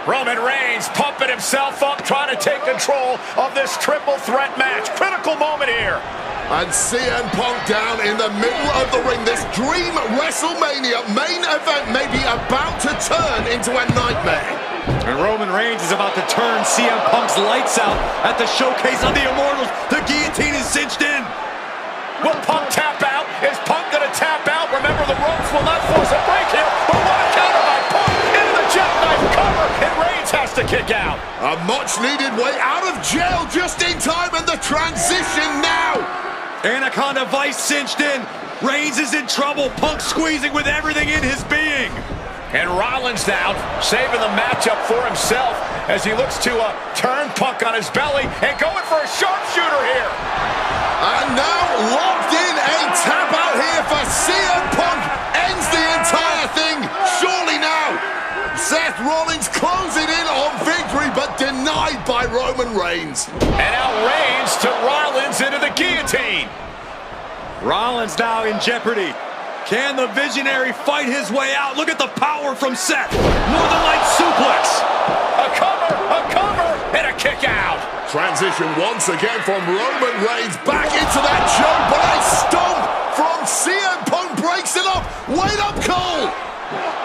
Roman Reigns pumping himself up, trying to take control of this triple threat match. Critical moment here. And CM Punk down in the middle of the ring. This dream WrestleMania main event may be about to turn into a nightmare. And Roman Reigns is about to turn CM Punk's lights out at the showcase of the Immortals. The guillotine is cinched in. Will Punk tap out? Is Punk going to tap out? Remember, the ropes will not force a break here. But what a counter by Punk into the jackknife cover. And Reigns has to kick out. A much-needed way out of jail just in time, and the transition now. Anaconda Vice cinched in. Reigns is in trouble. Punk squeezing with everything in his being. And Rollins now saving the matchup for himself as he looks to turn Punk on his belly and going for a sharpshooter here. And now locked in, a tap out here for CM Punk. Ends the entire thing, surely now. Seth Rollins closing in on victory, but denied by Roman Reigns. And now Reigns to Rollins into the guillotine. Rollins now in jeopardy. Can the Visionary fight his way out? Look at the power from Seth. Northern Light suplex. A cover, and a kick out. Transition once again from Roman Reigns back into that choke, but a stomp from CM Punk breaks it up. Wait up, Cole.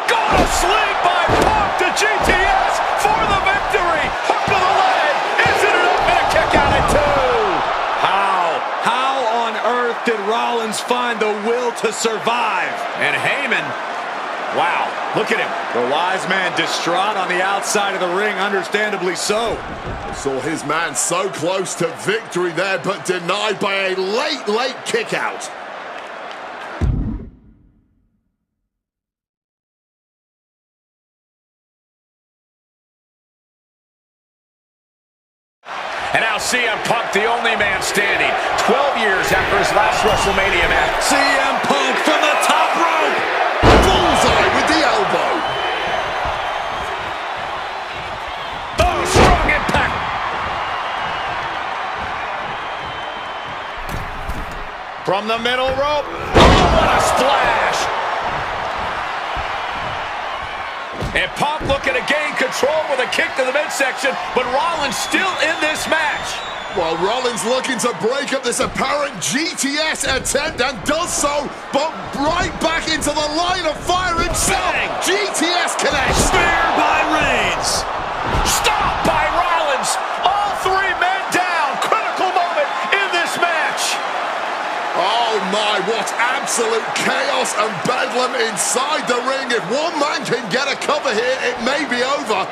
Got a sling by Punk to GTS for the victory. Hook to the leg. Isn't it up, and a kick out at two. How on earth did Rollins find the will to survive? And Heyman, wow, look at him. The wise man distraught on the outside of the ring, understandably so. Saw his man so close to victory there, but denied by a late kick out. And now CM Punk, the only man standing, 12 years after his last WrestleMania match. CM Punk from the top rope. Bullseye with the elbow. Oh, strong impact. From the middle rope. Oh, what a splash. And Punk looking to gain control with a kick to the midsection, but Rollins still in this match. Well, Rollins looking to break up this apparent GTS attempt and does so, but right back into the line of fire himself. Bang. GTS connects. Spear by Reigns. Stop by Rollins. All three men down. Critical moment in this match. Oh my, what absolute chaos and bedlam inside the ring. If one man can get a cover here, it may be over.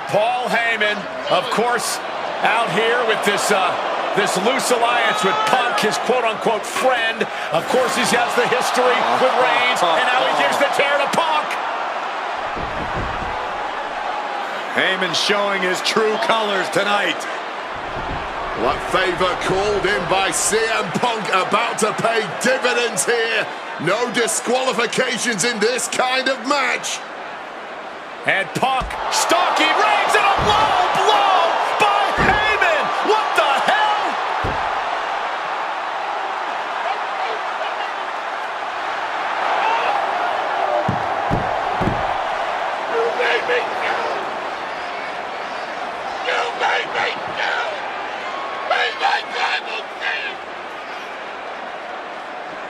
Paul Heyman, of course, out here with this loose alliance with Punk, his quote-unquote friend. Of course, he has the history with Reigns, and now he gives the tear to Punk. Heyman showing his true colors tonight. That favor called in by CM Punk about to pay dividends here. No disqualifications in this kind of match. And Punk stalking Reigns, and a low blow by Heyman. What the hell? You made me go. You made me go.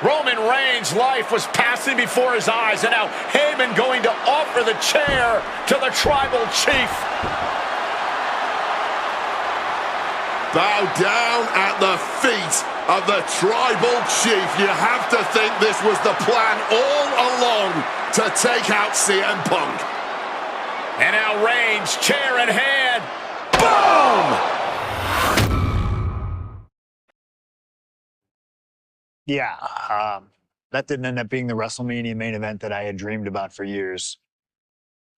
Roman Reigns' life was passing before his eyes, and now Heyman going to offer the chair to the tribal chief. Bow down at the feet of the tribal chief. You have to think this was the plan all along to take out CM Punk. And now Reigns, chair in hand. Boom! Yeah, that didn't end up being the WrestleMania main event that I had dreamed about for years.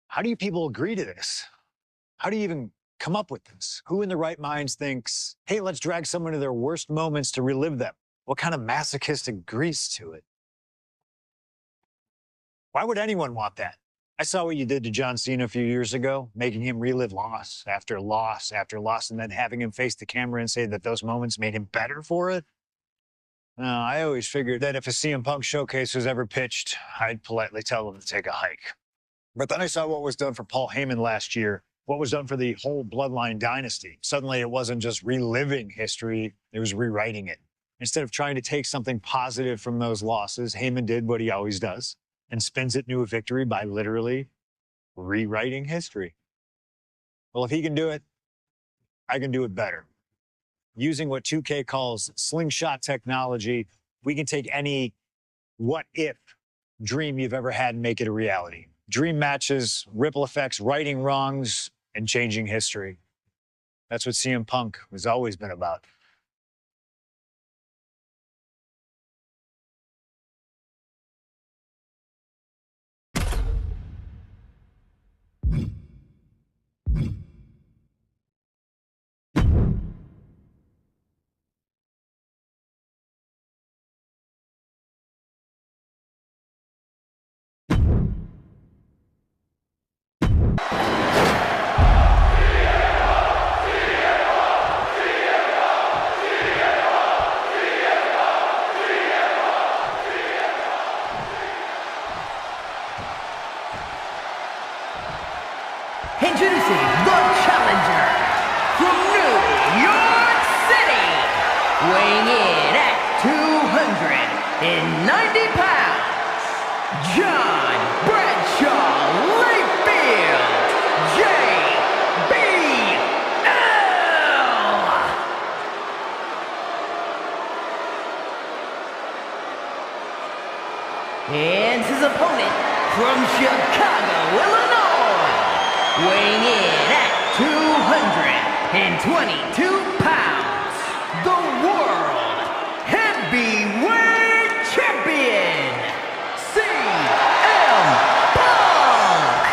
How do you people agree to this? How do you even come up with this? Who in their right minds thinks, hey, let's drag someone to their worst moments to relive them? What kind of masochistic grease to it? Why would anyone want that? I saw what you did to John Cena a few years ago, making him relive loss after loss after loss, and then having him face the camera and say that those moments made him better for it. No, I always figured that if a CM Punk showcase was ever pitched, I'd politely tell them to take a hike. But then I saw what was done for Paul Heyman last year, what was done for the whole Bloodline dynasty. Suddenly it wasn't just reliving history, it was rewriting it. Instead of trying to take something positive from those losses, Heyman did what he always does and spins it into a victory by literally rewriting history. Well, if he can do it, I can do it better. Using what 2K calls slingshot technology, we can take any what-if dream you've ever had and make it a reality. Dream matches, ripple effects, righting wrongs, and changing history. That's what CM Punk has always been about. Introducing the challenger from New York City, weighing in at 290 pounds, John Bradshaw Layfield, JBL. And his opponent from Chicago, Illinois, weighing in at 222 pounds, the World Heavyweight Champion, CM Punk.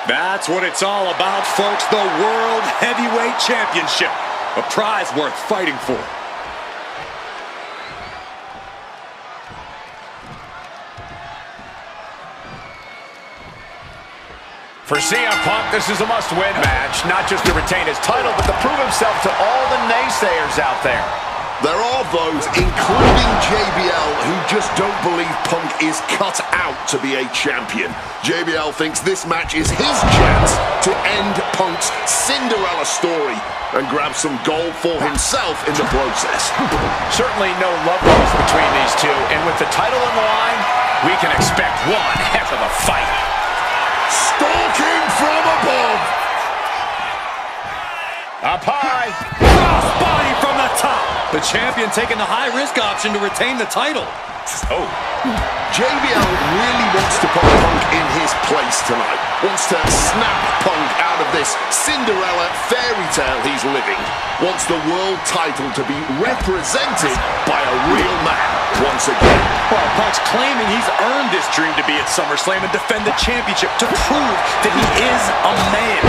That's what it's all about, folks. The World Heavyweight Championship. A prize worth fighting for. For CM Punk, this is a must-win match, not just to retain his title, but to prove himself to all the naysayers out there. There are those, including JBL, who just don't believe Punk is cut out to be a champion. JBL thinks this match is his chance to end Punk's Cinderella story and grab some gold for himself in the process. Certainly no love lost between these two, and with the title on the line, we can expect one heck of a fight. Stalking from above. Up high. Crossbody from the top. The champion taking the high-risk option to retain the title. Oh. JBL really wants to put Punk in his place tonight. Wants to snap Punk out of this Cinderella fairy tale he's living. Wants the world title to be represented by a real man once again. Well, Punk's claiming he's earned this dream to be at SummerSlam and defend the championship to prove that he is a man.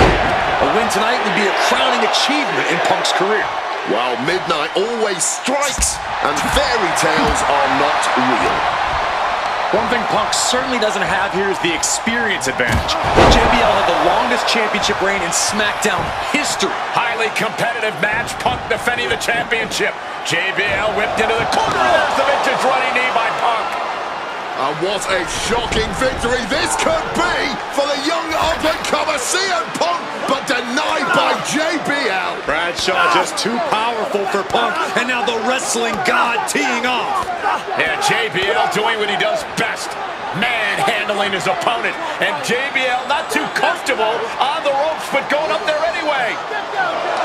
A win tonight would be a crowning achievement in Punk's career. Well, midnight always strikes, and fairy tales are not real. One thing Punk certainly doesn't have here is the experience advantage. JBL had the longest championship reign in SmackDown history. Highly competitive match. Punk defending the championship. JBL whipped into the corner. There's the vintage running knee by Punk. And what a shocking victory this could be for the young up-and-comer CM Punk, but denied by JBL. Bradshaw just too powerful for Punk, and now the wrestling god teeing off. Yeah, JBL doing what he does best. Manhandling his opponent. And JBL not too comfortable on the ropes, but going up there anyway.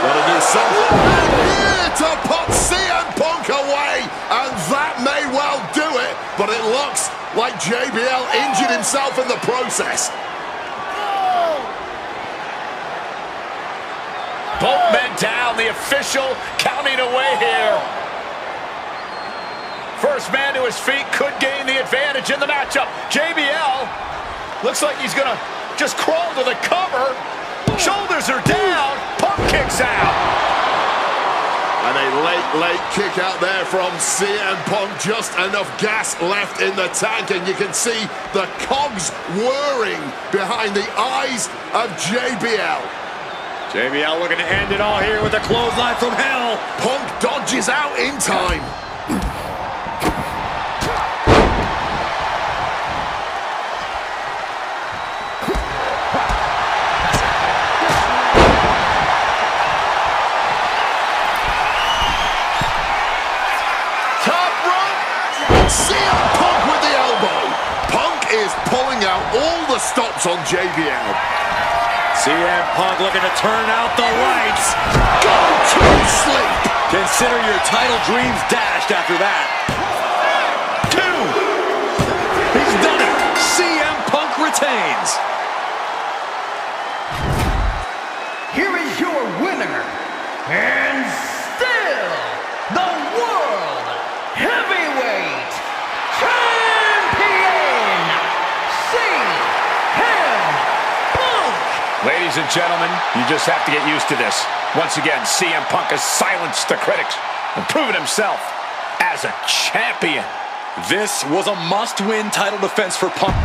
Gotta do something here to put CM Punk away, and that may well do it, but it looks like JBL injured himself in the process. Both men down, the official counting away here. First man to his feet could gain the advantage in the matchup. JBL looks like he's gonna just crawl to the cover. Shoulders are down, Punk kicks out. And a late kick out there from CM Punk. Just enough gas left in the tank, and you can see the cogs whirring behind the eyes of JBL. JBL looking to end it all here with a clothesline from hell. Punk dodges out in time. never stops on JBL. CM Punk looking to turn out the lights. Go to sleep. Consider your title dreams dashed after that. 2. He's done it. CM Punk retains. Here is your winner, and still the World Heavyweight Champion, CM Punk. Ladies and gentlemen, you just have to get used to this. Once again, CM Punk has silenced the critics and proven himself as a champion. This was a must-win title defense for Punk.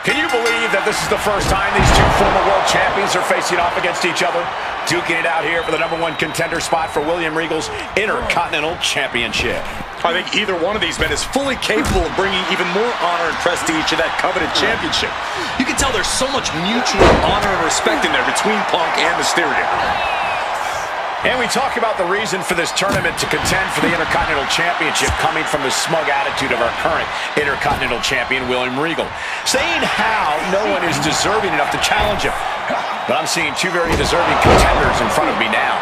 Can you believe that this is the first time these two former world champions are facing off against each other? Duking it out here for the #1 contender spot for William Regal's Intercontinental Championship. I think either one of these men is fully capable of bringing even more honor and prestige to that coveted championship. You can tell there's so much mutual honor and respect in there between Punk and Mysterio. And we talk about the reason for this tournament to contend for the Intercontinental Championship coming from the smug attitude of our current Intercontinental Champion, William Regal. Saying how no one is deserving enough to challenge him. But I'm seeing two very deserving contenders in front of me now.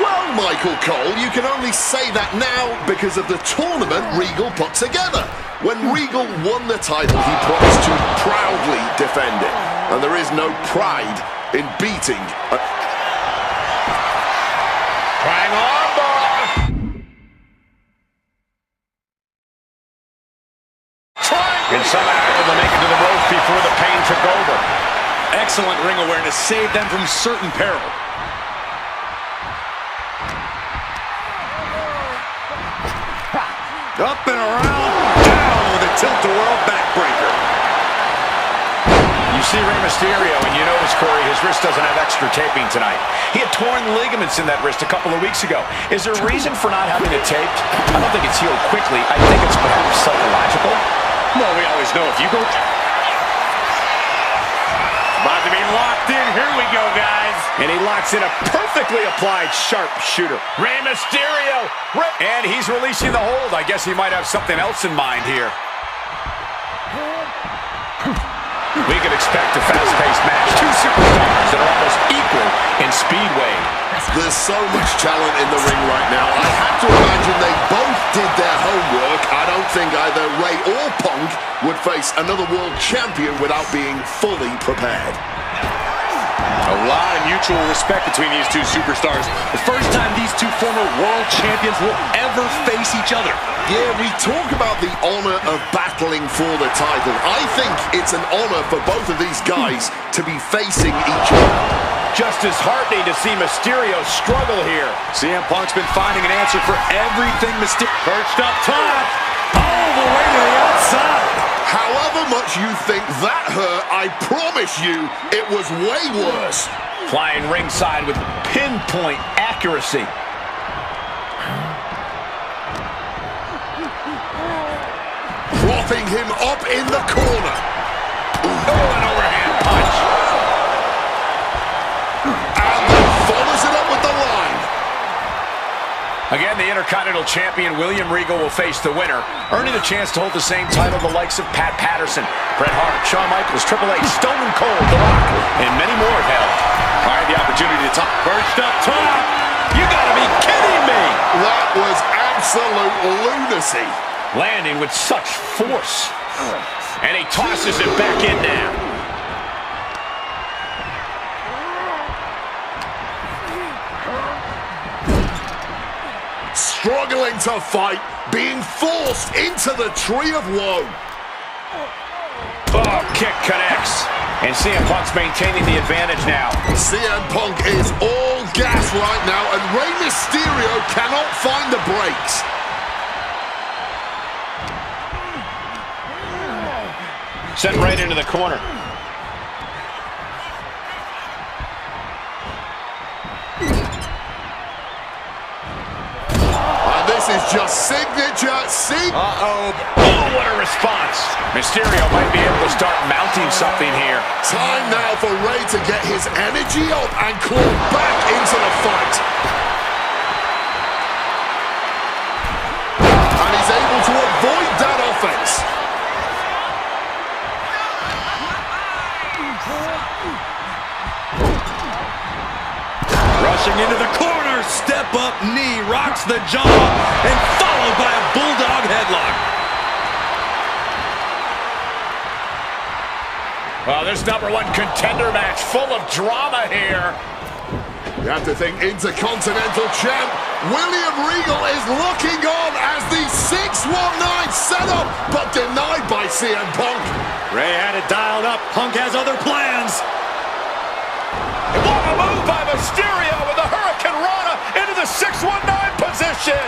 Well, Michael Cole, you can only say that now because of the tournament Regal put together. When Regal won the title, he promised to proudly defend it. And there is no pride in beating a... Trying on, bar. And somehow able to make it to the ropes before the pain took over. Excellent ring awareness saved them from certain peril. Up and around, down with a tilt-a-whirl backbreaker. You see Rey Mysterio, and you notice, Corey, his wrist doesn't have extra taping tonight. He had torn ligaments in that wrist a couple of weeks ago. Is there a reason for not having it taped? I don't think it's healed quickly. I think it's perhaps psychological. Well, we always know if you go... About to be locked in. Here we go, guys. And he locks in a perfectly applied sharpshooter. Rey Mysterio. And he's releasing the hold. I guess he might have something else in mind here. We could expect a fast-paced match. Two superstars that are almost equal in speedway. There's so much talent in the ring right now. I have to imagine they both did their homework. I don't think either Rey or Punk would face another world champion without being fully prepared. A lot of mutual respect between these two superstars. The first time these two former world champions will ever face each other. Yeah, we talk about the honor of battling for the title. I think it's an honor for both of these guys to be facing each other. Just as heartening to see Mysterio struggle here. CM Punk's been finding an answer for everything Mysterio. Perched up top, all the way to the outside. However much you think that hurt, I promise you it was way worse. Flying ringside with pinpoint accuracy. Propping him up in the corner. Oh, an overhand punch. And then follows it up with the line. Again, the Intercontinental Champion, William Regal, will face the winner, earning the chance to hold the same title the likes of Pat Patterson, Bret Hart, Shawn Michaels, Triple H, Stone Cold, The Rock, and many more have held. All right, the opportunity to top. Perched up top. You gotta be kidding me. That was absolute lunacy. Landing with such force. And he tosses it back in now. Struggling to fight, being forced into the tree of woe. Oh, kick connects. And CM Punk's maintaining the advantage now. CM Punk is all gas right now, and Rey Mysterio cannot find the brakes. Sent right into the corner. And this is just signature. Oh, what a response. Mysterio might be able to start mounting something here. Time now for Rey to get his energy up and claw back into the fight. And he's able to avoid that offense. Rushing into the corner, step up knee, rocks the jaw, and followed by a bulldog headlock. Well, this #1 contender match full of drama here. You have to think Intercontinental Champ William Regal is looking on as the 619 setup, but denied by CM Punk. Rey had it dialed up. Punk has other plans. What a move by Mysterio with a Hurricane Rana into the 619 position.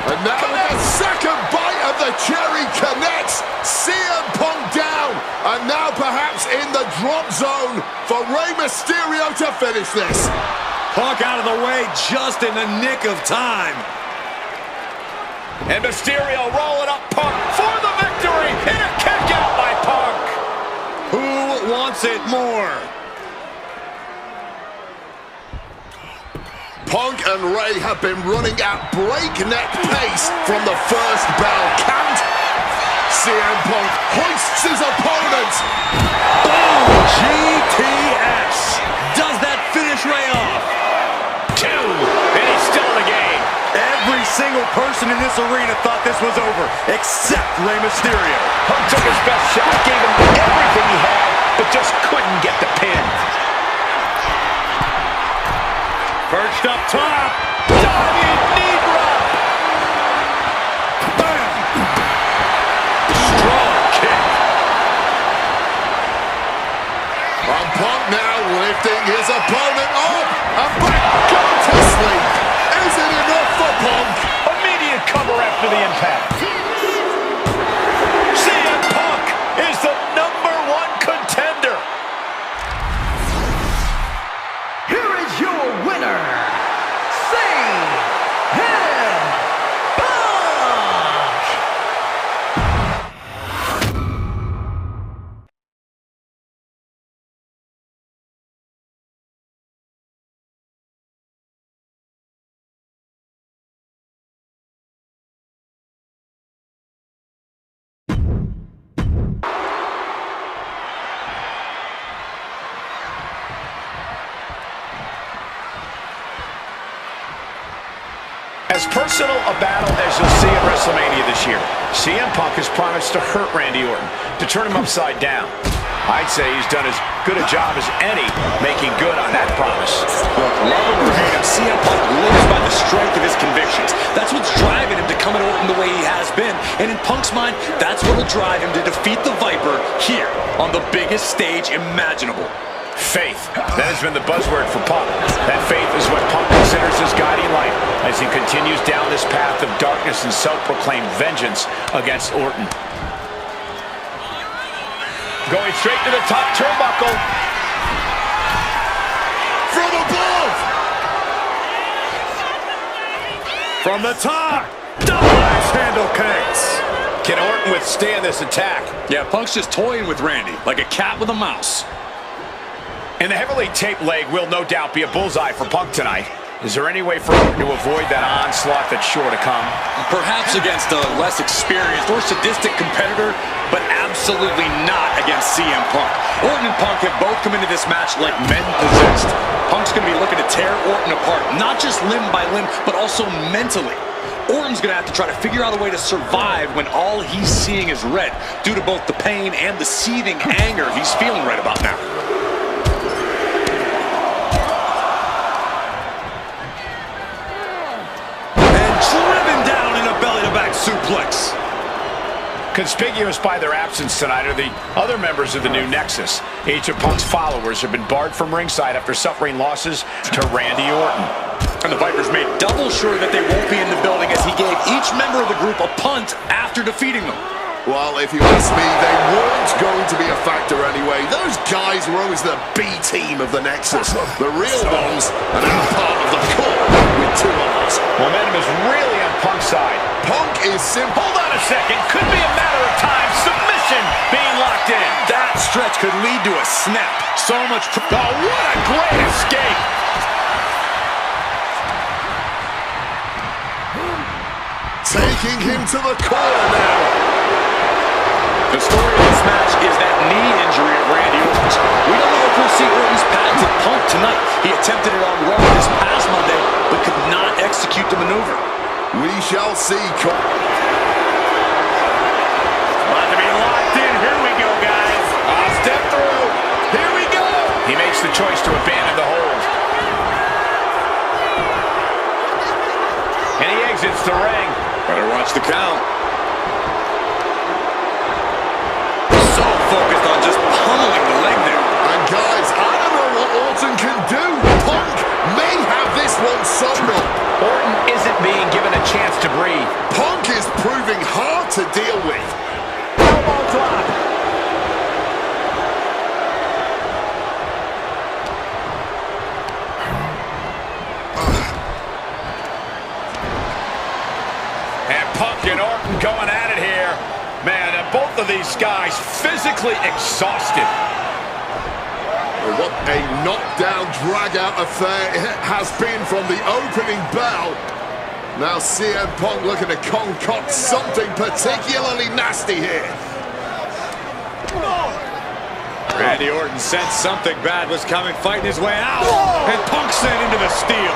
And now the second bite of the cherry connects. CM Punk down. And now perhaps in the drop zone for Rey Mysterio to finish this. Punk out of the way just in the nick of time. And Mysterio rolling up Punk for the victory in a kick out by Punk. Who wants it more? Punk and Rey have been running at breakneck pace from the first bell count. CM Punk hoists his opponent. Boom! GTS. Does that finish Rey off? 2, and he's still in the game. Every single person in this arena thought this was over, except Rey Mysterio. Punk took his best shot, gave him everything he had, but just couldn't get the pin. Perched up top. Diving knee drop. Bam! Strong kick. And Punk now lifting his opponent up and back going to sleep. Is it enough for Punk? Immediate cover after the impact. CM Punk is the #1 contender. Here is your winner, CM Punk! As personal a battle as you'll see at WrestleMania this year, CM Punk has promised to hurt Randy Orton, to turn him upside down. I'd say he's done as good a job as any making good on that promise. Look, love him or hate him, CM Punk lives by the strength of his convictions. That's what's driving him to come at Orton the way he has been. And in Punk's mind, that's what'll drive him to defeat the Viper here on the biggest stage imaginable. Faith. That has been the buzzword for Punk. That faith is what Punk considers his guiding light as he continues down this path of darkness and self-proclaimed vengeance against Orton. Going straight to the top turnbuckle. From above! From the top, double axe handle connects. Can Orton withstand this attack? Yeah, Punk's just toying with Randy, like a cat with a mouse. And the heavily taped leg will no doubt be a bullseye for Punk tonight. Is there any way for Orton to avoid that onslaught that's sure to come? Perhaps against a less experienced or sadistic competitor, but absolutely not against CM Punk. Orton and Punk have both come into this match like men possessed. Punk's going to be looking to tear Orton apart, not just limb by limb, but also mentally. Orton's going to have to try to figure out a way to survive when all he's seeing is red, due to both the pain and the seething anger he's feeling right about now. Suplex. Conspicuous by their absence tonight are the other members of the new Nexus. Each of Punk's followers have been barred from ringside after suffering losses to Randy Orton. And the Vipers made double sure that they won't be in the building as he gave each member of the group a punt after defeating them. Well, if you ask me, they weren't going to be a factor anyway. Those guys were always the B team of the Nexus. The real ones are now part of the core with 2 R's. Momentum is really on Punk's outside. Punk is simple. Hold on a second. Could be a matter of time. Submission being locked in. That stretch could lead to a snap. So much. Oh, what a great escape. Taking him to the corner now. The story of this match is that knee injury of Randy Orton's. We don't know if we'll see Orton's patented Punk tonight. He attempted it on Raw this past Monday, but could not execute the maneuver. We shall see. About to be locked in. Here we go, guys. I'll step through. Here we go. He makes the choice to abandon the hold. And he exits the ring. Better watch the count. So focused on just pummeling the leg there. And guys, I don't know what Orton can do. Punk may have this one summed up. Orton isn't being given a chance to breathe. Punk is proving hard to deal with. Elbow drop. And Punk and Orton going at it here. Man, both of these guys physically exhausted. What a knockdown, drag-out affair it has been from the opening bell. Now CM Punk looking to concoct something particularly nasty here. Randy Orton sensed something bad was coming, fighting his way out. And Punk sent into the steel.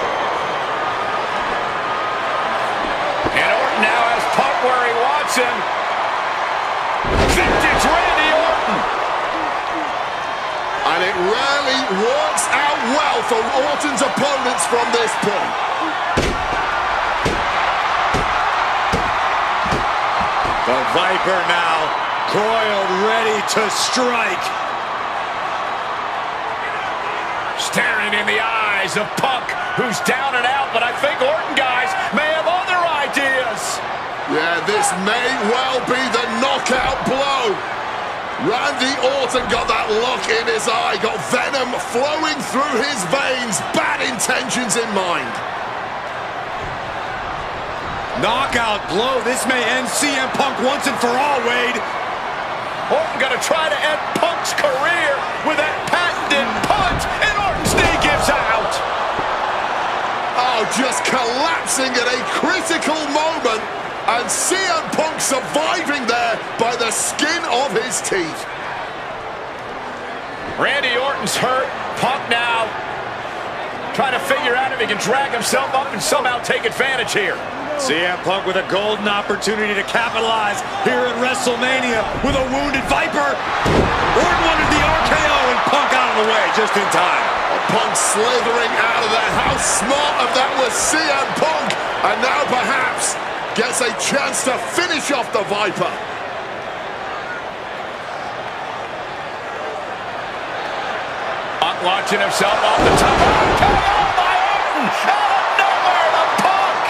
And Orton now has Punk where he wants him. Vintage Randy Orton. And it rarely works out well for Orton's opponents from this point. The Viper now, coiled, ready to strike. Staring in the eyes of Punk, who's down and out, but I think Orton, guys, may have other ideas. Yeah, this may well be the knockout blow. Randy Orton got that look in his eye, got venom flowing through his veins, bad intentions in mind. Knockout blow. This may end CM Punk once and for all, Wade. Orton gonna try to end Punk's career with that patented punch, and Orton's knee gives out. Oh, just collapsing at a critical moment, and CM Punk surviving there by the skin of his teeth. Randy Orton's hurt. Punk now trying to figure out if he can drag himself up and somehow take advantage here. CM Punk with a golden opportunity to capitalize here at WrestleMania with a wounded Viper. Orton wanted the RKO and Punk out of the way just in time. Punk slithering out of there. How smart of that was CM Punk. And now perhaps gets a chance to finish off the Viper. Punk launching himself off the top. RKO by Orton! Out of nowhere to Punk!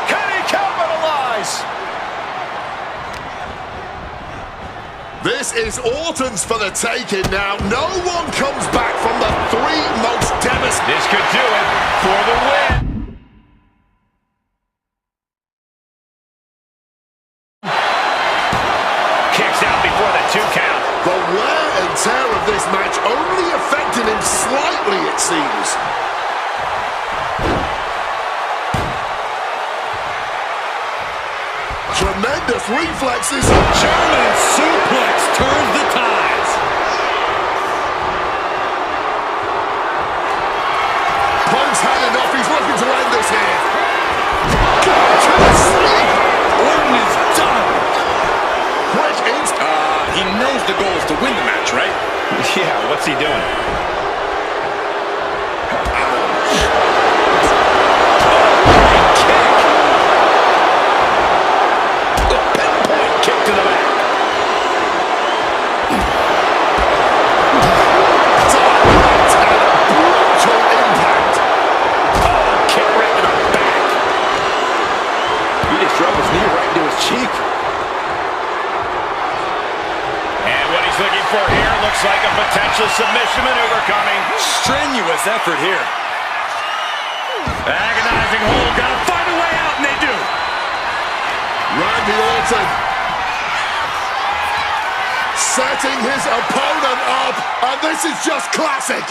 Can he capitalize? This is Orton's for the taking now. No one comes back from the three most devastating. This could do it for the win. Kicks out before the 2 count. The wear and tear of this match only affected him slightly, it seems. Tremendous reflexes. German suplex turns the tides. Punk's had enough. He's looking to end this here. To the sleep. Orton is done. Quick instant. He knows the goal is to win the match, right? Yeah, what's he doing? Like a potential submission maneuver coming. Strenuous effort here. Agonizing hold. Gotta find a way out, and they do. Randy Orton. Setting his opponent up, and this is just classic.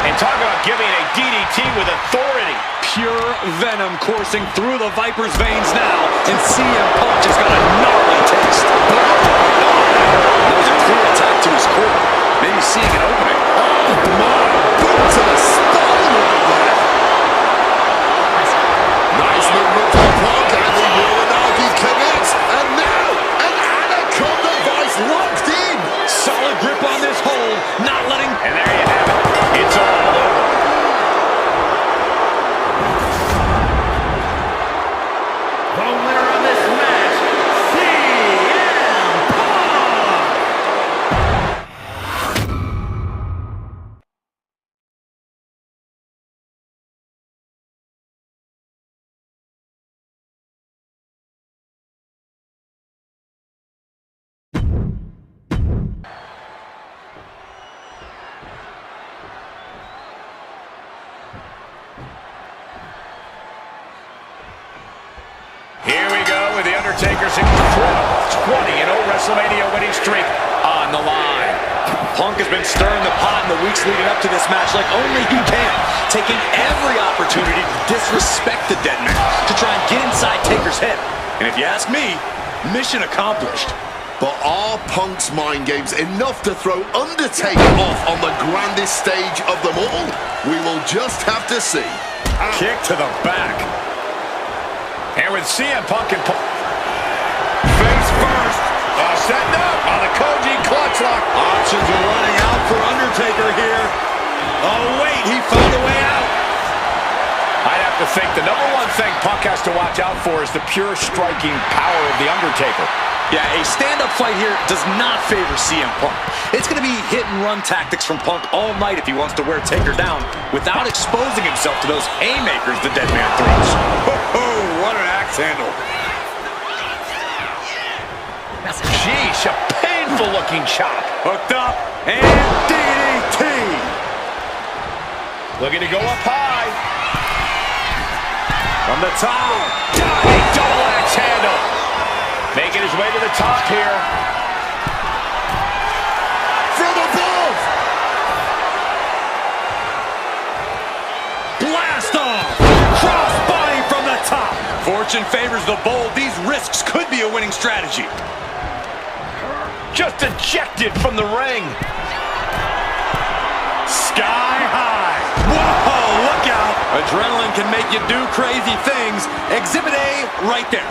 And talk about giving a DDT with authority. Pure venom coursing through the Viper's veins now, and CM Punk has got a gnarly taste. That was a clear attack to his core. Maybe seeing an opening. Oh my, boot to the spine right there. Nice movement from Punk, and the Uranagi connects, and now an Anaconda Vice locked in. Solid grip on this hold, not letting... And there you have it. It's all over. The winner of this match, CM Punk! Here we go with The Undertaker's incredible 20-0 WrestleMania winning streak on the line. Punk has been stirring the pot in the weeks leading up to this match like only he can, taking every opportunity to disrespect the dead man, to try and get inside Taker's head. And if you ask me, mission accomplished. But are Punk's mind games enough to throw Undertaker off on the grandest stage of them all? We will just have to see. Kick to the back. And with CM Punk and face first. Setting up on the Koji clutch lock. Options are running out for Undertaker here. Oh, wait, he found a way out. I'd have to think the number one thing Punk has to watch out for is the pure striking power of The Undertaker. Yeah, a stand-up fight here does not favor CM Punk. It's going to be hit-and-run tactics from Punk all night if he wants to wear Taker down without exposing himself to those haymakers the dead man throws. Oh, what an axe handle. Sheesh, a painful-looking chop. Hooked up, and DDT. Looking to go up high. From the top. Diving double axe handle. Making his way to the top here. From above. Blast off. Cross body from the top. Fortune favors the bold. These risks could be a winning strategy. Just ejected from the ring. Sky high. Whoa, look out. Adrenaline can make you do crazy things. Exhibit A right there.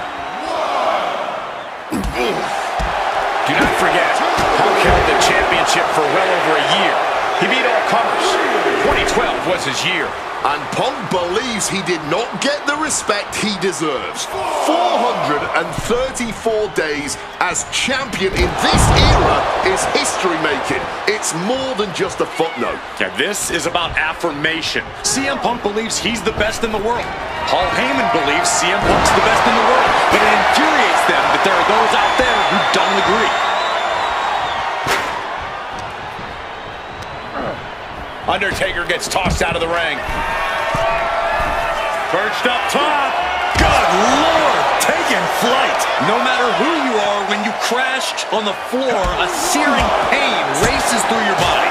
Do not forget, Punk held the championship for well over a year. He beat all comers. 2012 was his year. And Punk believes he did not get the respect he deserves. 434 days as champion in this era is history-making. It's more than just a footnote. Yeah, this is about affirmation. CM Punk believes he's the best in the world. Paul Heyman believes CM Punk's the best in the world. But it infuriates them that there are those out there who don't agree. Undertaker gets tossed out of the ring. Perched up top. Good Lord, taking flight. No matter who you are, when you crash on the floor, a searing pain races through your body.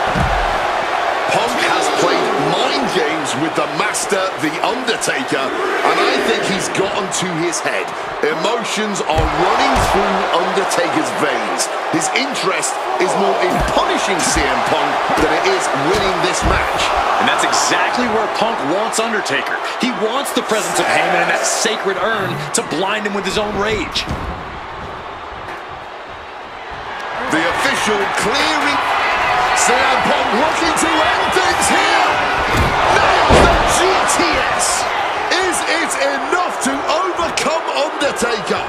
Punk has played mind games with the master, The Undertaker, and I think he's gotten to his head. Emotions are running through Undertaker's veins. His interest is more in punishing CM Punk than it is winning this match. And that's exactly where Punk wants Undertaker. He wants the presence of Heyman in that sacred urn to blind him with his own rage. The official clearing. CM Punk looking to end things here. Nails the GTS. Is it enough to overcome Undertaker?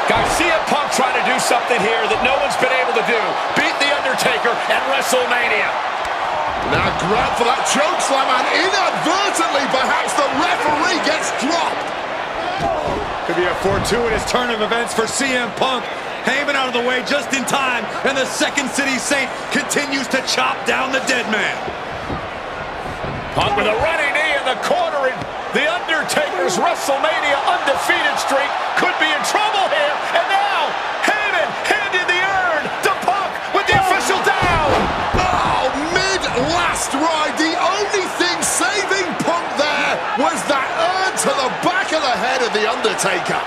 Guys, CM Punk trying to do something here that no one's been able to do. Beat The Undertaker at WrestleMania. Now grab for that chokeslam, and inadvertently perhaps the referee gets dropped. Could be a fortuitous turn of events for CM Punk. Heyman out of the way just in time, and the Second City Saint continues to chop down the dead man. Punk with a running knee in the corner, and The Undertaker's WrestleMania undefeated streak could be in trouble here. And now, Heyman handed the urn to Punk with the official down. Oh, mid-last ride. The only thing saving Punk there was that urn to the back of the head of The Undertaker.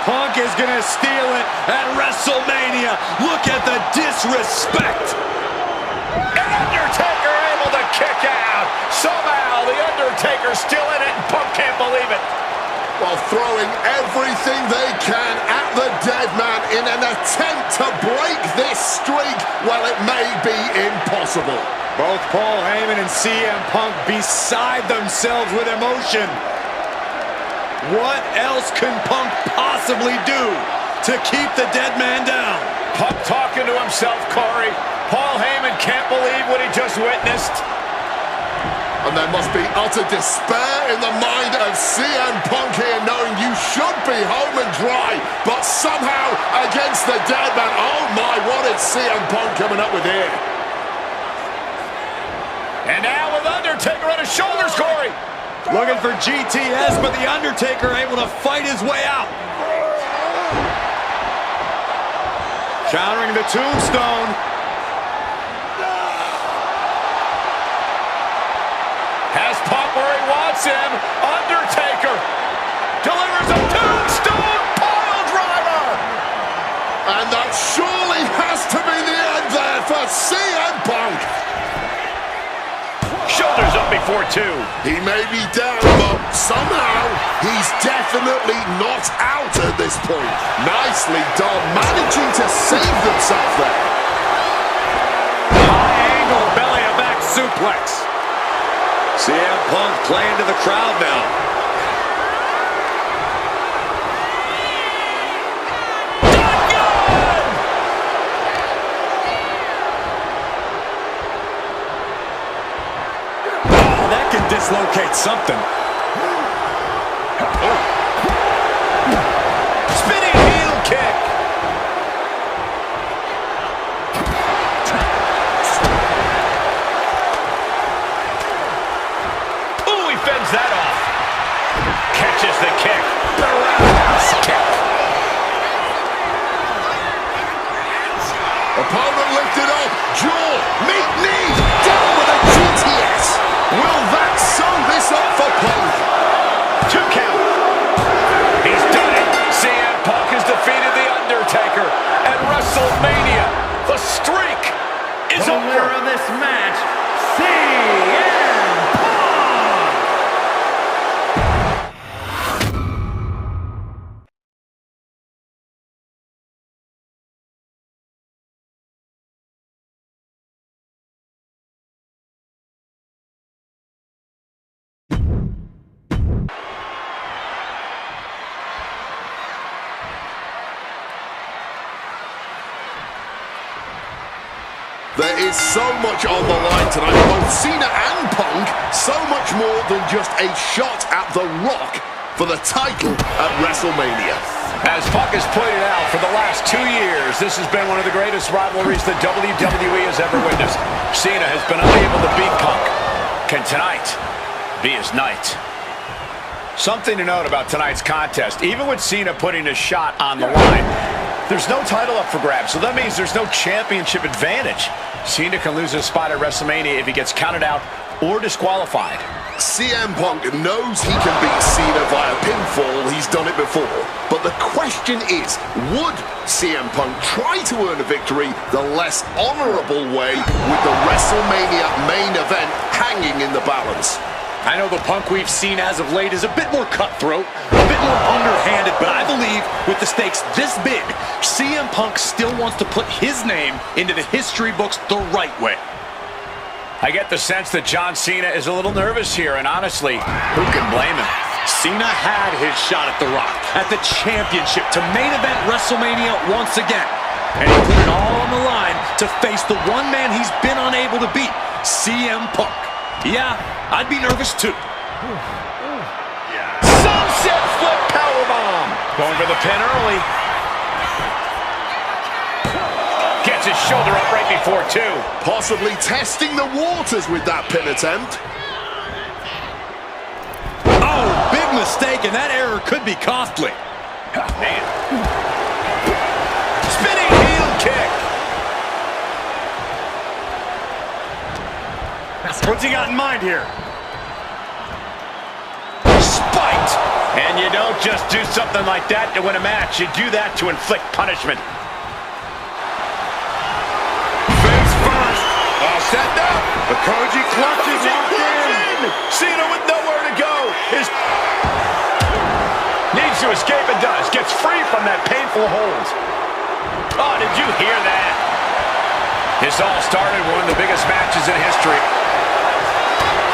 Punk is going to steal it at WrestleMania. Look at the disrespect. And Undertaker able to kick out. Somehow the Undertaker's still in it and Punk can't believe it. While throwing everything they can at the dead man in an attempt to break this streak, well, it may be impossible. Both Paul Heyman and CM Punk beside themselves with emotion. What else can Punk possibly do to keep the dead man down? Punk talking to himself, Corey. Paul Heyman can't believe what he just witnessed. And there must be utter despair in the mind of CM Punk here, knowing you should be home and dry, but somehow against the dead man. Oh my, what is CM Punk coming up with here? And now with Undertaker on his shoulders, Corey. Looking for GTS, but The Undertaker able to fight his way out. Countering the tombstone. Has Punk where he wants him. Undertaker delivers a tombstone pile driver. And that surely has to be the end there for CM Punk. Shoulders up before two. He may be down, but somehow he's definitely not out at this point. Nicely done, managing to save themselves there. High angle belly to back suplex. CM Punk playing to the crowd now. Oh, that can dislocate something. Spinning heel kick. Fends that off. Catches the kick. The roundhouse kick. Opponent lifted up. Jaw, meet knee, down with a GTS. Will that sew this up for Punk? 2 count. He's done it. CM Punk has defeated The Undertaker at WrestleMania. The streak is The over. winner of this match, CM Punk. There is so much on the line tonight, both Cena and Punk, so much more than just a shot at The Rock for the title at WrestleMania. As Punk has pointed out, for the last 2 years, this has been one of the greatest rivalries the WWE has ever witnessed. Cena has been unable to beat Punk. Can tonight be his night? Something to note about tonight's contest, even with Cena putting his shot on the line, there's no title up for grabs, so that means there's no championship advantage. Cena can lose his spot at WrestleMania if he gets counted out or disqualified. CM Punk knows he can beat Cena via pinfall. He's done it before. But the question is, would CM Punk try to earn a victory the less honorable way with the WrestleMania main event hanging in the balance? I know the Punk we've seen as of late is a bit more cutthroat, a bit more underhanded, but I believe with the stakes this big, CM Punk still wants to put his name into the history books the right way. I get the sense that John Cena is a little nervous here, and honestly, who can blame him? Cena had his shot at The Rock, at the championship, to main event WrestleMania once again. And he put it all on the line to face the one man he's been unable to beat, CM Punk. Yeah, I'd be nervous too. Sunset flip powerbomb. Going for the pin early. Gets his shoulder up right before two. Possibly testing the waters with that pin attempt. mistake, and that error could be costly. Oh, man. Spinning heel kick. What's he got in mind here? Spiked. And you don't just do something like that to win a match. You do that to inflict punishment. Face first. All set up. The Koji clutch is locked in. Cena with nowhere to go. Needs to escape and does. Gets free from that painful hold. Oh, did you hear that? This all started one of the biggest matches in history.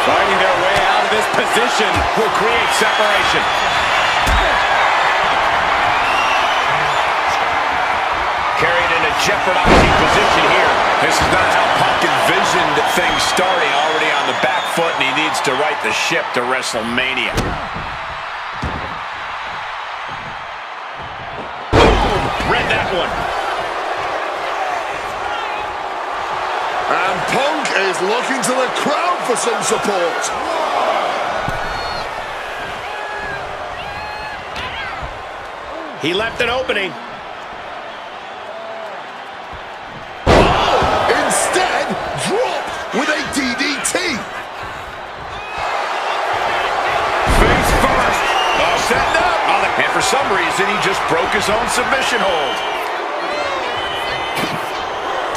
Fighting their way out of this position Will create separation. Carried in a jeopardizing position here. This is not how Punk envisioned things starting. Already on the back foot, and he needs to right the ship to WrestleMania. Boom! Read that one. And Punk is looking to the crowd for some support. He left an opening. Instead, dropped with a DDT. Face first. All set up. And for some reason, he just broke his own submission hold.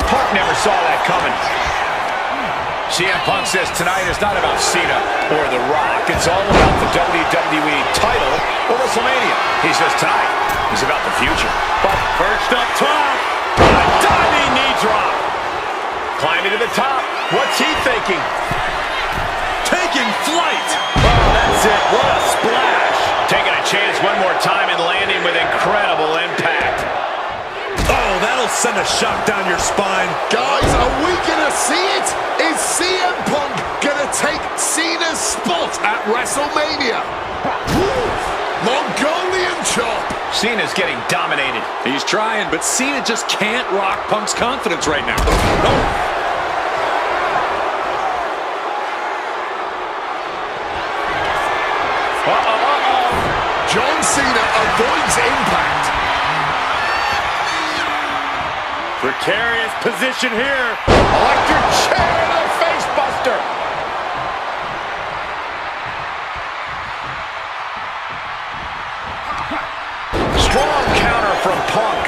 Punk never saw that coming. CM Punk says tonight is not about Cena or The Rock. It's all about the WWE title or WrestleMania. He says tonight is about the future. But first up top, a diving knee drop. Climbing to the top. What's he thinking? taking flight. Oh, that's it. What a splash. Taking a chance one more time and landing with incredible impact. Oh, that'll send a shock down your spine. Guys, are we gonna see it? Is CM Punk gonna take Cena's spot at WrestleMania? Mongolian chop. Cena's getting dominated. He's trying, but Cena just can't rock Punk's confidence right now. No. John Cena avoids impact. Precarious position here. Electric chair and a face buster. Strong counter from Punk.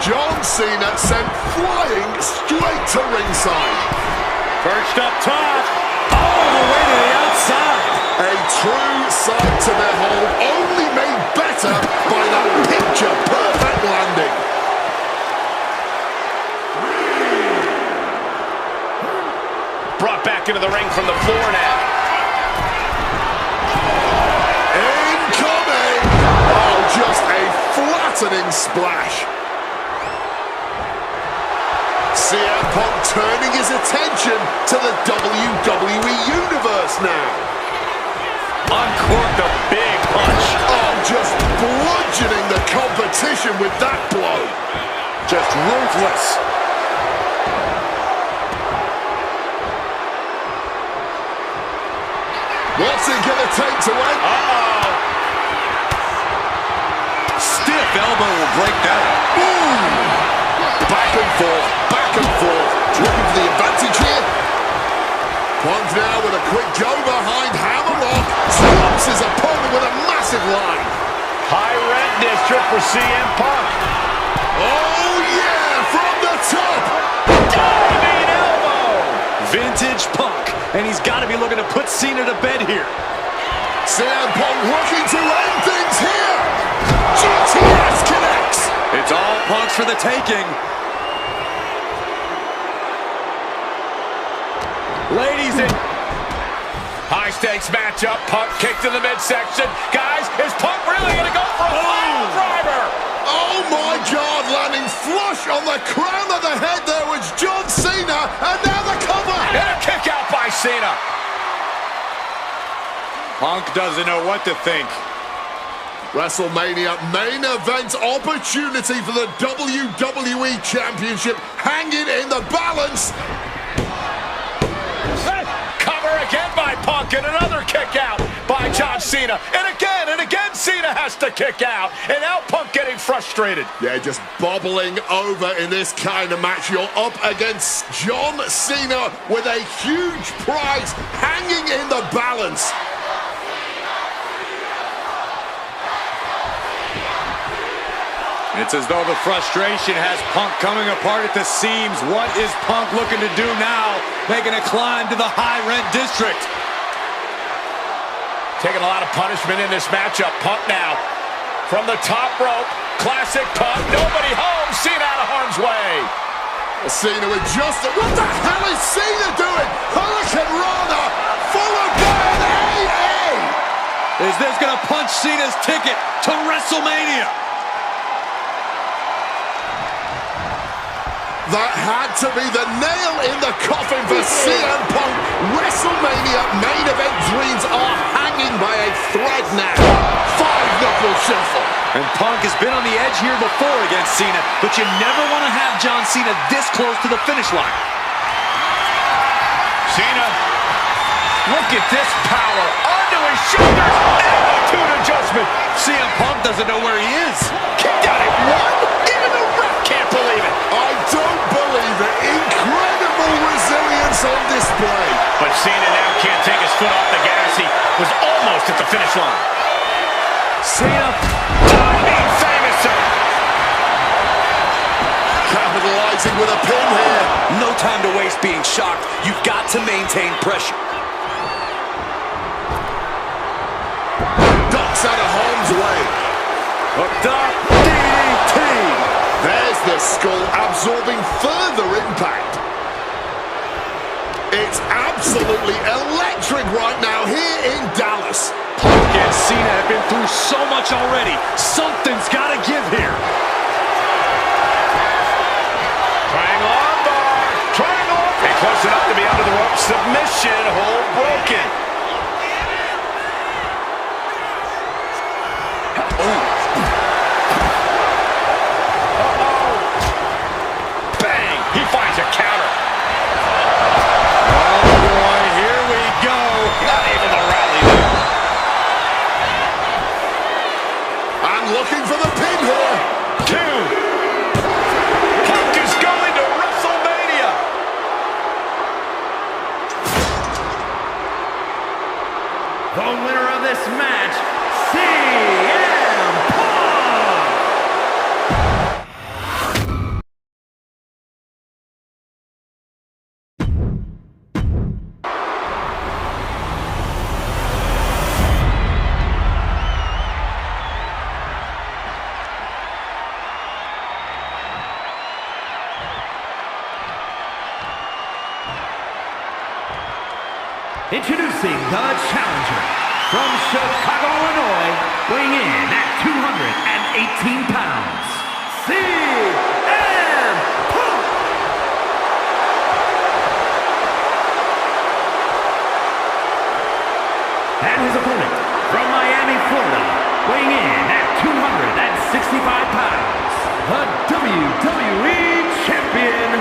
John Cena sent flying straight to ringside. First up top. All the way to the outside. A true sight to behold, only made better by that picture-perfect landing. Brought back into the ring from the floor now. Incoming! Oh, just a flattening splash. CM Punk turning his attention to the WWE Universe now. Uncorked a big punch. Oh, just bludgeoning the competition with that blow. Just ruthless. What's it gonna take to win? Stiff elbow will break that up. Boom! Back and forth, back and forth. Looking for the advantage here. Punk now with a quick go behind hammerlock. Drops his opponent with a massive line. High rent district for CM Punk. Oh yeah, from the top. Diving elbow. Vintage Punk. And he's got to be looking to put Cena to bed here. CM Punk looking to end things here. GTS connects. It's all Punk's for the taking. Ladies and high stakes matchup. Punk kicked to the midsection. Guys, is Punk really going to go for a final driver? Oh my God, landing flush on the crown of the head there was John Cena, and now the cover. And a kick out by Cena. Punk doesn't know what to think. WrestleMania main event opportunity for the WWE Championship hanging in the balance. Punk, and another kick out by John Cena. And again, Cena has to kick out. And now Punk getting frustrated. Yeah, just bobbling over in this kind of match. You're up against John Cena with a huge prize hanging in the balance. It's as though the frustration has Punk coming apart at the seams. What is Punk looking to do now? Making a climb to the high-rent district. Taking a lot of punishment in this matchup. Punk now from the top rope. Classic Punk. Nobody home. Cena out of harm's way. Cena with just... What the hell is Cena doing? Hurricane Rana followed by an AA. Is this going to punch Cena's ticket to WrestleMania? That had to be the nail in the coffin for CM Punk. WrestleMania main event dreams are hanging by a thread now. 5-knuckle shuffle. And Punk has been on the edge here before against Cena, but you never want to have John Cena this close to the finish line. Cena, look at this power. Onto his shoulders. Attitude adjustment. CM Punk doesn't know where he is. Kicked out at one. Even the ref can't believe it. I don't believe it. Incredible resilience on display. But Cena now can't take his foot off the gas. He was almost at the finish line. Cena, being famous, sir. Capitalizing with a pin here. No time to waste being shocked. You've got to maintain pressure. Ducks out of harm's way. Hooked up. DDT. There's the skull absorbing further impact. It's absolutely electric right now here in Dallas. Punk and Cena have been through so much already. Something's got to give here. Triangle armbar. Triangle. And close enough to be under the rope. Submission hold broken. Bang. He finds a counter. Oh boy, here we go. Not able to rally there. I'm looking for the pin here. 2. Punk is going to WrestleMania. The winner of this match, CM Punk! Introducing the challenger from Chicago, Illinois, weighing in at 218 pounds, CM Punk! And his opponent from Miami, Florida, weighing in at 265 pounds, the WWE Champion,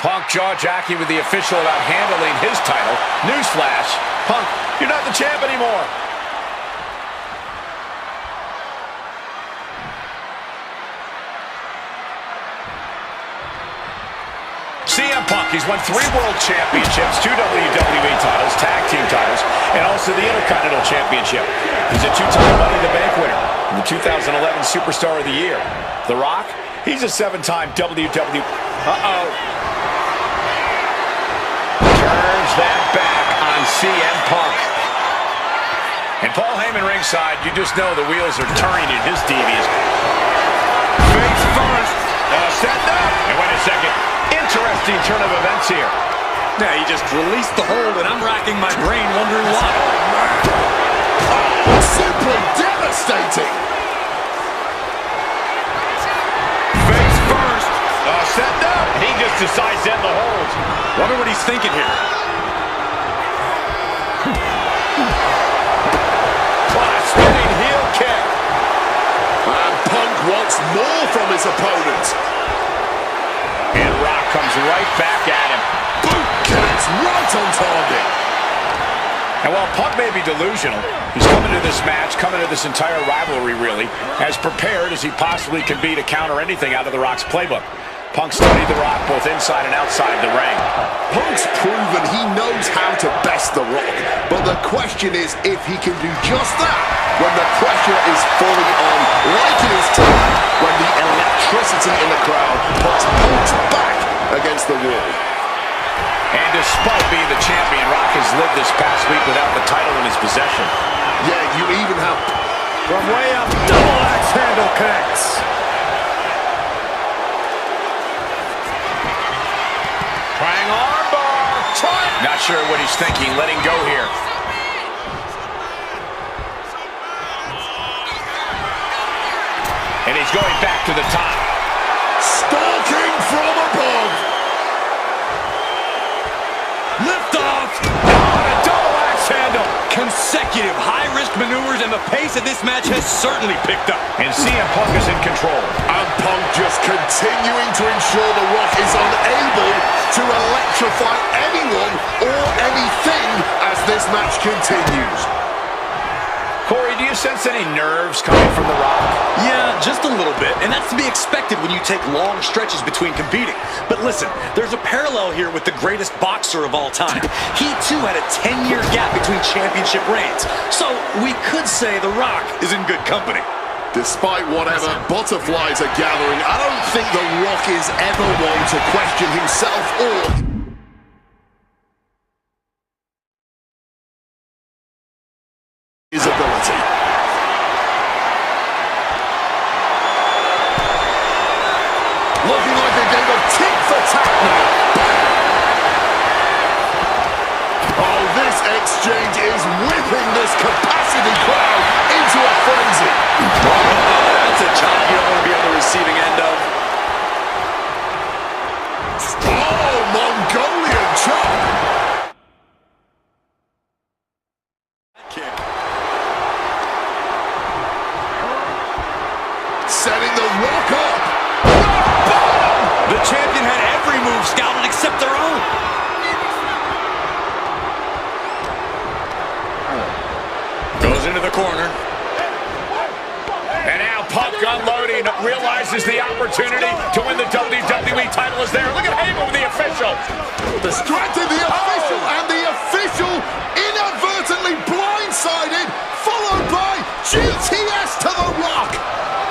Punk jaw-jacking with the official about handling his title. Newsflash, Punk, you're not the champ anymore. CM Punk, he's won 3 world championships, 2 WWE titles, tag team titles, and also the Intercontinental Championship. He's a 2-time Money in the Bank winner and the 2011 Superstar of the Year. The Rock, he's a 7-time WWE... Turns that back on CM Punk. And Paul Heyman ringside, you just know the wheels are turning in his devious. Face first. Set up. And wait a second. Interesting turn of events here. Yeah, he just released the hold, and I'm racking my brain wondering why. Oh, simply devastating. Face first. Set up. He just decides to end the hold. Wonder what he's thinking here. Spinning heel kick. his opponent. And Rock comes right back at him. Boot connects right on target. And while Punk may be delusional, he's coming to this match, coming to this entire rivalry, really, as prepared as he possibly can be to counter anything out of The Rock's playbook. Punk studied The Rock both inside and outside the ring. Punk's proven he knows how to best The Rock, but the question is if he can do just that when the pressure is fully on, like it is tonight, when the electricity in the crowd puts Punk's back against the wall. And despite being the champion, Rock has lived this past week without the title in his possession. Yeah, you even have... From way up, double axe handle connects. Trying armbar. Not sure what he's thinking, letting go here. And he's going back to the top. Stalking from above. Lift off. Oh, a double axe handle. Consecutive high-risk maneuvers, and the pace of this match has certainly picked up. And CM Punk is in control. And Punk just continuing to ensure The Rock is unable to electrify anyone or anything as this match continues. Corey, do you sense any nerves coming from The Rock? Yeah, just a little bit, and that's to be expected when you take long stretches between competing. But listen, there's a parallel here with the greatest boxer of all time. He, too, had a 10-year gap between championship reigns. So we could say The Rock is in good company. Despite whatever butterflies are gathering, I don't think The Rock is ever one to question himself or his ability. Looking like a game of tit for tat now. Oh, this exchange is whipping this capacity crowd into a frenzy. That's a chop you don't want to be on the receiving end of. Oh, Mongolian chop. Kick. Setting The Rock up. The champion had every move scouted except their own. Goes into the corner. And now Punk unloading, realizes the opportunity to win the WWE title is there. Look at Heyman with the official. Distracted the official, and the official inadvertently blindsided, followed by GTS to The Rock.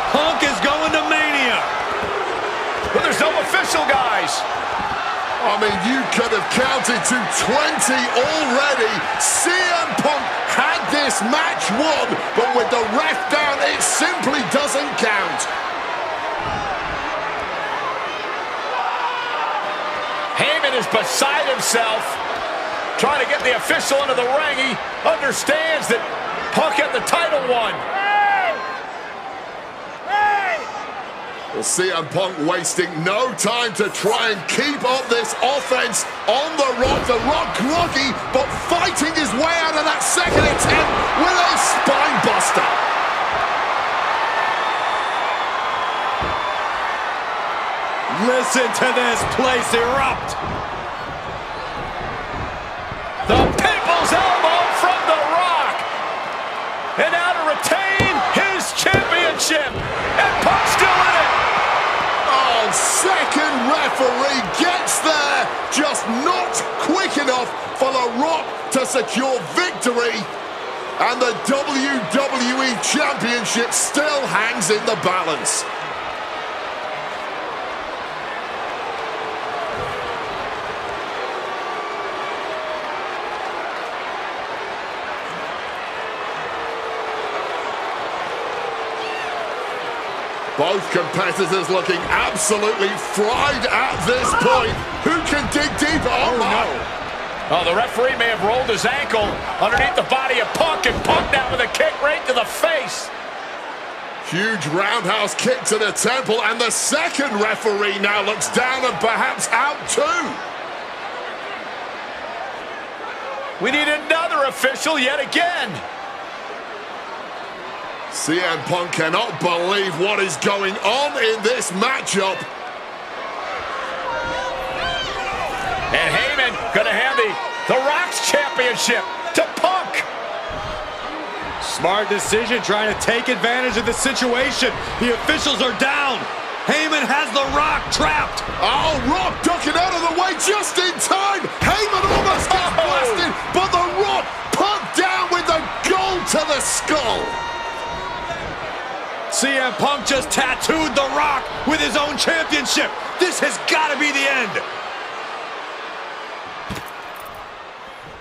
Punk is going to Mania. But there's no official, guys. I mean, you could have counted to 20 already. CM Punk had this match won, but with the ref down, it simply doesn't count. Heyman is beside himself, trying to get the official into the ring. He understands that Punk had the title won. Well, CM Punk wasting no time to try and keep up this offense on The Rock. The Rock groggy, but fighting his way out of that second attempt with a spine buster. Listen to this place erupt. The People's Elbow from The Rock. And now to retain his championship. And Punk's still in it. Oh, second referee gets there, just not quick enough for The Rock to secure victory. And the WWE Championship still hangs in the balance. Both competitors looking absolutely fried at this point. Who can dig deeper? Oh, no. Oh, the referee may have rolled his ankle underneath the body of Punk, and Punk now with a kick right to the face. Huge roundhouse kick to the temple, and the second referee now looks down and perhaps out too. We need another official yet again. CM Punk cannot believe what is going on in this matchup. And Heyman gonna hand the Rock's championship to Punk. Smart decision, trying to take advantage of the situation. The officials are down. Heyman has the Rock trapped. Oh, Rock ducking out of the way just in time. Heyman almost gets blasted, but the Rock put down with the goal to the skull. CM Punk just tattooed the Rock with his own championship. This has got to be the end.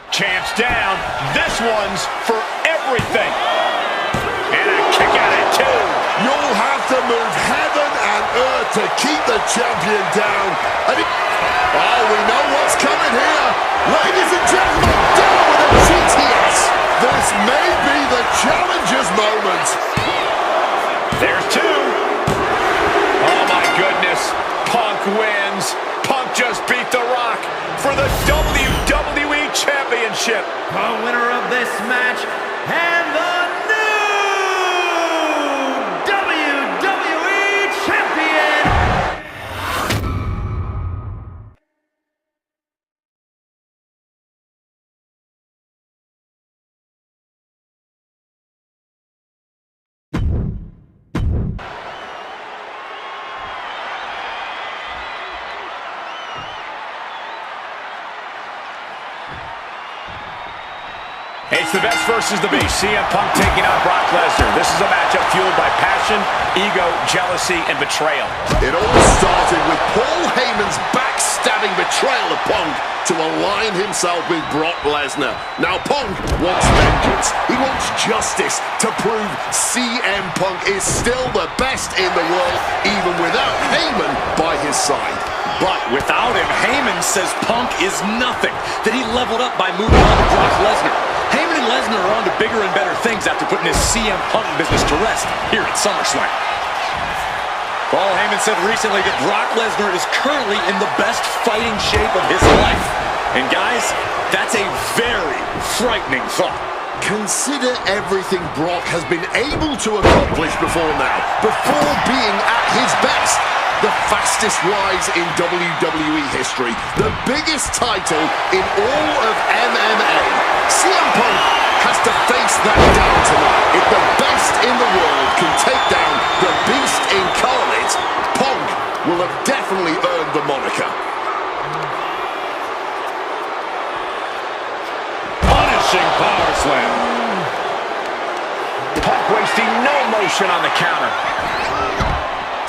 Champ's down. This one's for everything. And a kick at it, too. You'll have to move heaven and earth to keep the champion down. Oh, we know what's coming here. Ladies and gentlemen, down with a GTS. This may be the challenger's moment. There's two. Oh, my goodness. Punk wins. Punk just beat The Rock for the WWE Championship. The winner of this match and the new WWE Champion. It's the best versus the beast. CM Punk taking on Brock Lesnar. This is a matchup fueled by passion, ego, jealousy, and betrayal. It all started with Paul Heyman's backstabbing betrayal of Punk to align himself with Brock Lesnar. Now Punk wants vengeance. He wants justice to prove CM Punk is still the best in the world, even without Heyman by his side. But without him, Heyman says Punk is nothing, that he leveled up by moving on to Brock Lesnar. Heyman and Lesnar are on to bigger and better things after putting his CM Punk business to rest here at SummerSlam. Paul Heyman said recently that Brock Lesnar is currently in the best fighting shape of his life. And guys, that's a very frightening thought. Consider everything Brock has been able to accomplish before now, before being at his best. The fastest rise in WWE history, the biggest title in all of MMA. CM Punk has to face that down tonight. If the best in the world can take down the beast incarnate, Punk will have definitely earned the moniker. Punishing power slam. Punk wasting no motion on the counter.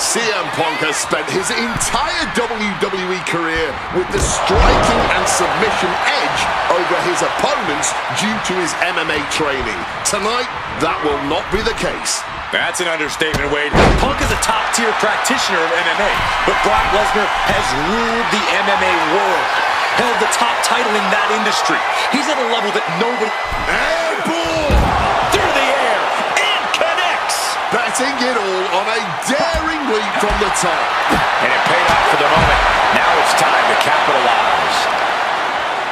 CM Punk has spent his entire WWE career with the striking and submission edge over his opponents due to his MMA training. Tonight, that will not be the case. That's an understatement, Wade. Punk is a top-tier practitioner of MMA, but Brock Lesnar has ruled the MMA world, held the top title in that industry. He's at a level that nobody... Airborne! Through the air, and connects! Betting it all on a daring leap from the top. And it paid off for the moment. Now it's time to capitalize.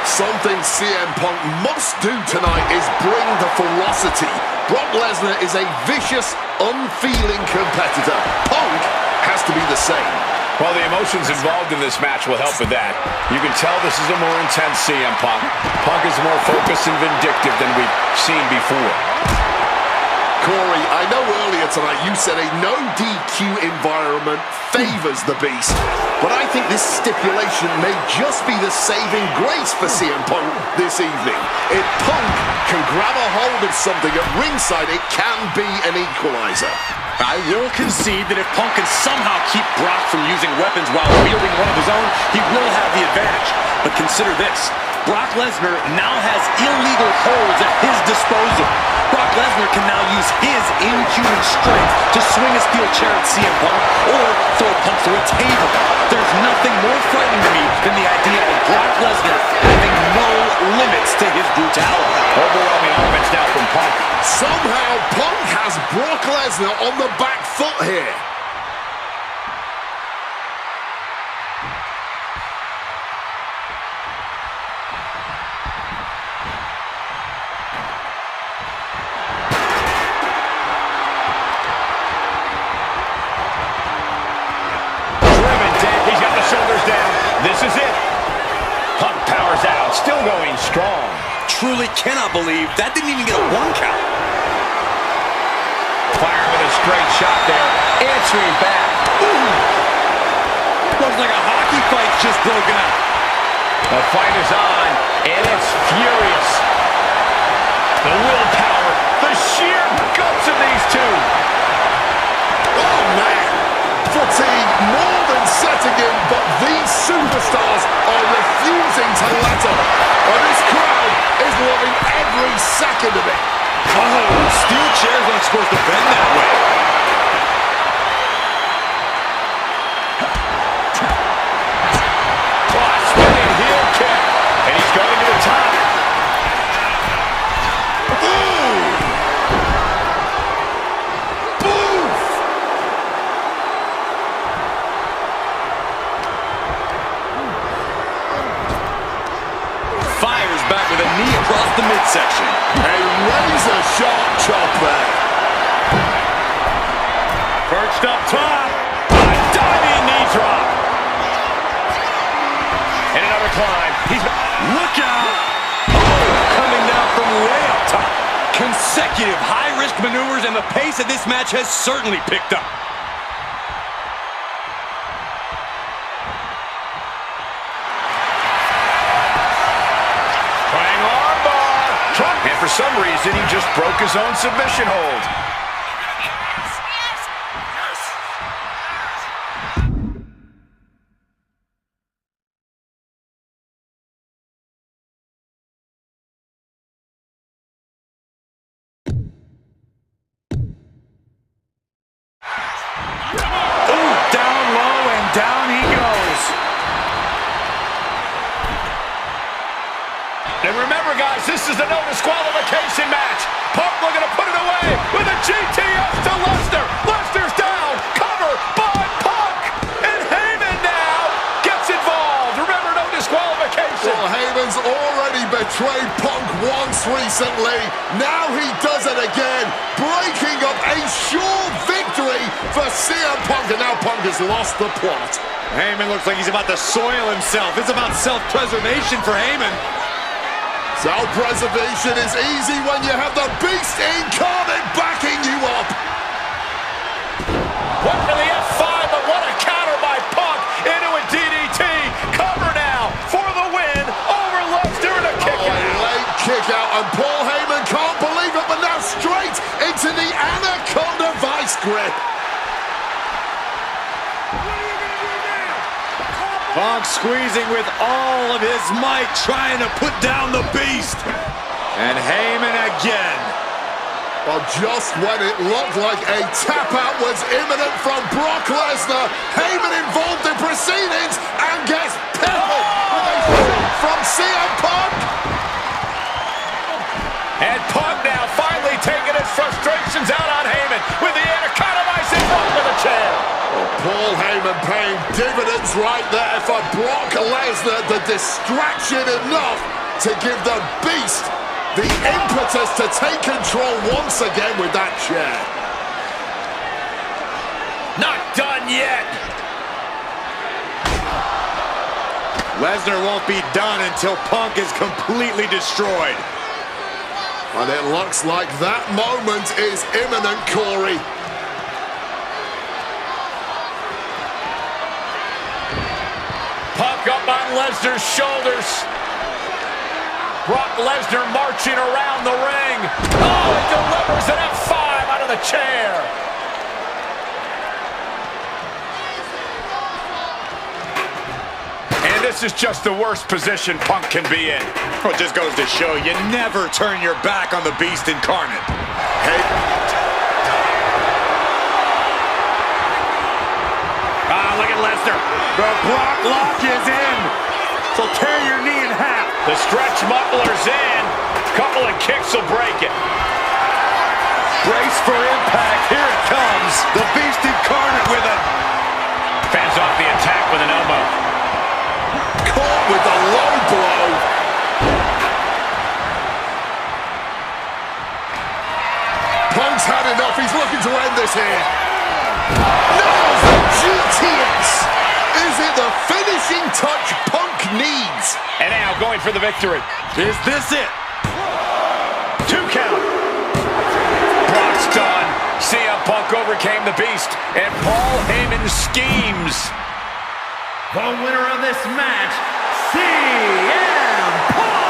Something CM Punk must do tonight is bring the ferocity. Brock Lesnar is a vicious, unfeeling competitor. Punk has to be the same. Well, the emotions involved in this match will help with that. You can tell this is a more intense CM Punk. Punk is more focused and vindictive than we've seen before. Corey, I know earlier tonight you said a no DQ environment favors the Beast, but I think this stipulation may just be the saving grace for CM Punk this evening. If Punk can grab a hold of something at ringside, it can be an equalizer. I will concede that if Punk can somehow keep Brock from using weapons while wielding one of his own, he will have the advantage. But consider this. Brock Lesnar now has illegal holds at his disposal. Brock Lesnar can now use his inhuman strength to swing a steel chair at CM Punk or throw Punk through a table. There's nothing more frightening to me than the idea of Brock Lesnar having no limits to his brutality. Overwhelming offense now from Punk. Somehow Punk has Brock Lesnar on the back foot here. Still going strong. Truly cannot believe that didn't even get a 1 count. Fire with a straight shot there. Answering back. Ooh. Looks like a hockey fight's just broken out. The fight is on, and it's furious. The willpower, the sheer guts of these two. Oh, man. Fatigue more than setting in, but these superstars are refusing to let up. And this crowd is loving every second of it. Oh, steel chairs aren't supposed to bend that way. Oh, spinning heel kick, and he's going to the top. Fires back with a knee across the midsection. A razor-sharp chop there. Perched up top. A diving knee drop. And another climb. Look out! Oh, coming down from way up top. Consecutive high-risk maneuvers, and the pace of this match has certainly picked up. Trying armbar. And for some reason, he just broke his own submission hold. Ooh, down low and down he goes. And remember, guys, this is a no disqualification match. Punk looking to put it away with a GTS to Lesnar. Lesnar's down. Cover by Punk. And Heyman now gets involved. Remember, no disqualification. Well, Heyman's already betrayed Punk once recently. Now he does it again, breaking up a sure victory for CM Punk. And now Punk has lost the plot. Heyman looks like he's about to soil himself. It's about self-preservation for Heyman. Self-preservation is easy when you have the Beast incarnate backing you up. Went for the F5, but what a counter by Punk into a DDT. Cover now for the win over Lesnar and a kick out. Late kick out, and Paul Heyman can't believe it, but now straight into the Anaconda Vice grip. Punk squeezing with all of his might, trying to put down the Beast. And Heyman again. Well, just when it looked like a tap-out was imminent from Brock Lesnar, Heyman involved in proceedings and gets peppered with a shot from CM Punk. And Punk now finally taking his frustrations out on Heyman with the Anaconda Vice and Punk with a chair. Well, Paul Heyman paying dividends right there for Brock Lesnar, the distraction enough to give the Beast the impetus to take control once again with that chair. Not done yet. Lesnar won't be done until Punk is completely destroyed. And it looks like that moment is imminent, Corey. Punk up on Lesnar's shoulders. Brock Lesnar marching around the ring. Oh, he delivers an F5 out of the chair. And this is just the worst position Punk can be in. Well, it just goes to show you never turn your back on the Beast incarnate. Hey. Look at Lesnar. The Brock lock is in. So tear your knee in half. The stretch muffler's in. Couple of kicks will break it. Brace for impact. Here it comes. The Beast incarnate with it. Fans off the attack with an elbow. Caught with the low blow. Punk's had enough. He's looking to end this here. Nails the GTS. Is it the finishing touch Punk needs. And now going for the victory. Is this it? 2 count. Brock's done. CM Punk overcame the beast, and Paul Heyman schemes. The winner of this match, CM Punk!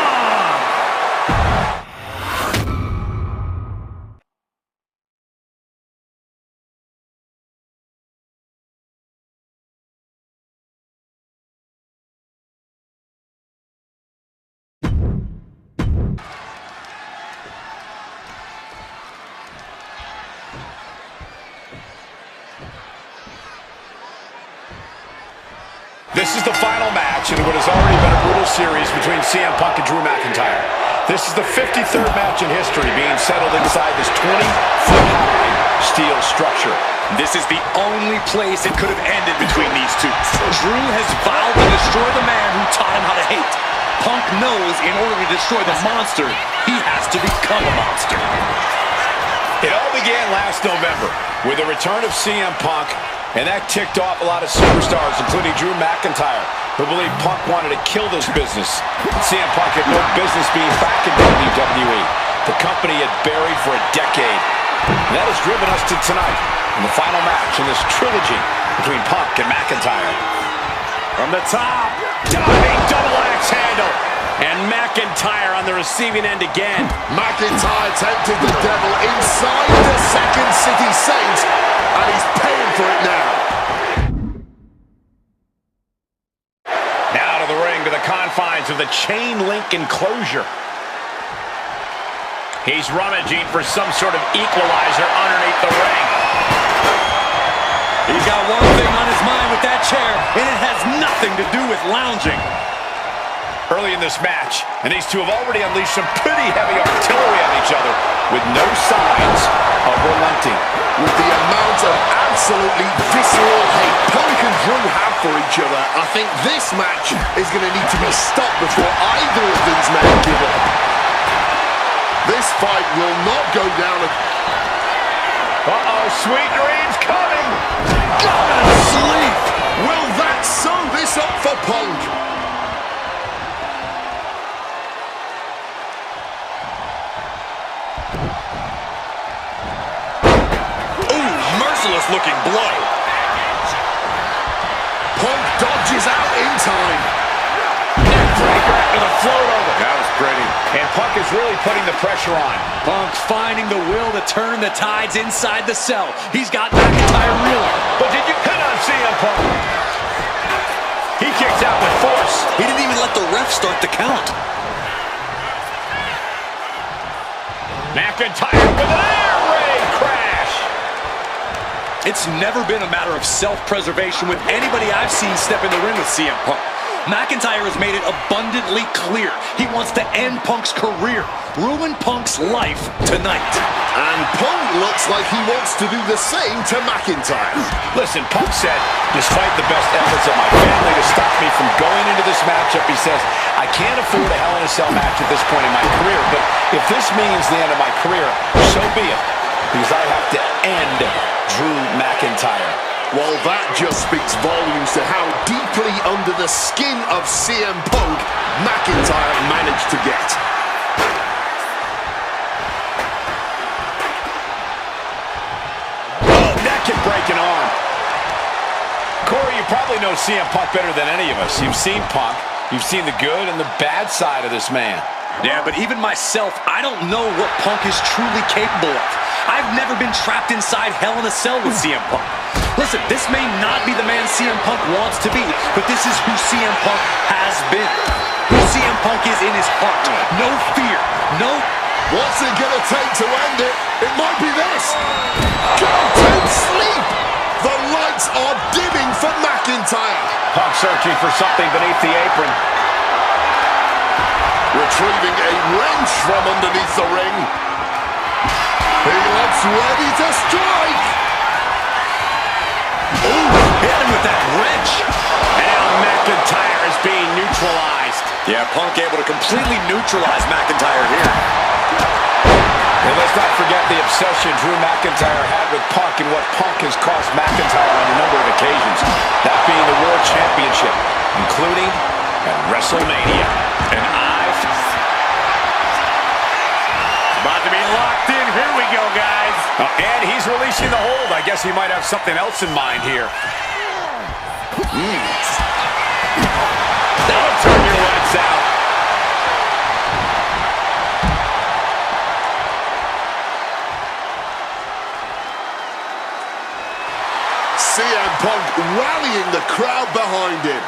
This is the final match in what has already been a brutal series between CM Punk and Drew McIntyre. This is the 53rd match in history being settled inside this 20-foot-high steel structure. This is the only place it could have ended between these two. Drew has vowed to destroy the man who taught him how to hate. Punk knows in order to destroy the monster, he has to become a monster. It all began last November with the return of CM Punk, and that ticked off a lot of superstars, including Drew McIntyre, who believed Punk wanted to kill this business. CM Punk had no business being back in WWE. The company had buried for a decade. And that has driven us to tonight, in the final match in this trilogy between Punk and McIntyre. From the top, diving double axe handle. And McIntyre on the receiving end again. McIntyre tempted the devil inside the Second City Saints, and he's paying for it now. Now to the ring, to the confines of the chain link enclosure. He's rummaging for some sort of equalizer underneath the ring. He's got one thing on his mind with that chair, and it has nothing to do with lounging. Early in this match, and these two have already unleashed some pretty heavy artillery on each other with no signs of relenting. With the amount of absolutely visceral hate Punk and Drew have for each other, I think this match is going to need to be stopped before either of these men give up. This fight will not go down. Uh-oh, sweet dreams coming! Gonna sleep! Will that sew this up for Punk? Looking blow. Punk dodges out in time. Neckbreaker after the float over. That was pretty. And Punk is really putting the pressure on. Punk finding the will to turn the tides inside the cell. He's got McIntyre reeling. But did you hit on CM Punk? He kicks out with force. He didn't even let the ref start the count. McIntyre with an air raid crash. It's never been a matter of self-preservation with anybody I've seen step in the ring with CM Punk. McIntyre has made it abundantly clear he wants to end Punk's career, ruin Punk's life tonight. And Punk looks like he wants to do the same to McIntyre. Listen, Punk said, despite the best efforts of my family to stop me from going into this matchup, he says, I can't afford a Hell in a Cell match at this point in my career, but if this means the end of my career, so be it, because I have to end Drew McIntyre. Well, that just speaks volumes to how deeply under the skin of CM Punk McIntyre managed to get. Oh, neck-breaking arm. Corey, you probably know CM Punk better than any of us. You've seen Punk. You've seen the good and the bad side of this man. Yeah, but even myself, I don't know what Punk is truly capable of. I've never been trapped inside Hell in a Cell with CM Punk. Listen, this may not be the man CM Punk wants to be, but this is who CM Punk has been. Who CM Punk is in his heart. No fear, no... What's it gonna take to end it? It might be this. Go to sleep! The lights are dimming for McIntyre. Punk searching for something beneath the apron. Retrieving a wrench from underneath the ring. He looks ready to strike. Ooh, hit him with that wrench. And now McIntyre is being neutralized. Yeah, Punk able to completely neutralize McIntyre here. And let's not forget the obsession Drew McIntyre had with Punk and what Punk has cost McIntyre on a number of occasions. That being the World Championship, including At WrestleMania. And about to be locked in. Here we go, guys. And he's releasing the hold. I guess he might have something else in mind here. That'll turn your lights out. CM Punk rallying the crowd behind him.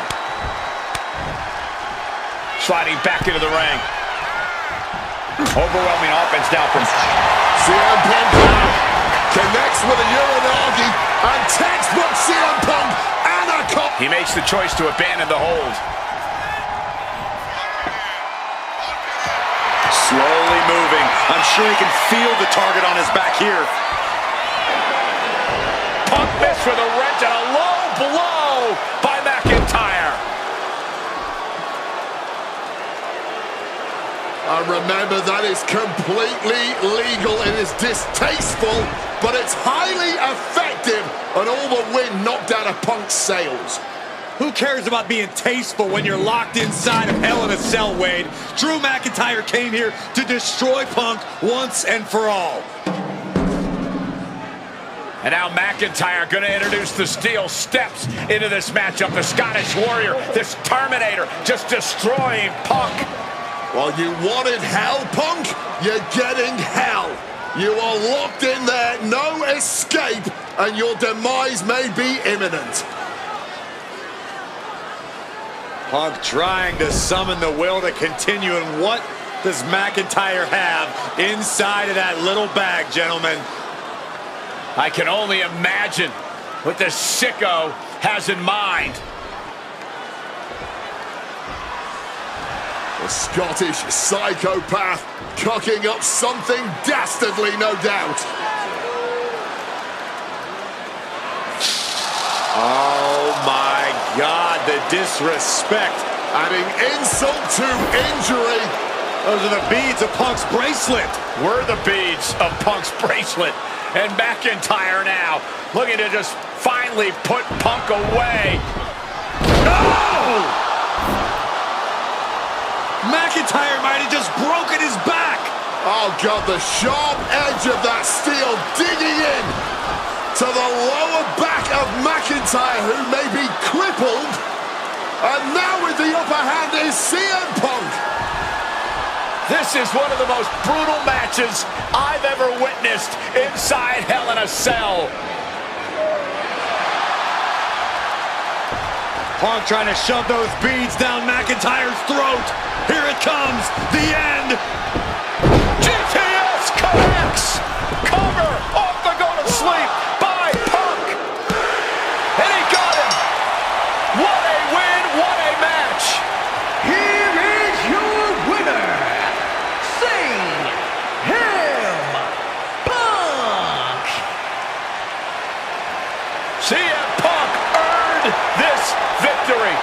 Sliding back into the ring. Overwhelming offense now from CM Punk now connects with a Uranagi, and textbook CM Punk and a cop. He makes the choice to abandon the hold. Slowly moving. I'm sure he can feel the target on his back here. Punk missed with a wrench and a low blow by McIntyre. And remember, that is completely legal. It is distasteful, but it's highly effective, and all the wind knocked out of Punk's sails. Who cares about being tasteful when you're locked inside of Hell in a Cell, Wade? Drew McIntyre came here to destroy Punk once and for all. And now McIntyre going to introduce the steel steps into this matchup. The Scottish Warrior, this Terminator, just destroying Punk. Well, you wanted hell, Punk? You're getting hell. You are locked in there, no escape, and your demise may be imminent. Punk trying to summon the will to continue, and what does McIntyre have inside of that little bag, gentlemen? I can only imagine what this sicko has in mind. The Scottish psychopath cooking up something dastardly, no doubt. Oh my God, the disrespect. Adding insult to injury. Those are the beads of Punk's bracelet. We're the beads of Punk's bracelet. And McIntyre now looking to just finally put Punk away. No! McIntyre might have just broken his back. Oh God, the sharp edge of that steel digging in to the lower back of McIntyre, who may be crippled. And now with the upper hand is CM Punk. This is one of the most brutal matches I've ever witnessed inside Hell in a Cell. Punk trying to shove those beads down McIntyre's throat. Here it comes, the end. GTS connects. Cover off the go to sleep by Punk. And he got him. What a win, what a match. Here is your winner, CM Punk. CM Punk earned this victory.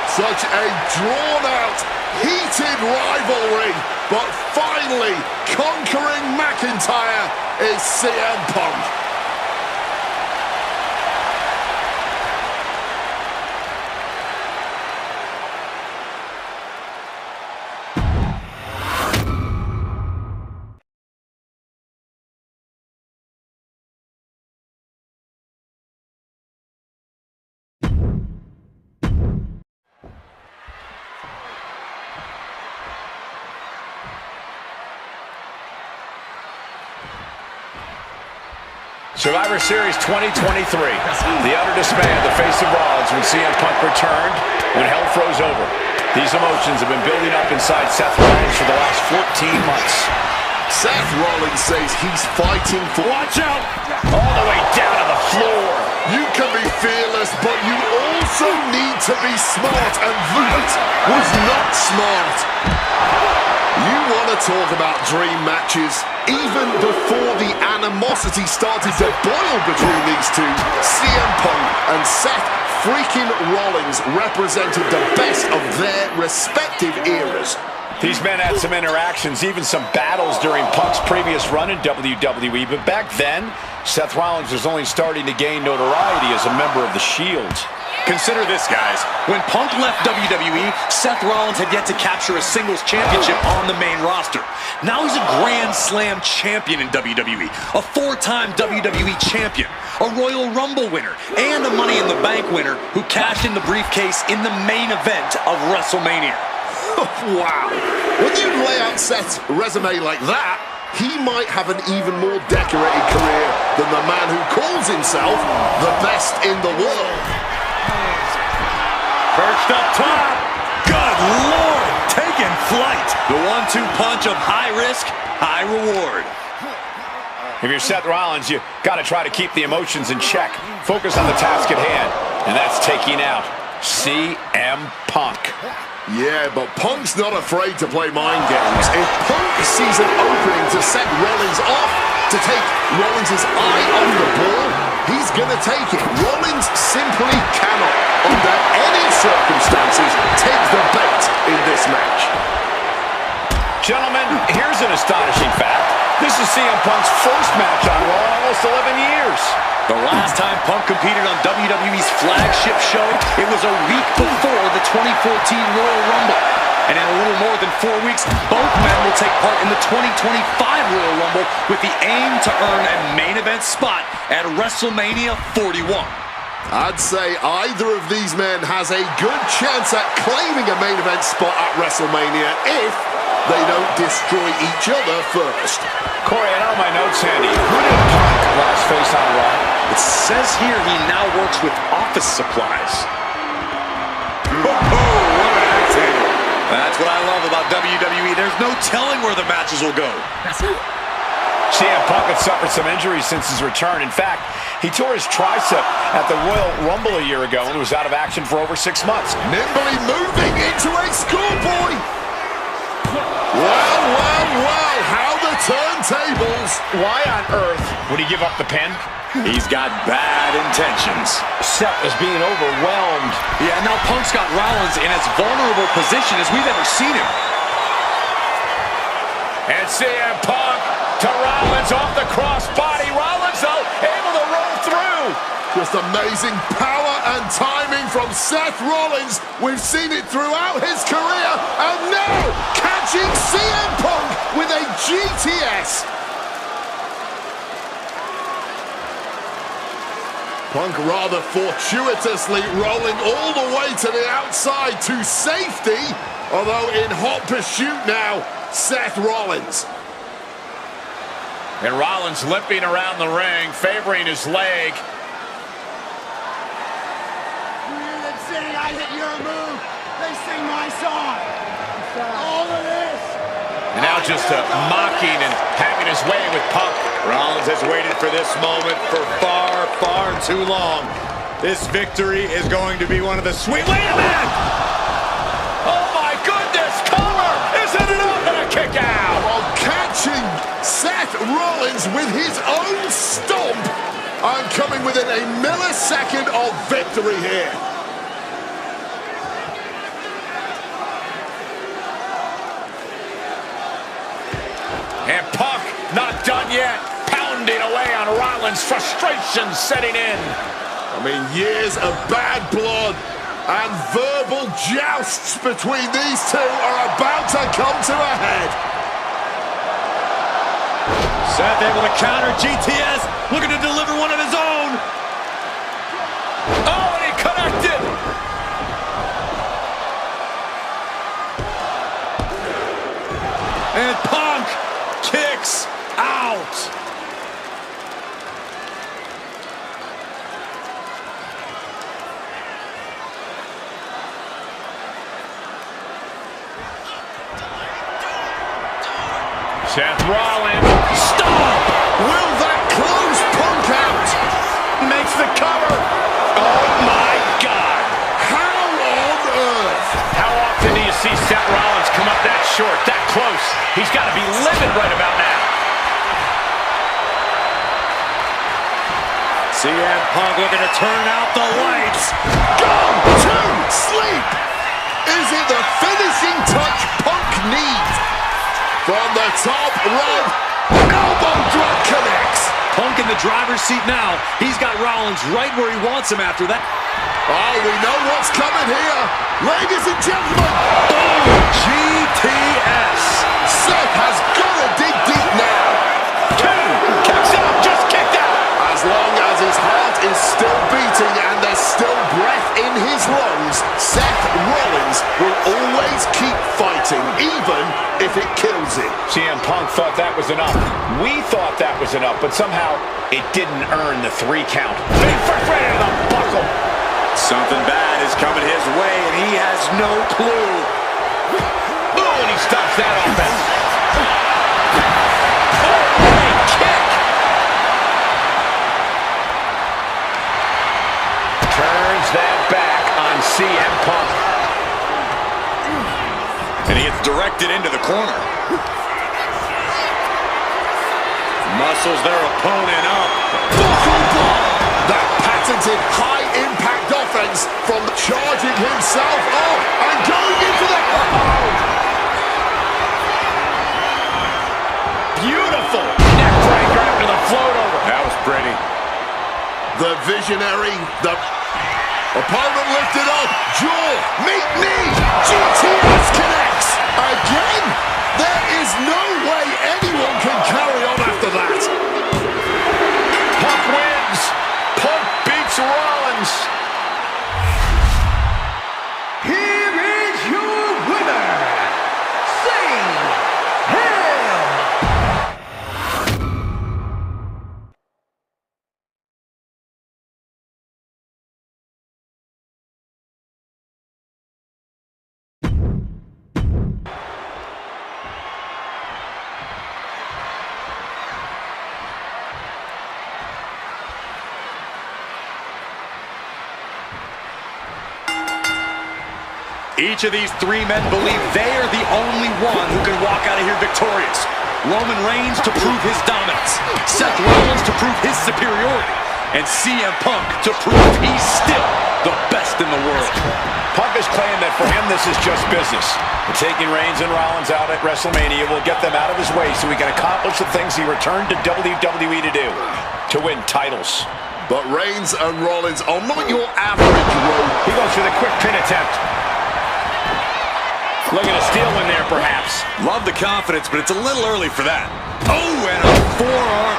Such a drawn-out, heated rivalry, but finally conquering McIntyre is CM Punk. Survivor Series 2023. The utter dismay of the face of Rollins when CM Punk returned, when hell froze over. These emotions have been building up inside Seth Rollins for the last 14 months. Seth Rollins says he's fighting for... Watch out! All the way down to the floor. You can be fearless, but you also need to be smart, and that was not smart. You want to talk about dream matches? Even before the animosity started to boil between these two, CM Punk and Seth freaking Rollins represented the best of their respective eras. These men had some interactions, even some battles during Punk's previous run in WWE, but back then, Seth Rollins was only starting to gain notoriety as a member of the Shield. Consider this, guys. When Punk left WWE, Seth Rollins had yet to capture a singles championship on the main roster. Now he's a Grand Slam champion in WWE, a four-time WWE champion, a Royal Rumble winner, and a Money in the Bank winner who cashed in the briefcase in the main event of WrestleMania. Wow. When you lay out Seth's resume like that, he might have an even more decorated career than the man who calls himself the best in the world. Perched up top. Good Lord, taking flight. The 1-2 punch of high risk, high reward. If you're Seth Rollins, you got to try to keep the emotions in check. Focus on the task at hand, and that's taking out CM Punk. Yeah, but Punk's not afraid to play mind games. If Punk sees an opening to set Rollins off, to take Rollins' eye off the ball, he's going to take it. Rollins simply cannot, under any circumstances, take the bait in this match. Gentlemen, here's an astonishing fact. This is CM Punk's first match on Raw in almost 11 years. The last time Punk competed on WWE's flagship show, it was a week before the 2014 Royal Rumble. And in a little more than 4 weeks, both men will take part in the 2025 Royal Rumble with the aim to earn a main event spot at WrestleMania 41. I'd say either of these men has a good chance at claiming a main event spot at WrestleMania if they don't destroy each other first. Corey, I know my notes handy. Who did Punk last face on Raw? It says here he now works with office supplies. What an acting. That's what I love about WWE. There's no telling where the matches will go. CM Punk had suffered some injuries since his return. In fact, he tore his tricep at the Royal Rumble a year ago and was out of action for over 6 months. Nimbly moving into a schoolboy. Well, how the turntables. Why on earth would he give up the pin? He's got bad intentions. Seth is being overwhelmed. Yeah, now Punk's got Rollins in as vulnerable position as we've ever seen him. And CM Punk to Rollins off the crossbody. Rollins, though, able to roll through. Just amazing power and timing from Seth Rollins. We've seen it throughout his career. And now, catching CM Punk with a GTS. Punk rather fortuitously rolling all the way to the outside to safety. Although in hot pursuit now, Seth Rollins. And Rollins limping around the ring, favoring his leg. They sing, I hit your move. They sing my song. All of this. And now just mocking and having his way with Punk. Rollins has waited for this moment for far, far too long. This victory is going to be one of the sweet... Wait a minute! Oh my goodness! Cover! Isn't it up and a kick out? While catching Seth Rollins with his own stomp. I'm coming within a millisecond of victory here. And Punk not done yet. Pounding away on Rollins. Frustration setting in. I mean, years of bad blood and verbal jousts between these two are about to come to a head. Seth able to counter GTS, looking to deliver one of his own. Oh, and he connected. And Punk kicks out. Seth Rollins. Stop! Will that close Punk out? Makes the cover. Oh my God. How on earth? How often do you see Seth Rollins come up that short, that close? He's got to be livid right about now. CM Punk looking to turn out the lights. Go to sleep! Is it the finishing touch Punk knee from the top rope. Elbow drop connects. Punk in the driver's seat now. He's got Rollins right where he wants him after that. Oh, we know what's coming here. Ladies and gentlemen. GTS. Seth has got to dig deep now. Kicks out, just kicked out. As long as his heart is still beating and there's still breath in his lungs, Seth Rollins will always keep fighting, even if it kills him. CM Punk thought that was enough. We thought that was enough, but somehow it didn't earn the 3 count. Big foot right into the buckle. Something bad is coming his way, and he has no clue. Oh, and he stops that offense. Oh, big kick. Turns that back on CM Punk. And he gets directed into the corner. Muscles their opponent up. Buckle bomb. That patented high-impact offense from charging himself up and going into the... Beautiful neck breaker after the float over. That was pretty. The visionary, the opponent lifted up, jaw, meet knee, GTS connects. Again, there is no way anyone can carry on after that. Punk wins. Punk beats Rollins. Here is your winner, Sing Him. Each of these 3 men believe they are the only one who can walk out of here victorious. Roman Reigns to prove his dominance, Seth Rollins to prove his superiority, and CM Punk to prove he's still the best in the world. Punk has claimed that for him this is just business. And taking Reigns and Rollins out at WrestleMania will get them out of his way so he can accomplish the things he returned to WWE to do, to win titles. But Reigns and Rollins are not your average road. He goes for the quick pin attempt. Looking to steal one there, perhaps. Love the confidence, but it's a little early for that. Oh, and a forearm.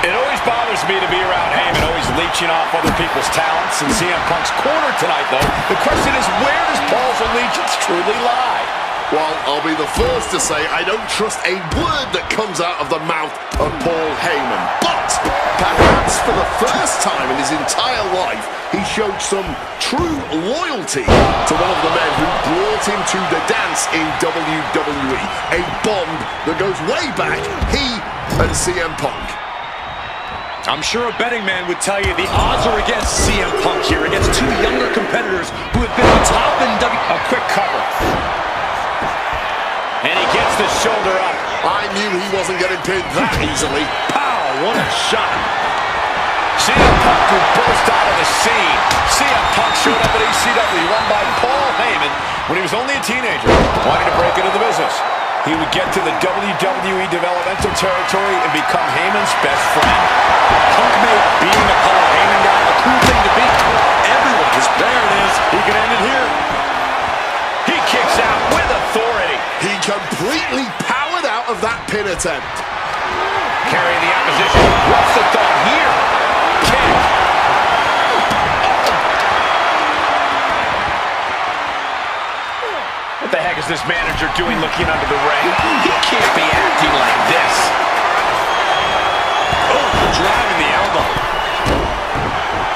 It always bothers me to be around Heyman, always leeching off other people's talents. In CM Punk's corner tonight, though, the question is, where does Paul's allegiance truly lie? Well, I'll be the first to say I don't trust a word that comes out of the mouth of Paul Heyman. But perhaps for the first time in his entire life, he showed some true loyalty to one of the men who brought him to the dance in WWE. A bond that goes way back, he and CM Punk. I'm sure a betting man would tell you the odds are against CM Punk here, against 2 younger competitors who have been on top in A quick cover. And he gets the shoulder up. I knew he wasn't getting pinned that easily. Pow, what a shot. CM Punk who burst out of the scene. CM Punk showed up at ECW, run by Paul Heyman when he was only a teenager, wanting to break into the business. He would get to the WWE developmental territory and become Heyman's best friend. Punk made being a Paul Heyman guy a cool thing to be. Everyone is, there it is. He can end it here. He kicks out with authority. He completely powered out of that pin attempt. Carrying the opposition. What's the thought here? Kick. What the heck is this manager doing looking under the ring? He can't be acting like this. Oh, driving the elbow.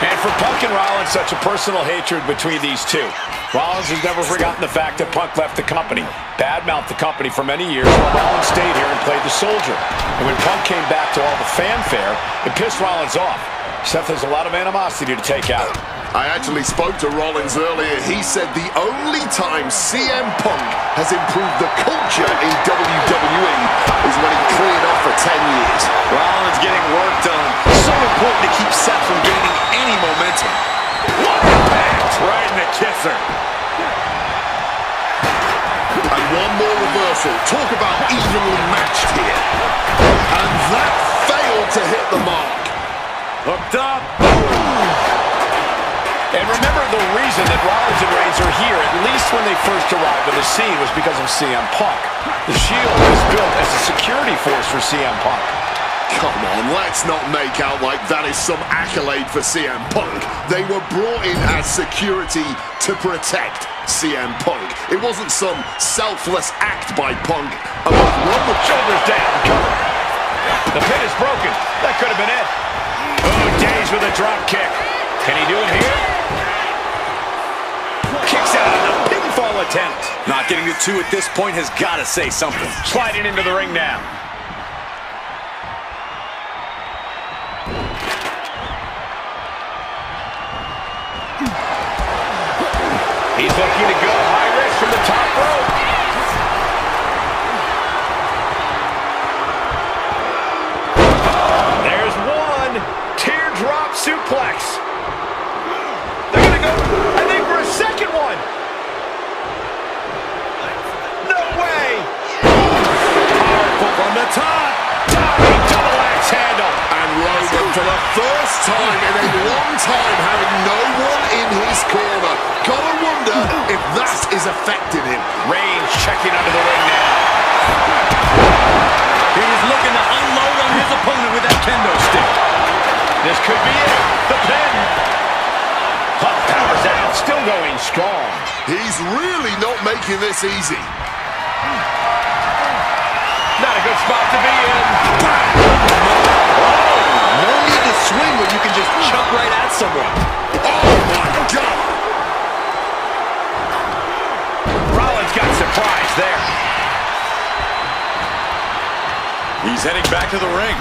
And for Punk and Rollins, such a personal hatred between these two. Rollins has never forgotten the fact that Punk left the company, badmouthed the company for many years, while Rollins stayed here and played the soldier. And when Punk came back to all the fanfare, it pissed Rollins off. Seth has a lot of animosity to take out. I actually spoke to Rollins earlier. He said the only time CM Punk has improved the culture in WWE is when he cleared off for 10 years. Rollins getting work done. So important to keep Seth from gaining any momentum. What impact! Right in the kisser. And reversal. Talk about evenly matched here. And that failed to hit the mark. Hooked up. And remember, the reason that Rollins and Reigns are here, at least when they first arrived on the scene, was because of CM Punk. The Shield was built as a security force for CM Punk. Come on, let's not make out like that is some accolade for CM Punk. They were brought in as security to protect CM Punk. It wasn't some selfless act by Punk. Run with shoulders down, cover. The pin is broken. That could have been it. Oh, Days with a drop kick. Can he do it here? Kicks out on the pinfall attempt. Not getting to 2 at this point has got to say something. Sliding into the ring now. He's looking to go high risk from the top rope. There's one. Teardrop suplex. They're going to go, I think, for a second one. No way. Powerful from the top. Diving double axe handle. And Roman, for the first time in a long time, having no one in his corner. Gotta wonder if that is affecting him. Reigns checking under the ring now. He's looking to unload on his opponent with that kendo stick. This could be it. The pin. Punk powers out. Still going strong. He's really not making this easy. Not a good spot to be in. No need to swing when you can just chuck right at someone. Oh my God! Rollins got surprised there. He's heading back to the ring.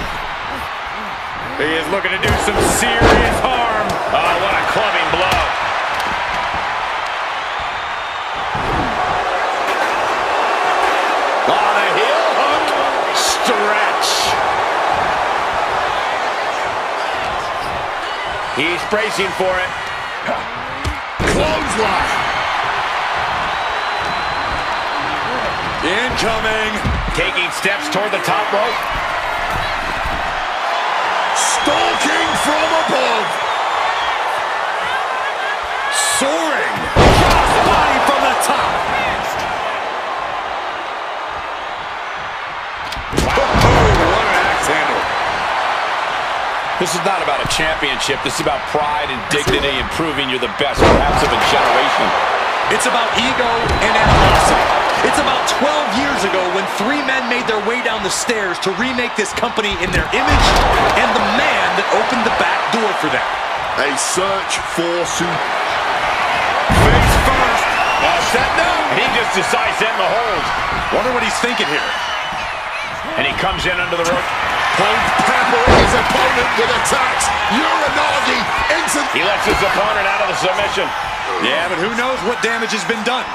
He is looking to do some serious harm. Oh, what a clubbing blow. On a heel hook. Stretch. He's bracing for it. Clothesline. Incoming. Taking steps toward the top rope. Stalking from above. Soaring. Cross body from the top. What an axe handle. This is not about a championship. This is about pride and dignity and proving you're the best, perhaps of a generation. It's about ego and animosity. It's about 12 years ago when 3 men made their way down the stairs to remake this company in their image and the man that opened the back door for them. A search for Face first. All set now. And he just decides to end the hold. Wonder what he's thinking here. And he comes in under the rope. Punk peppering his opponent with attacks. Uranagi into... He lets his opponent out of the submission. Yeah, but who knows what damage has been done.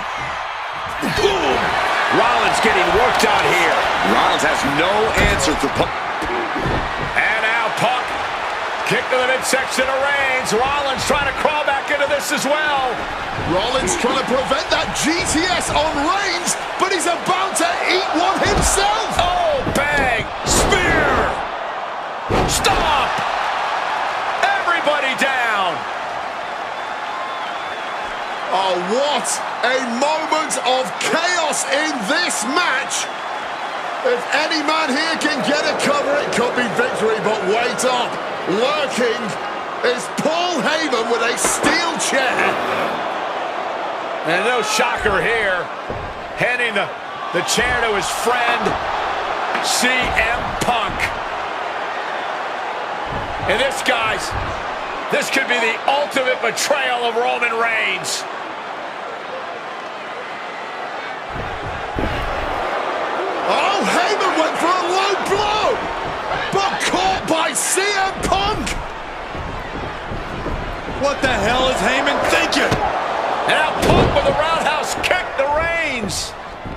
Boom. Rollins getting worked on here. Rollins has no answer for Punk. And now Punk. Kick to the midsection of Reigns. Rollins trying to crawl back into this as well. Rollins trying to prevent that GTS on Reigns, but he's about to eat one himself. Oh, bang. Spear. Stop. Everybody down. Oh, what a moment of chaos in this match. If any man here can get a cover, it could be victory, but wait up. Lurking is Paul Heyman with a steel chair. And no shocker here. Handing the chair to his friend, CM Punk. And this, guys, this could be the ultimate betrayal of Roman Reigns. Oh, Heyman went for a low blow, but caught by CM Punk. What the hell is Heyman thinking? And now Punk with a roundhouse kick to Reigns.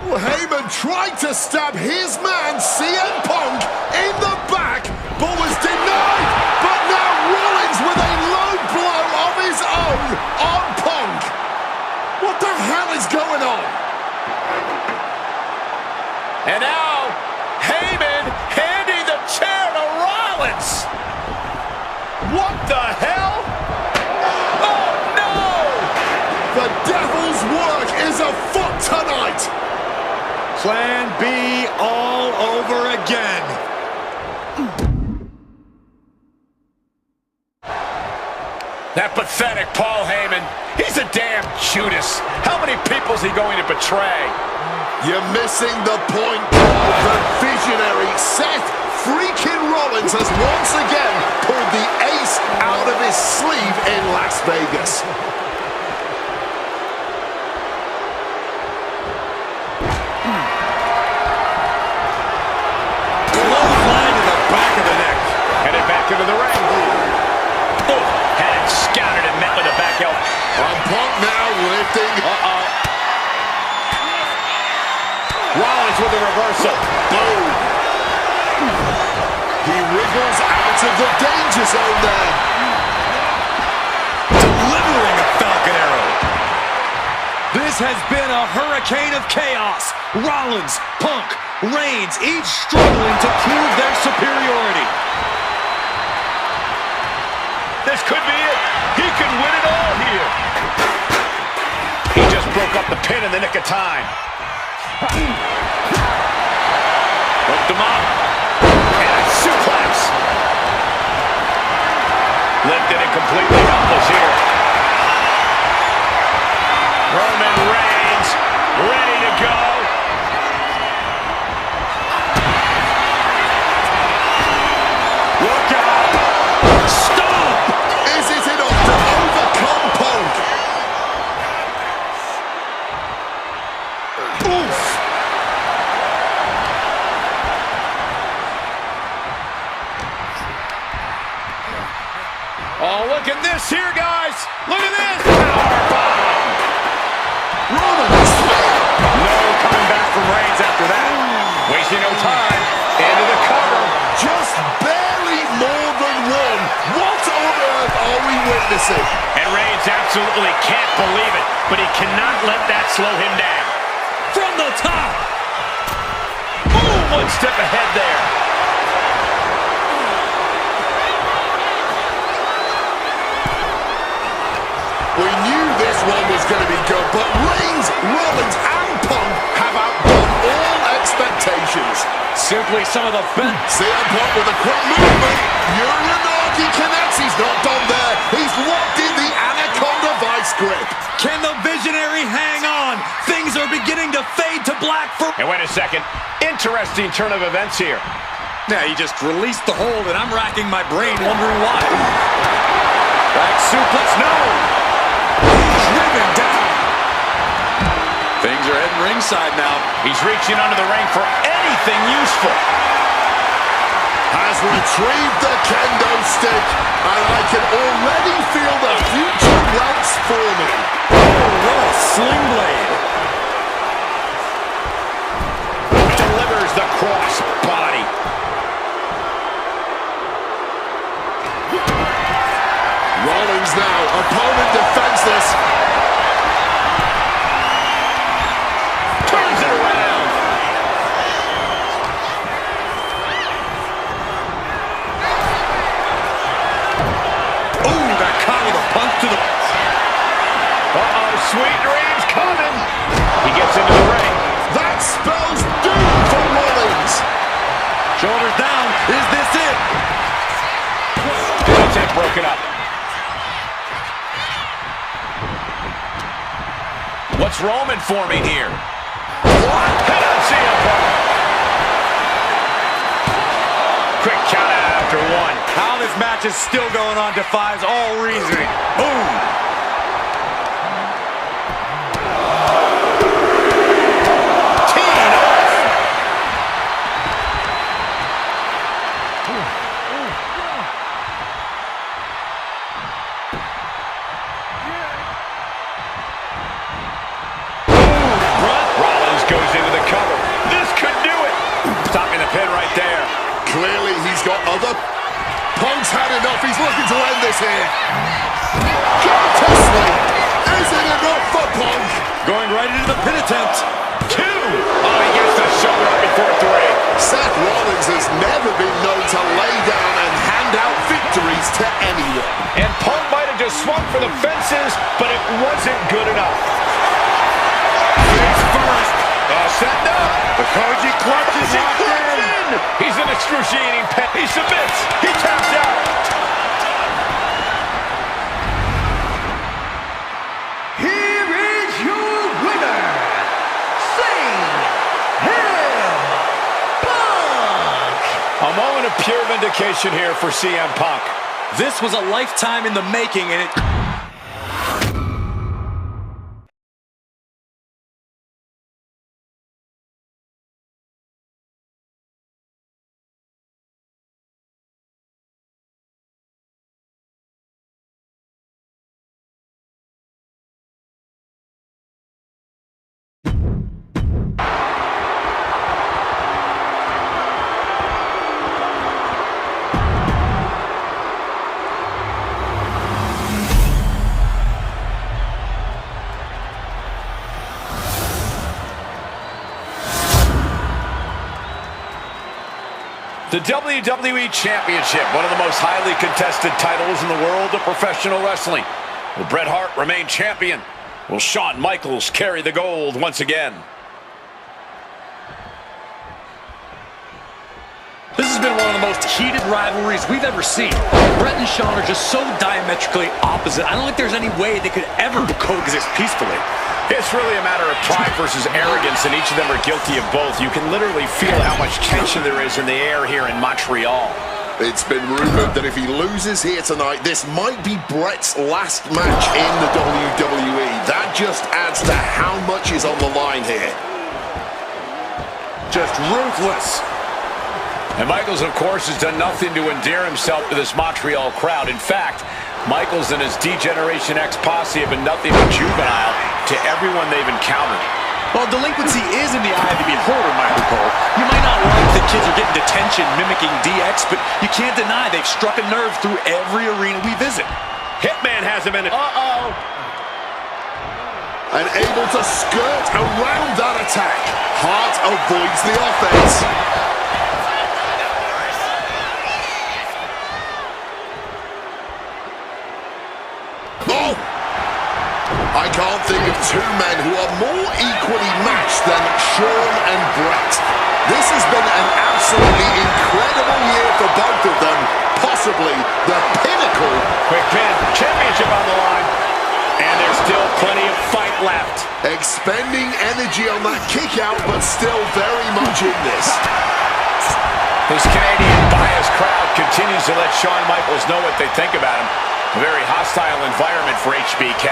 Well, Heyman tried to stab his man, CM Punk, in the back, but was denied. But now Rollins with a low blow of his own on Punk. What the hell is going on? Rollins! What the hell? Oh, no! The devil's work is afoot tonight! Plan B all over again. That pathetic Paul Heyman. He's a damn Judas. How many people's he going to betray? You're missing the point, Paul. The visionary Seth freaking Rollins has once again pulled the ace out of his sleeve in Las Vegas. Clothesline to the back of the neck. Headed back into the ring. Oh, had it scouted and met with a back elbow. Punk now lifting. Rollins with a reversal. Boom. He wriggles out of the danger zone there. Delivering a Falcon Arrow. This has been a hurricane of chaos. Rollins, Punk, Reigns, each struggling to prove their superiority. This could be it. He could win it all here. He just broke up the pin in the nick of time. Hooked him up. And a suplex. Lifted and completely helpless here. Roman Reigns ready to go. Look out. Stop. Is it enough to overcome Punk? Oof. Oh, look at this here, guys. Look at this. Powerbomb. Roman spear. No coming back from Reigns after that. Wasting no time. Into the cover. Just barely more than one. What on earth are we witnessing? And Reigns absolutely can't believe it, but he cannot let that slow him down. From the top. Boom, one step ahead there. We knew this one was going to be good, but Reigns, Rollins, and Punk have outdone all expectations. Simply some of the best. CM Punk with a quick movement. Uranagi connects. He's not done there. He's locked in the Anaconda vice grip. Can the visionary hang on? Things are beginning to fade to black for... And wait a second. Interesting turn of events here. Yeah, he just released the hold, and I'm racking my brain wondering why. Back suplex, no! Driven down. Things are heading ringside now. He's reaching under the ring for anything useful. Has retrieved the kendo stick, and I can already feel the future welts forming. Oh, what a sling blade. Delivers the cross body. Rollins now, opponent defenseless. Turns it around. Ooh, that caught with a punch to the... Uh-oh, sweet dreams coming. He gets into the ring. That spells doom for Rollins. Shoulders down. Is this it? That's it, broken up. What's Roman forming here? Head on CM Punk. Quick count out after one. How this match is still going on defies all reasoning. Boom. Teeing off. Rollins goes into the cover. This could do it. Stopping the pin right there. Clearly he's got other... Punk's had enough. He's looking to end this here. Got to sleep. Is it enough for Punk? Going right into the pin attempt. Two. Oh, he gets the shoulder up before three. Seth Rollins has never been known to lay down and lose to anyone. And Punk might have just swung for the fences, but it wasn't good enough. Face first. Setting up. The Koji clutch is locked in. He's in excruciating pain. He submits. He taps out. Here is your winner, Punk! A moment of pure vindication here for CM Punk. This was a lifetime in the making, and it... The WWE Championship, one of the most highly contested titles in the world of professional wrestling. Will Bret Hart remain champion? Will Shawn Michaels carry the gold once again? This has been one of the most heated rivalries we've ever seen. Bret and Shawn are just so diametrically opposite. I don't think there's any way they could ever coexist peacefully. It's really a matter of pride versus arrogance, and each of them are guilty of both. You can literally feel how much tension there is in the air here in Montreal. It's been rumored that if he loses here tonight, this might be Bret's last match in the WWE. That just adds to how much is on the line here. Just ruthless. And Michaels, of course, has done nothing to endear himself to this Montreal crowd. In fact, Michaels and his D-Generation X posse have been nothing but juvenile to everyone they've encountered. Well, delinquency is in the eye of the beholder, Michael Cole. You might not like that kids are getting detention mimicking DX, but you can't deny they've struck a nerve through every arena we visit. Hitman has him in it. Uh-oh. And able to skirt around that attack. Hart avoids the offense. Oh! I can't think of two men who are more equally matched than Shawn and Bret. This has been an absolutely incredible year for both of them. Possibly the pinnacle. Quick pin. Championship on the line. And there's still plenty of fight left. Expending energy on that kick out, but still very much in this. This Canadian biased crowd continues to let Shawn Michaels know what they think about him. A very hostile environment for HBK.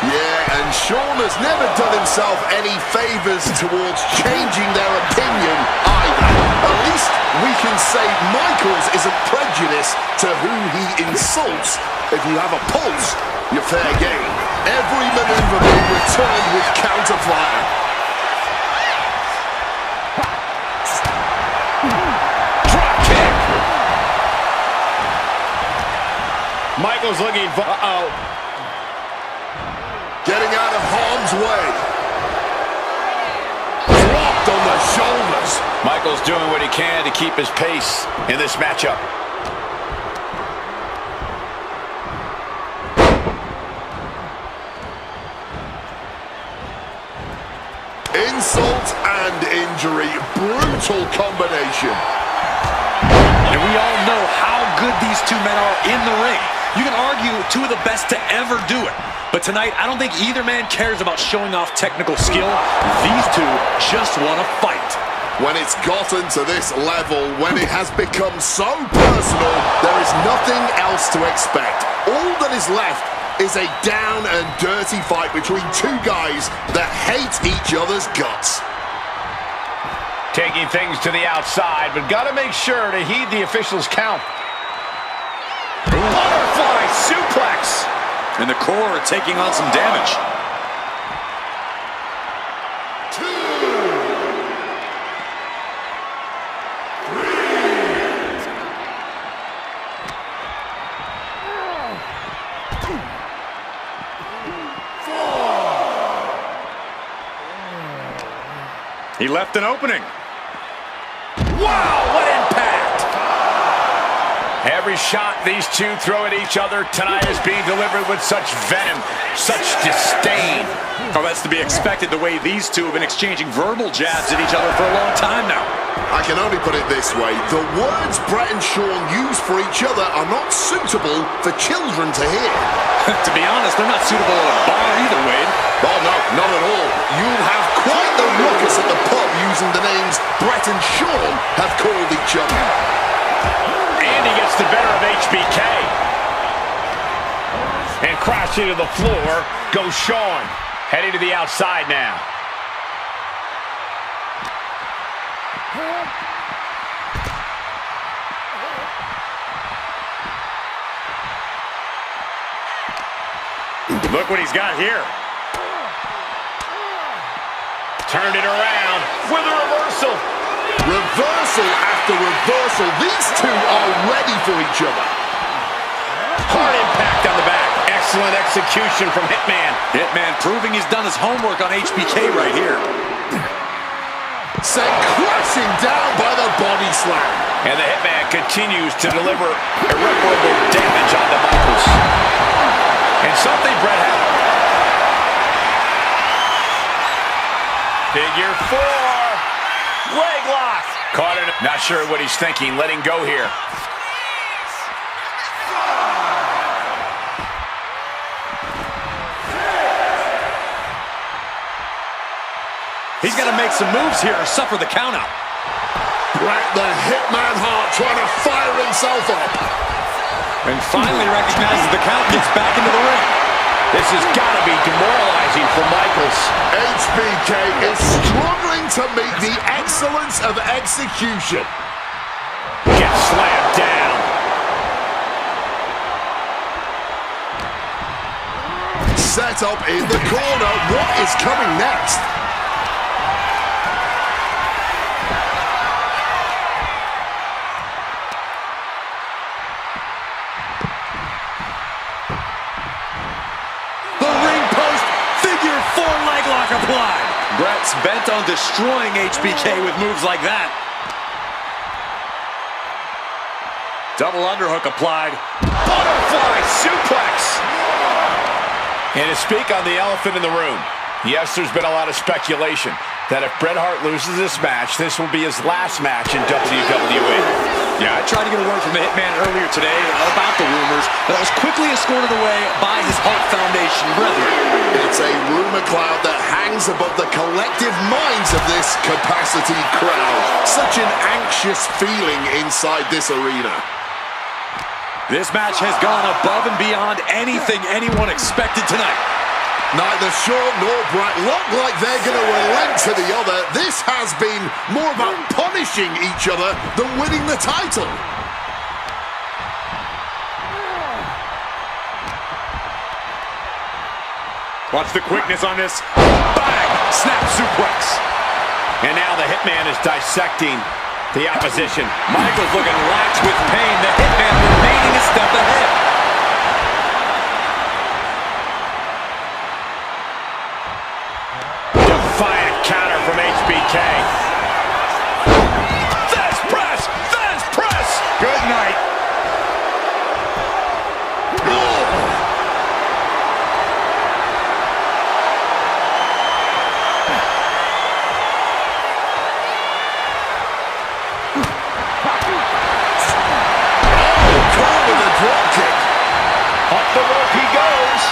Yeah, and Shawn has never done himself any favors towards changing their opinion either. At least we can say Michaels isn't prejudiced to who he insults. If you have a pulse, you're fair game. Every maneuver being returned with counter-fire. Drop kick. Michaels looking for... Uh-oh. Getting out of harm's way. Dropped on the shoulders. Michaels doing what he can to keep his pace in this matchup. Insult and injury. Brutal combination. And we all know how good these two men are in the ring. You can argue two of the best to ever do it. But tonight, I don't think either man cares about showing off technical skill. These two just want to fight. When it's gotten to this level, when it has become so personal, there is nothing else to expect. All that is left is a down and dirty fight between two guys that hate each other's guts. Taking things to the outside, but got to make sure to heed the officials' count. Butterfly suplex. And the core are taking on some damage. He left an opening. Wow, what impact! Every shot these two throw at each other tonight is being delivered with such venom, such disdain. Oh, that's to be expected the way these two have been exchanging verbal jabs at each other for a long time now. I can only put it this way. The words Brett and Sean use for each other are not suitable for children to hear. To be honest, they're not suitable at a bar either, Wade. Oh, no, not at all. You'll have quite the ruckus at the pub using the names Brett and Sean have called each other. And he gets the better of HBK. And crashing to the floor goes Sean. Heading to the outside now. Look what he's got here. Turned it around with a reversal. Reversal after reversal. These two are ready for each other. Hard impact on the back. Excellent execution from Hitman. Hitman proving he's done his homework on HBK right here. Sent crashing down by the body slam. And the Hitman continues to deliver irreparable damage onto Michaels. And something Brett had. Figure 4. Leg lock. Caught it. Not sure what he's thinking. Letting go here. He's got to make some moves here or suffer the countout. Brett the Hitman Hart trying to fire himself up. And finally recognizes the count, gets back into the ring. This has got to be demoralizing for Michaels. HBK is struggling to meet the excellence of execution. Gets slammed down. Set up in the corner. What is coming next? Applied. Brett's bent on destroying HBK with moves like that. Double underhook applied. Butterfly suplex. And to speak on the elephant in the room, yes, there's been a lot of speculation that if Bret Hart loses this match, this will be his last match in WWE. Yeah, I tried to get a word from the Hitman earlier today about the rumors, but it was quickly escorted away by his Hart Foundation brethren. It's a rumor cloud that hangs above the collective minds of this capacity crowd. Such an anxious feeling inside this arena. This match has gone above and beyond anything anyone expected tonight. Neither Sean nor Brett look like they're going to relent to the other. This has been more about punishing each other than winning the title. Watch the quickness on this. Bang! Snap suplex. And now the Hitman is dissecting the opposition. Michaels looking lax with pain. The Hitman remaining a step ahead. Defiant counter from HBK. Fast press! Fast press! Good night. Up the rope he goes.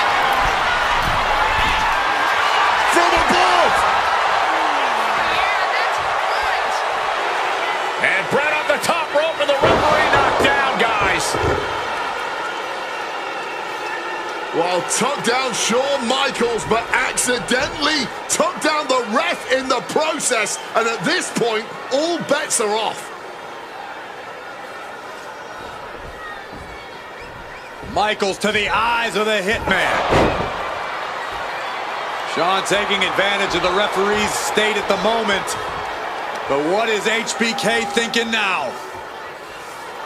From above. And Brett up the top rope and the referee knocked down, guys. Well, took down Shawn Michaels, but accidentally took down the ref in the process. And at this point, all bets are off. Michaels to the eyes of the Hitman. Shawn taking advantage of the referee's state at the moment. But what is HBK thinking now?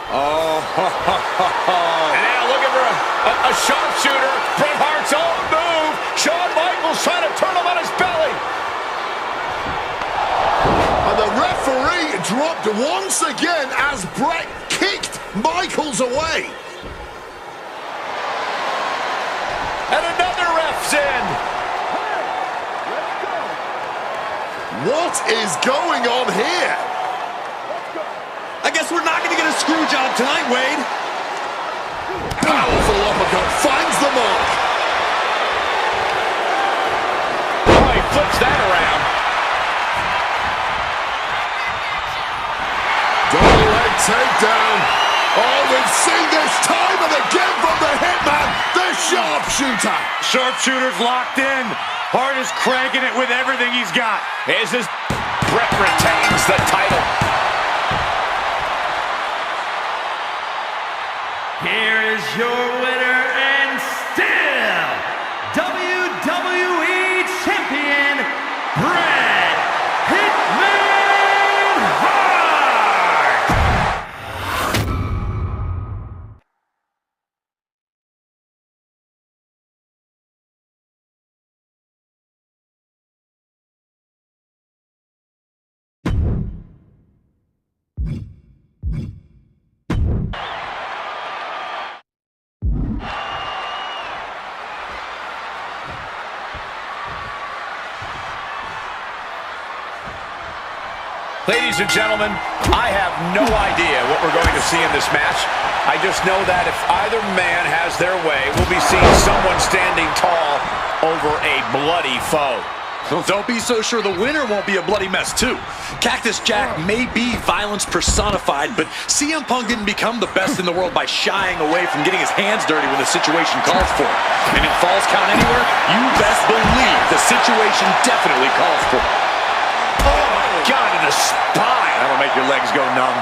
Oh, And now looking for a sharpshooter. Bret Hart's own move. Shawn Michaels trying to turn him on his belly. And the referee dropped once again as Bret kicked Michaels away. And another ref's in. What is going on here? I guess we're not going to get a screw job tonight, Wade. Powerful uppercut finds the mark. Oh, he flips that around. Double leg takedown. Oh, we've seen this time and again from the Hitman, the sharpshooter. Sharpshooter's locked in. Hart is cranking it with everything he's got. Brett retains the title. Here is your winner and still WWE Champion, Bret Hitman Hart! Ladies and gentlemen, I have no idea what we're going to see in this match. I just know that if either man has their way, we'll be seeing someone standing tall over a bloody foe. Don't be so sure the winner won't be a bloody mess, too. Cactus Jack may be violence personified, but CM Punk didn't become the best in the world by shying away from getting his hands dirty when the situation calls for it. And in Falls Count Anywhere, you best believe the situation definitely calls for it. Oh, my God, in the spine. That'll make your legs go numb.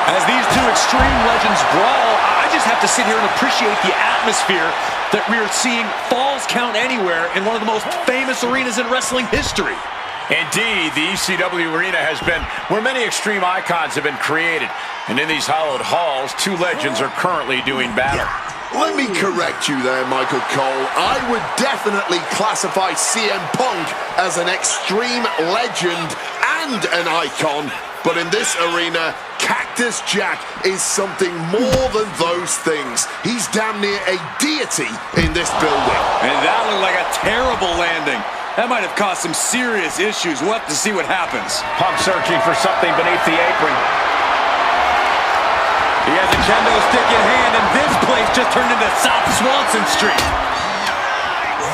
As these two extreme legends brawl, I just have to sit here and appreciate the atmosphere that we are seeing Falls Count Anywhere in one of the most famous arenas in wrestling history. Indeed, the ECW arena has been where many extreme icons have been created. And in these hallowed halls, two legends are currently doing battle. Let me correct you there, Michael Cole. I would definitely classify CM Punk as an extreme legend and an icon. But in this arena, Cactus Jack is something more than those things. He's damn near a deity in this building. And that looked like a terrible landing. That might have caused some serious issues. We'll have to see what happens. Punk searching for something beneath the apron. He has a kendo stick in hand, and this place just turned into South Swanson Street.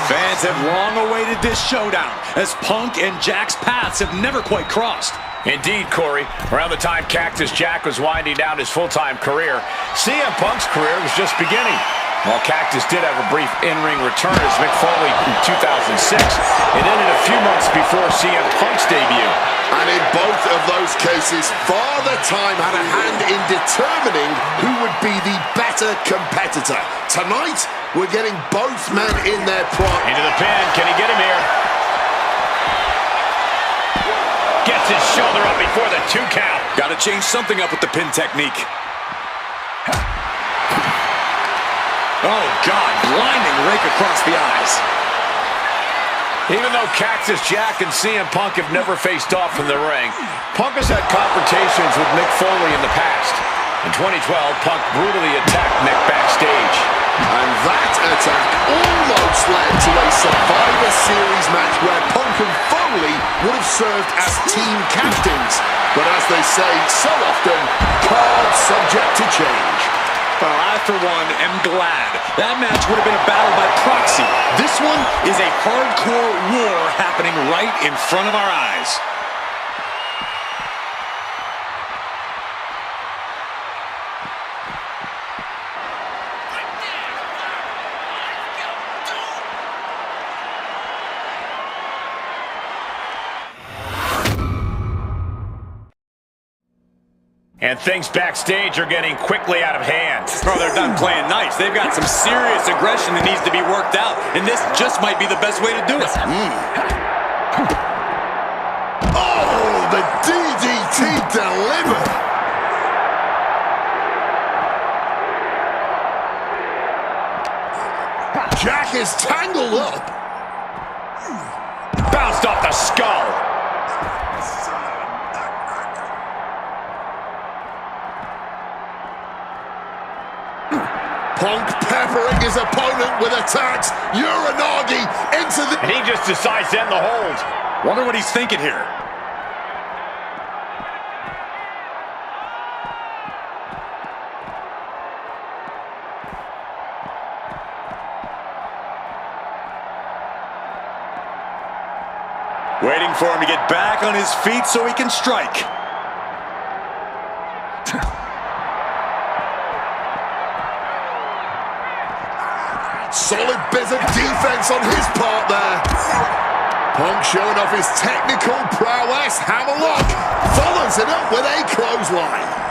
Fans have long awaited this showdown, as Punk and Jack's paths have never quite crossed. Indeed, Corey. Around the time Cactus Jack was winding down his full-time career, CM Punk's career was just beginning. While Cactus did have a brief in-ring return as Mick Foley in 2006, it ended a few months before CM Punk's debut. And in both of those cases, Father Time had a hand in determining who would be the better competitor. Tonight, we're getting both men in their prime. Into the pin. Can he get him here? Gets his shoulder up before the 2 count. Got to change something up with the pin technique. Oh, God, blinding rake across the eyes. Even though Cactus Jack and CM Punk have never faced off in the ring, Punk has had confrontations with Mick Foley in the past. In 2012, Punk brutally attacked Mick backstage. And that attack almost led to a Survivor Series match where Punk and Foley would have served as team captains. But as they say so often, cards subject to change. Well, I, for one, am glad. That match would have been a battle by proxy. This one is a hardcore war happening right in front of our eyes. And things backstage are getting quickly out of hand. Oh, they're done playing nice. They've got some serious aggression that needs to be worked out, and this just might be the best way to do it. Oh, the DDT delivered. Jack is tangled up. Bounced off the skull. Punk peppering his opponent with attacks. Uranagi into the... And he just decides to end the hold. Wonder what he's thinking here. Waiting for him to get back on his feet so he can strike. Solid bit of defense on his part there. Punk showing off his technical prowess. Hammerlock follows it up with a clothesline.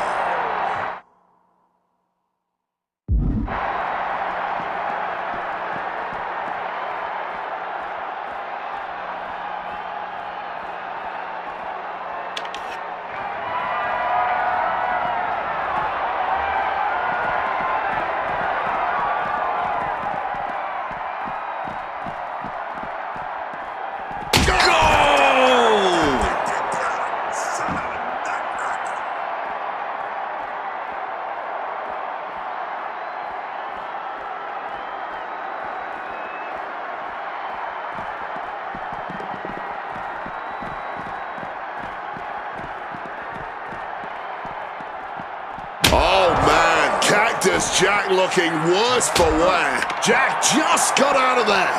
Jack looking worse for wear. Jack just got out of there.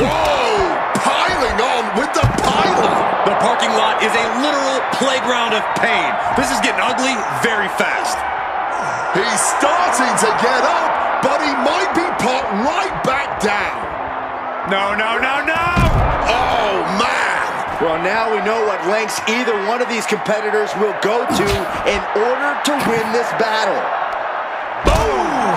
Whoa! Piling on with the pylon. The parking lot is a literal playground of pain. This is getting ugly very fast. He's starting to get up, but he might be put right back down. No, no, no, no! Oh, man! Well, now we know what lengths either one of these competitors will go to in order to win this battle. Boom!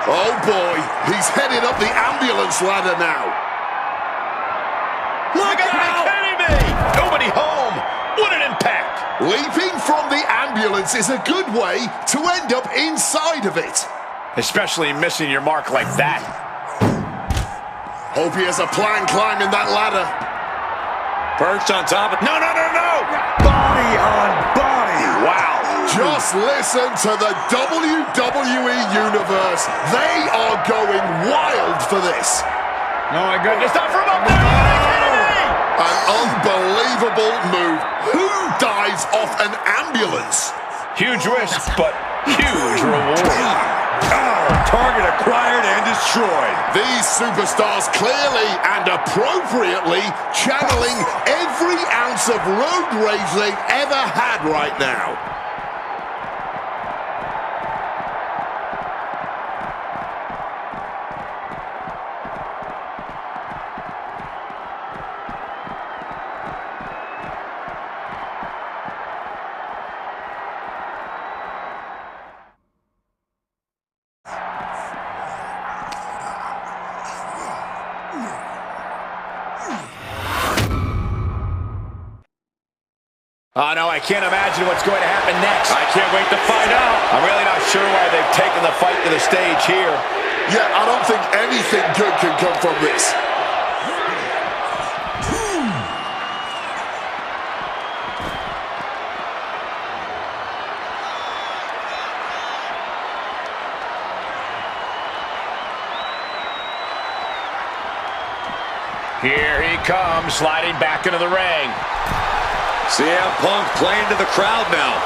Oh, boy. He's headed up the ambulance ladder now. Look out! Are you kidding me? Nobody home. What an impact. Leaping from the ambulance is a good way to end up inside of it. Especially missing your mark like that. Hope he has a plan climbing that ladder. Perched on top of... No, no, no, no! Body on body. Wow. Just listen to the WWE Universe. They are going wild for this. Oh, my goodness. Not from up there. Are you kidding me? An unbelievable move. Who dives off an ambulance? Huge risk, but huge reward. Oh, target acquired and destroyed. These superstars clearly and appropriately channeling every ounce of road rage they've ever had right now. Oh, no, I can't imagine what's going to happen next. I can't wait to find out. I'm really not sure why they've taken the fight to the stage here. Yeah, I don't think anything good can come from this. Here he comes, sliding back into the ring. CM Punk playing to the crowd now.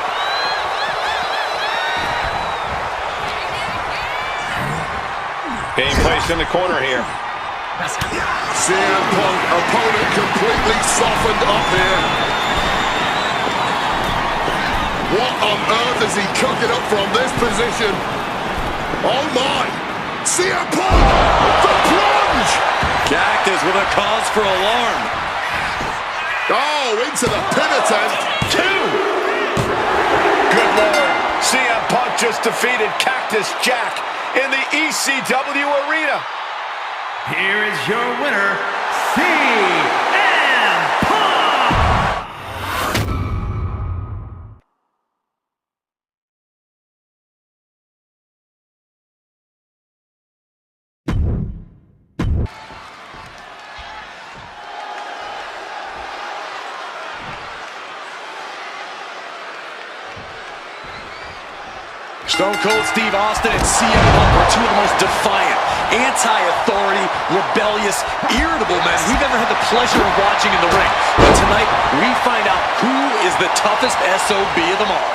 Being placed in the corner here. CM Punk, opponent completely softened up here. What on earth is he cooking up from this position? Oh my! CM Punk, the plunge! Cactus with a cause for alarm. Oh, into the pin attempt. 2. Good Lord. CM Punk just defeated Cactus Jack in the ECW arena. Here is your winner, CM Punk! Stone Cold Steve Austin and CM Punk are two of the most defiant, anti-authority, rebellious, irritable men we've ever had the pleasure of watching in the ring. But tonight, we find out who is the toughest SOB of them all.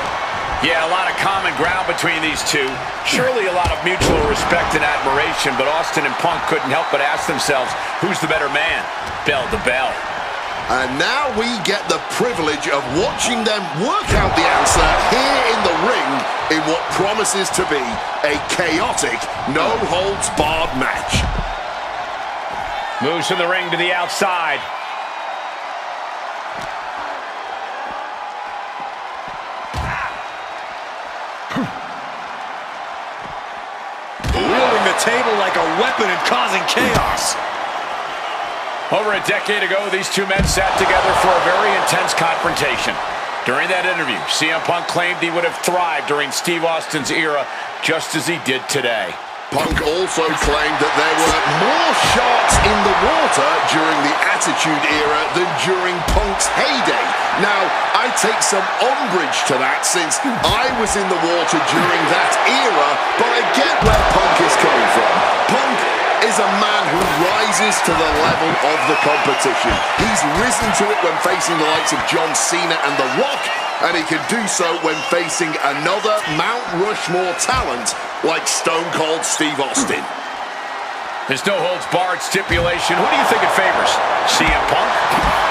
Yeah, a lot of common ground between these two. Surely a lot of mutual respect and admiration, but Austin and Punk couldn't help but ask themselves, who's the better man? Bell to bell. And now we get the privilege of watching them work out the answer here in the ring in what promises to be a chaotic, no-holds-barred match. Moves from the ring to the outside. Wielding the table like a weapon and causing chaos. Over a decade ago, these two men sat together for a very intense confrontation. During that interview, CM Punk claimed he would have thrived during Steve Austin's era, just as he did today. Punk also claimed that there were more sharks in the water during the Attitude Era than during Punk's heyday. Now, I take some umbrage to that since I was in the water during that era, but I get where Punk is coming from. Punk is a man who rises to the level of the competition. He's risen to it when facing the likes of John Cena and The Rock, and he can do so when facing another Mount Rushmore talent like Stone Cold Steve Austin. There's no holds barred stipulation. Who do you think it favors? CM Punk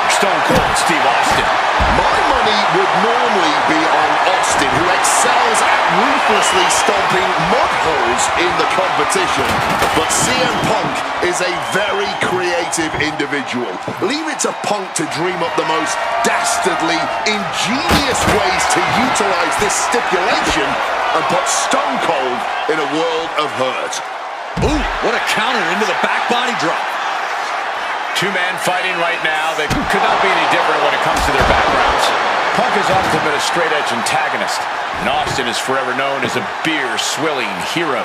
or Stone Cold Steve Austin? My money would normally be on Austin, who excels at ruthlessly stomping mud holes in the competition. But CM Punk is a very creative individual. Leave it to Punk to dream up the most dastardly, ingenious ways to utilize this stipulation and put Stone Cold in a world of hurt. Ooh, what a counter into the back body drop. Two men fighting right now that could not be any different when it comes to their backgrounds. Punk has often been a straight-edge antagonist, and Austin is forever known as a beer-swilling hero.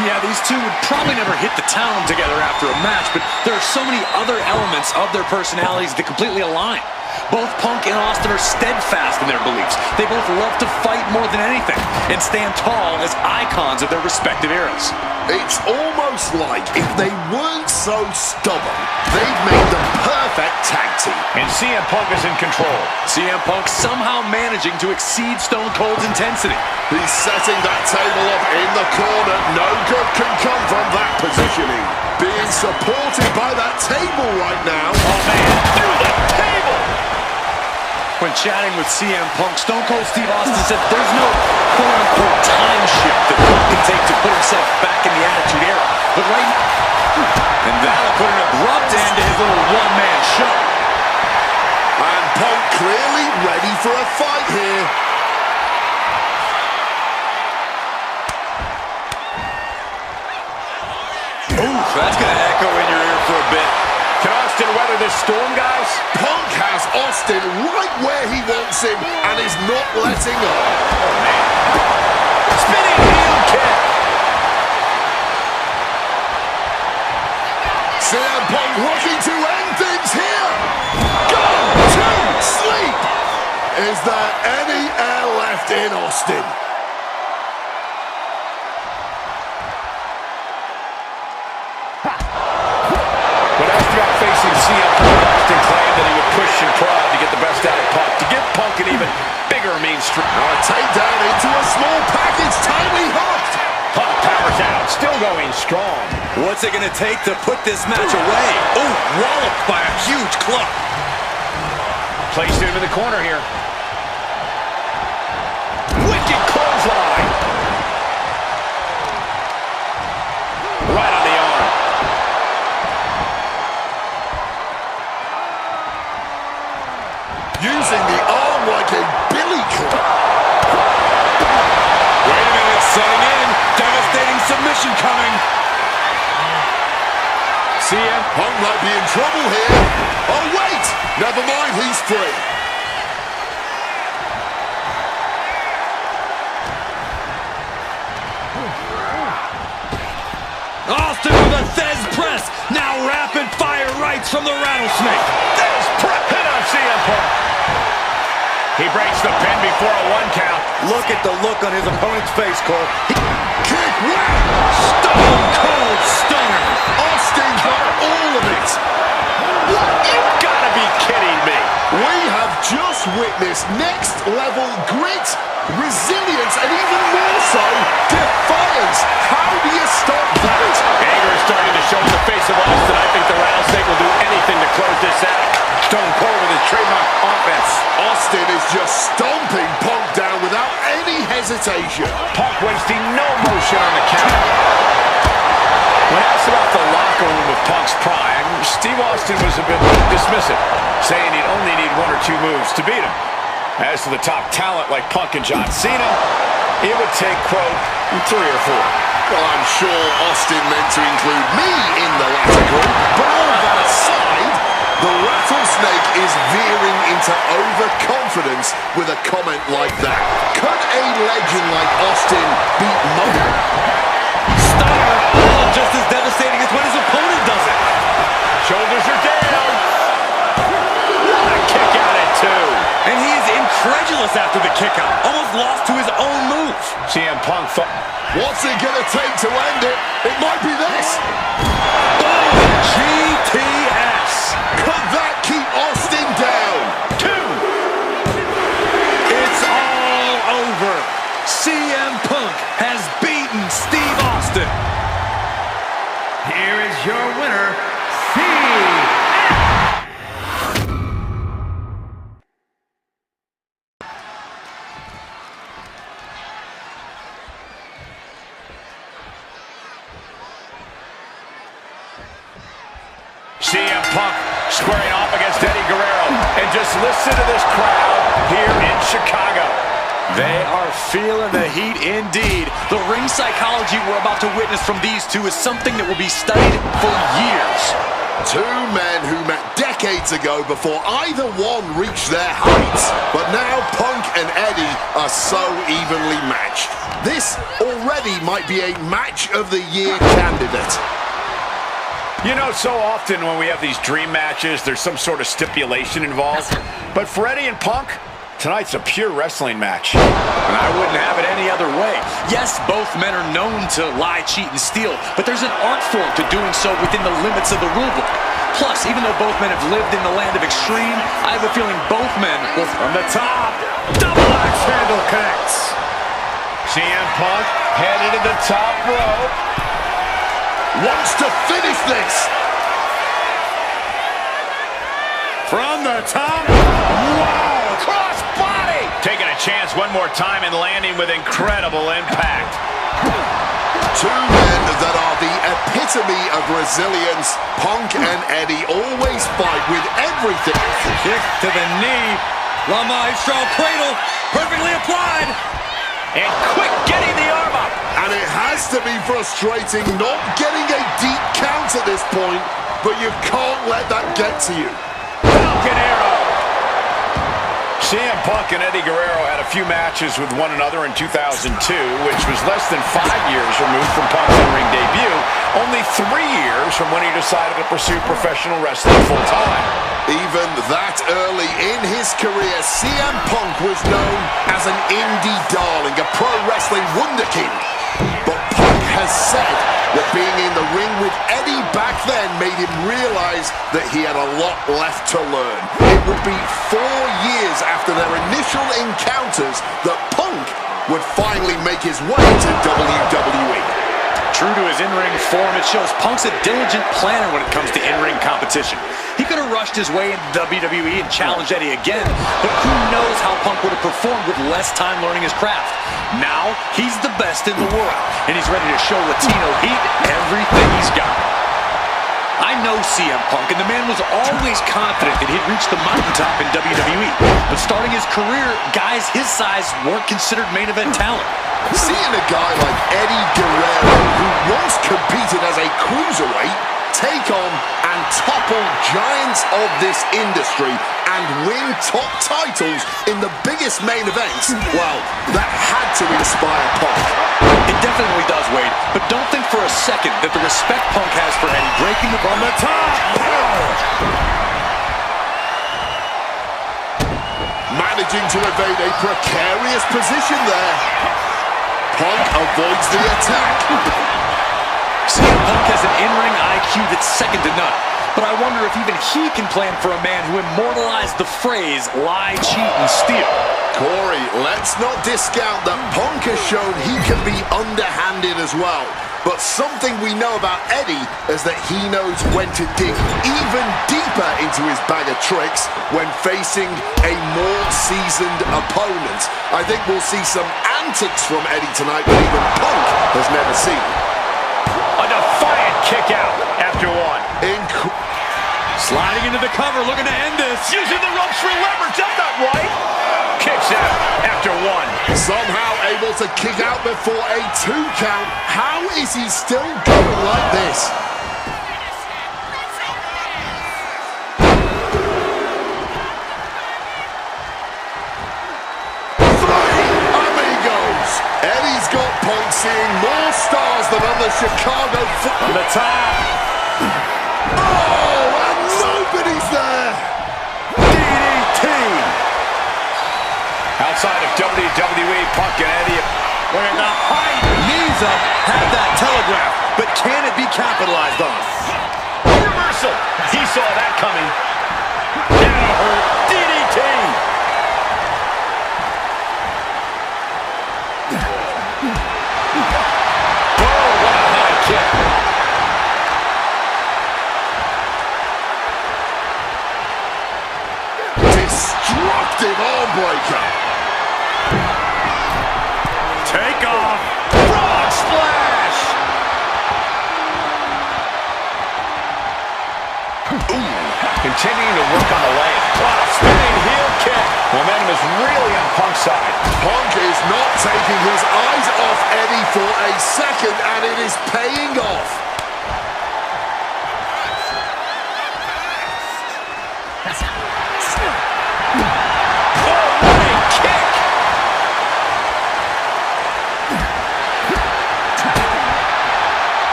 Yeah, these two would probably never hit the town together after a match, but there are so many other elements of their personalities that completely align. Both Punk and Austin are steadfast in their beliefs. They both love to fight more than anything and stand tall as icons of their respective eras. It's almost like if they weren't so stubborn, they've made the perfect tag team. And CM Punk is in control. CM Punk somehow managing to exceed Stone Cold's intensity. He's setting that table up in the corner. No good can come from that positioning. Being supported by that table right now. Oh, man, through the table! When chatting with CM Punk, Stone Cold Steve Austin said there's no quote-unquote time shift that Punk can take to put himself back in the Attitude Era. But right now, and that'll put an abrupt end to his little one-man show. And Punk clearly ready for a fight here. Oof, that's going to echo in your ear for a bit. Can Austin weather this storm, guys? Punk has Austin right where he wants him and is not letting up. Oh, man. Spinning heel kick. CM Punk looking to end things here. Go to sleep. Is there any air left in Austin? When asked about facing CM Punk, Austin claimed that he would push and prod to get the best out of Punk, to give Punk an even bigger mean streak. A takedown into a small package, tightly hooked. Punk powers out, still going strong. What's it going to take to put this match away? Oh, walloped by a huge club. Placed him in the corner here. Wicked clothesline. Right on the arm. Using the arm like a billy club. Wait a minute, setting in. Devastating submission coming. CM Punk might be in trouble here. Oh, wait! Never mind, he's free. Austin with a Thez press. Now rapid fire rights from the rattlesnake. There's hit on CM Punk. He breaks the pin before a 1 count. Look at the look on his opponent's face, Cole. Kick, wow! Stone cold stunner. Austin got all of it. You've got to be kidding me. We have just witnessed next level grit, resilience, and even more so, defiance. How do you stop that? Anger is starting to show in the face of Austin. I think the rattlesnake will do anything to close this out. Stone Cold with his trademark offense. Austin is just stomping Punk down without any hesitation. Punk wasting no motion on the counter. When asked about the locker room of Punk's prime, Steve Austin was a bit dismissive, saying he'd only need 1 or 2 moves to beat him. As to the top talent like Punk and John Cena, it would take, quote, 3 or 4. Well, I'm sure Austin meant to include me in the latter group, but all that aside, the rattlesnake is veering into overconfidence with a comment like that. Could a legend like Austin beat Monk? Stunner. Oh, just as devastating as when his opponent does it. Shoulders are down. What a kick out at 2. And he is incredulous after the kick out. Almost lost to his own move. CM Punk thought, What's it gonna take to end it? It might be this. GTS. Could that keep Austin down? 2. It's all over. CM Punk has beaten Steve Austin. Here is your winner, CM. CM Punk squaring off against Eddie Guerrero. And just listen to this crowd here in Chicago. They are feeling the heat indeed. The ring psychology we're about to witness from these two is something that will be studied for years. 2 men who met decades ago before either one reached their heights. But now Punk and Eddie are so evenly matched. This already might be a match of the year candidate. You know, so often when we have these dream matches, there's some sort of stipulation involved. But for Eddie and Punk, tonight's a pure wrestling match. And I wouldn't have it any other way. Yes, both men are known to lie, cheat, and steal, but there's an art form to doing so within the limits of the rulebook. Plus, even though both men have lived in the land of extreme, I have a feeling both men will... From the top, double axe handle connects. CM Punk headed to the top rope. Wants to finish this. From the top. Wow! Cross body! Taking a chance one more time and landing with incredible impact. 2 men that are the epitome of resilience. Punk and Eddie always fight with everything. Kick to the knee. La Maestro cradle. Perfectly applied. And quick getting the arm up. And it has to be frustrating not getting a deep count at this point, but you can't let that get to you. Falcon Arrow. CM Punk and Eddie Guerrero had a few matches with one another in 2002, which was less than 5 years removed from Punk's in-ring debut, only 3 years from when he decided to pursue professional wrestling full-time. Even that early in his career, CM Punk was known as an indie darling, a pro wrestling wunderkind. But Punk has said that being in the ring with Eddie back then made him realize that he had a lot left to learn. It would be 4 years after their initial encounters that Punk would finally make his way to WWE. True to his in-ring form, it shows Punk's a diligent planner when it comes to in-ring competition. He could have rushed his way into WWE and challenged Eddie again, but who knows how Punk would have performed with less time learning his craft. Now, he's the best in the world, and he's ready to show Latino heat everything he's got. I know CM Punk, and the man was always confident that he'd reach the mountaintop in WWE. But starting his career, guys his size weren't considered main event talent. Seeing a guy like Eddie Guerrero, who once competed as a cruiserweight, take on and topple giants of this industry and win top titles in the biggest main events, well, that had to inspire Punk. It definitely does, Wade, but don't think for a second that the respect Punk has for Eddie breaking the... From the top. managing to evade a precarious position there. Punk avoids the attack. CM Punk has an in-ring IQ that's second to none. But I wonder if even he can plan for a man who immortalized the phrase, lie, cheat, and steal. Corey, let's not discount that Punk has shown he can be underhanded as well. But something we know about Eddie is that he knows when to dig even deeper into his bag of tricks when facing a more seasoned opponent. I think we'll see some antics from Eddie tonight that even Punk has never seen. A defiant kick out after one. Sliding into the cover, looking to end this. Using the ropes for leverage. That's not right. Kicks out after one. Somehow able to kick out before a 2 count. How is he still going like this? Eddie's got Punk seeing more stars than on the Chicago On the top. Oh, and nobody's there. DDT. Outside of WWE, Punk and Eddie. Look at the height. Knees up. Had that telegraph. But can it be capitalized on? Reversal. He saw that coming. That'll hurt. DDT. Destructive arm breaker. Take off. Frog splash. Ooh. Continuing to work on the leg. Wow, spinning heel kick. Momentum is really on Punk's side. Punk is not taking his eyes off Eddie for a second, and it is paying off.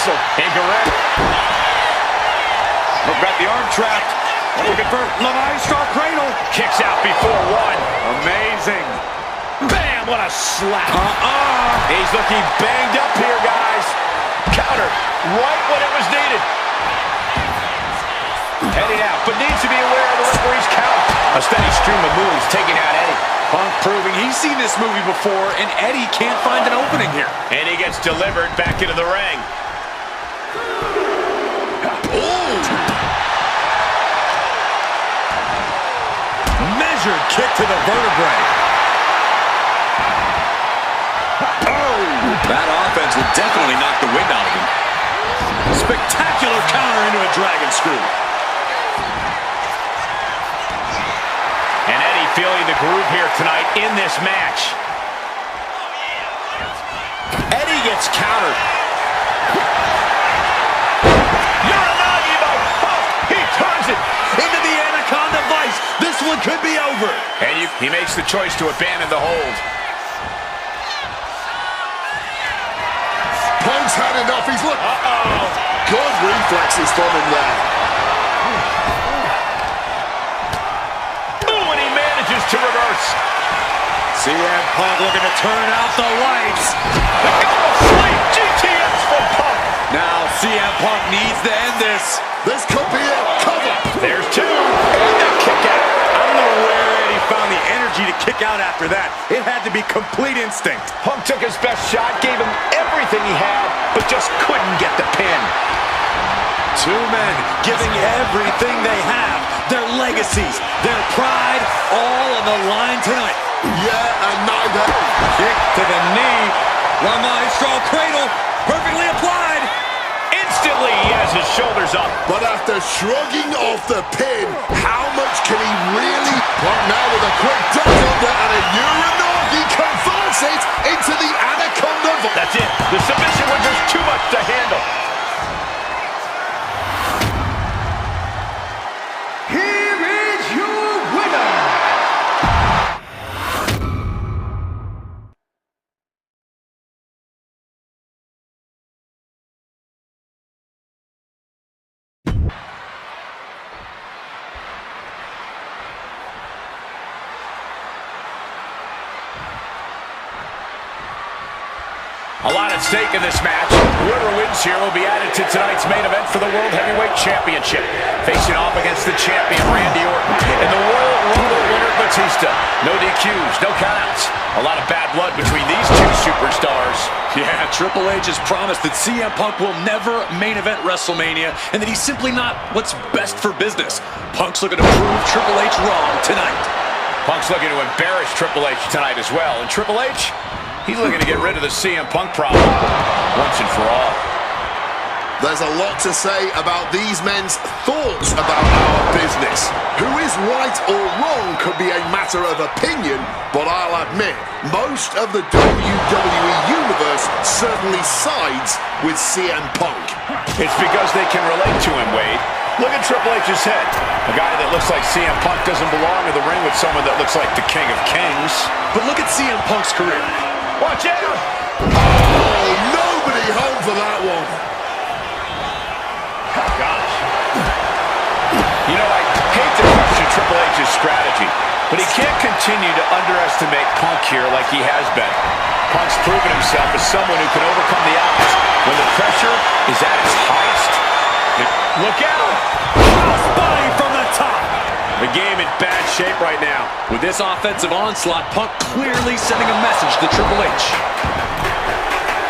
Incorrect. Look, got the arm trapped. Looking for the Maestro cradle. Kicks out before one. Amazing. Bam, what a slap. He's looking banged up here, guys. Counter right when it was needed. Heading out, but needs to be aware of the referee's count. A steady stream of moves taking out Eddie. Punk proving he's seen this movie before, and Eddie can't find an opening here. And he gets delivered back into the ring. Measured kick to the vertebrae. Oh! That offense will definitely knock the wind out of him. Spectacular counter into a dragon screw. And Eddie feeling the groove here tonight in this match. Eddie gets countered. Uranagi by Punk. He turns it into the Anaconda Vice. This one could be over. And he makes the choice to abandon the hold. Punk's had enough. He's look. Good reflexes from him there. Ooh, and he manages to reverse. CM Punk looking to turn out the lights. Sleep GTS from Punk. Now CM Punk needs to end this. This could be a cover. There's two. And the kick out. I don't know where Eddie found the energy to kick out after that. It had to be complete instinct. Punk took his best shot, gave him everything he had, but just couldn't get the pin. Two men giving everything they have, their legacies, their pride, all on the line tonight. Yeah, and neither. Kick to the knee. La Maestro cradle, perfectly applied. Instantly, he has his shoulders up. But after shrugging off the pin, how much can he really? Punk now with a quick duck under and a Uranagi converts it into the Anaconda. That's it. The submission was just too much to handle. Here is your winner. A lot at stake in this match. Whoever wins here will be added to tonight's main event for the World Heavyweight Championship. Facing off against the champion, Randy Orton, and the Royal Rumble winner, Batista. No DQs, no countouts. A lot of bad blood between these two superstars. Yeah, Triple H has promised that CM Punk will never main event WrestleMania, and that he's simply not what's best for business. Punk's looking to prove Triple H wrong tonight. Punk's looking to embarrass Triple H tonight as well. And Triple H, he's looking to get rid of the CM Punk problem once and for all. There's a lot to say about these men's thoughts about our business. Who is right or wrong could be a matter of opinion, but I'll admit, most of the WWE Universe certainly sides with CM Punk. It's because they can relate to him, Wade. Look at Triple H's head. A guy that looks like CM Punk doesn't belong in the ring with someone that looks like the King of Kings. But look at CM Punk's career. Watch out! Oh, nobody home for that one. Gosh. You know, I hate to question Triple H's strategy, but he can't continue to underestimate Punk here like he has been. Punk's proven himself as someone who can overcome the odds when the pressure is at its highest. Look out! Crossbody from the top. The game in bad shape right now. With this offensive onslaught, Punk clearly sending a message to Triple H.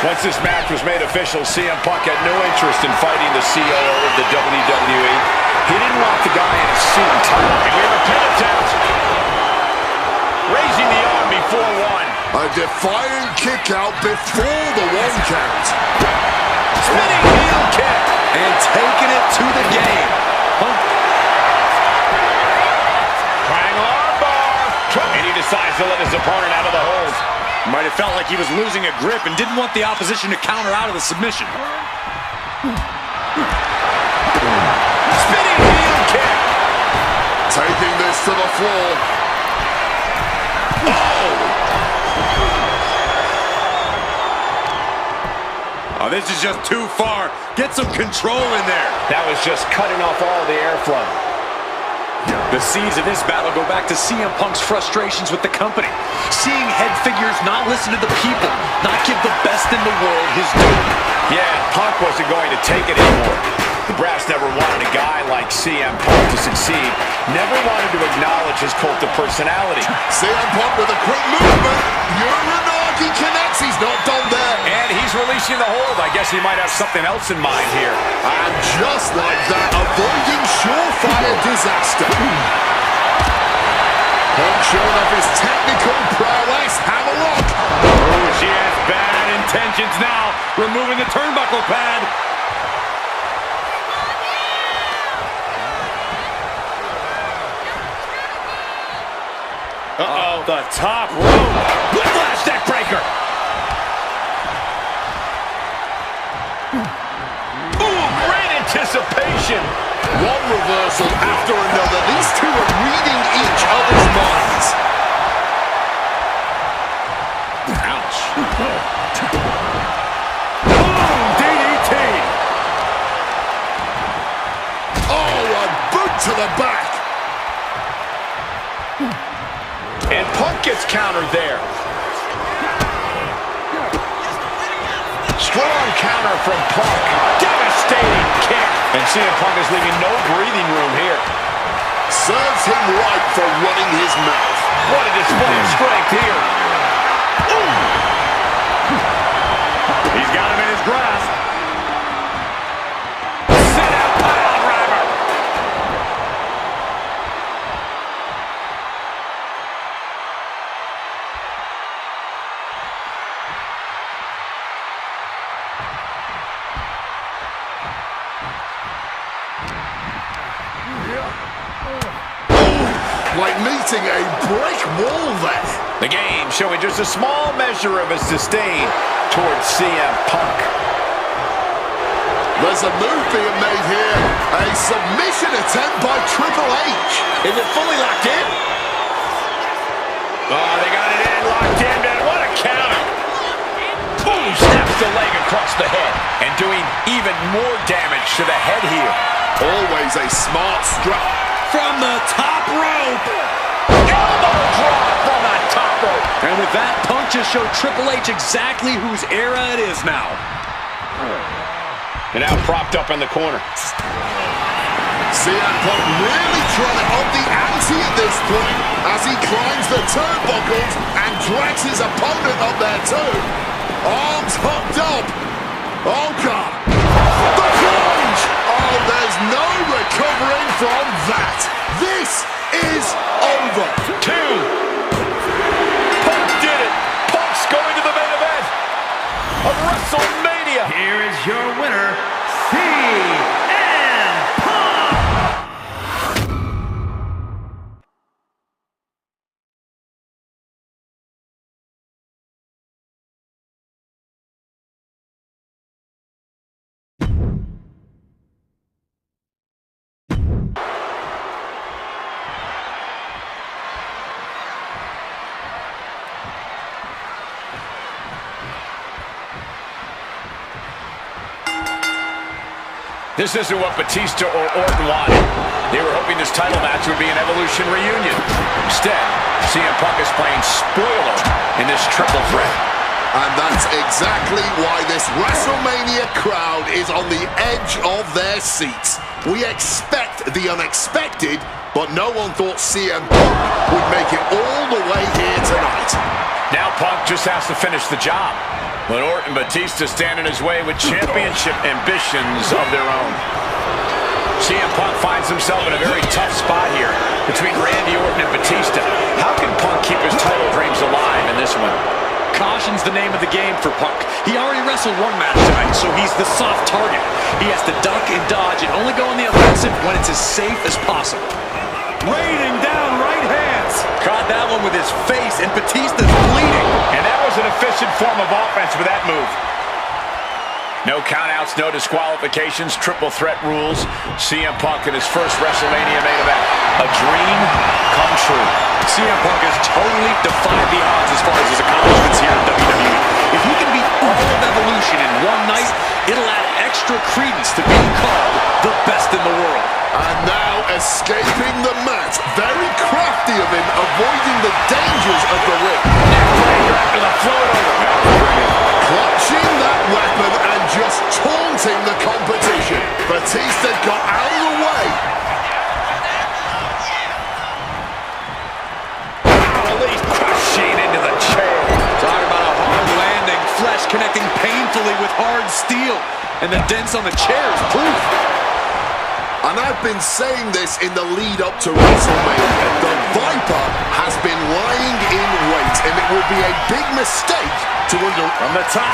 Once this match was made official, CM Punk had no interest in fighting the COO of the WWE. He didn't want the guy in a suit and tie. And we have a pin attempt. Raising the arm before one. A defiant kick out before the one count. Spinning heel kick. And taking it to the game. Punk. Triangle arm bar. And he decides to let his opponent out of the hold. Might have felt like he was losing a grip and didn't want the opposition to counter out of the submission. Spinning heel kick. Taking this to the floor. Oh, this is just too far. Get some control in there. That was just cutting off all the airflow. The seeds of this battle go back to CM Punk's frustrations with the company. Seeing head figures not listen to the people, not give the best in the world his due. Yeah, Punk wasn't going to take it anymore. The brass never wanted a guy like CM Punk to succeed. Never wanted to acknowledge his cult of personality. CM Punk with a quick movement. Uranagi connects. He's not done there. And he's releasing the hold. I guess he might have something else in mind here. And just like that, avoiding surefire disaster. Punk showing off his technical prowess. Have a look. Oh, she has bad intentions now. Removing the turnbuckle pad. Uh-oh. The top rope. Whiplash neck breaker. Ooh, great anticipation. One reversal after another. These two are reading each other's minds. Ouch. Boom, DDT. Oh, a boot to the back. And Punk gets countered there. Strong counter from Punk. Devastating kick. And CM Punk is leaving no breathing room here. Serves him right for running his mouth. What a display of strength here. Ooh. He's got him in his grasp. Sit out pile driver. Like meeting a brick wall there. The game showing just a small measure of his disdain towards CM Punk. There's a move being made here. A submission attempt by Triple H. Is it fully locked in? Oh, they got it in, locked in, man. What a counter. Boom, snaps the leg across the head and doing even more damage to the head here. Always a smart strike. From the top rope. Elbow drop from the top rope. And with that, Punk just showed Triple H exactly whose era it is now. And now propped up in the corner. CM Punk really trying to up the ante at this point as he climbs the turnbuckles and drags his opponent up there too. Arms hooked up. Oh, God. The plunge! Oh, there's no recovering from that. This is over. 2. Punk did it. Punk's going to the main event of WrestleMania. Here is your winner, CM Punk! This isn't what Batista or Orton wanted. They were hoping this title match would be an Evolution reunion. Instead, CM Punk is playing spoiler in this triple threat. And that's exactly why this WrestleMania crowd is on the edge of their seats. We expect the unexpected, but no one thought CM Punk would make it all the way here tonight. Now Punk just has to finish the job. But Orton and Batista stand in his way with championship ambitions of their own. CM Punk finds himself in a very tough spot here between Randy Orton and Batista. How can Punk keep his title dreams alive in this one? Caution's the name of the game for Punk. He already wrestled one match tonight, so he's the soft target. He has to duck and dodge and only go on the offensive when it's as safe as possible. Raining down right hands. Caught that one with his face, and Batista's bleeding. And that was an efficient form of offense with that move. No countouts, no disqualifications, triple threat rules. CM Punk in his first WrestleMania main event. A dream come true. CM Punk has totally defied the odds as far as his accomplishments here in WWE. If he can beat all of Evolution in one night, it'll add extra credence to being called the best in the world. And now escaping the mat. Very crafty of him, avoiding the dangers of the ring. Neckbreaker after the float over. Clutching that weapon and just taunting the competition. Batista got out of the way. Release, crushing into the chair. Talk about a hard landing. Flesh connecting painfully with hard steel. And the dents on the chair is proof. And I've been saying this in the lead up to WrestleMania. The Viper has been lying in wait, and it would be a big mistake to From the top.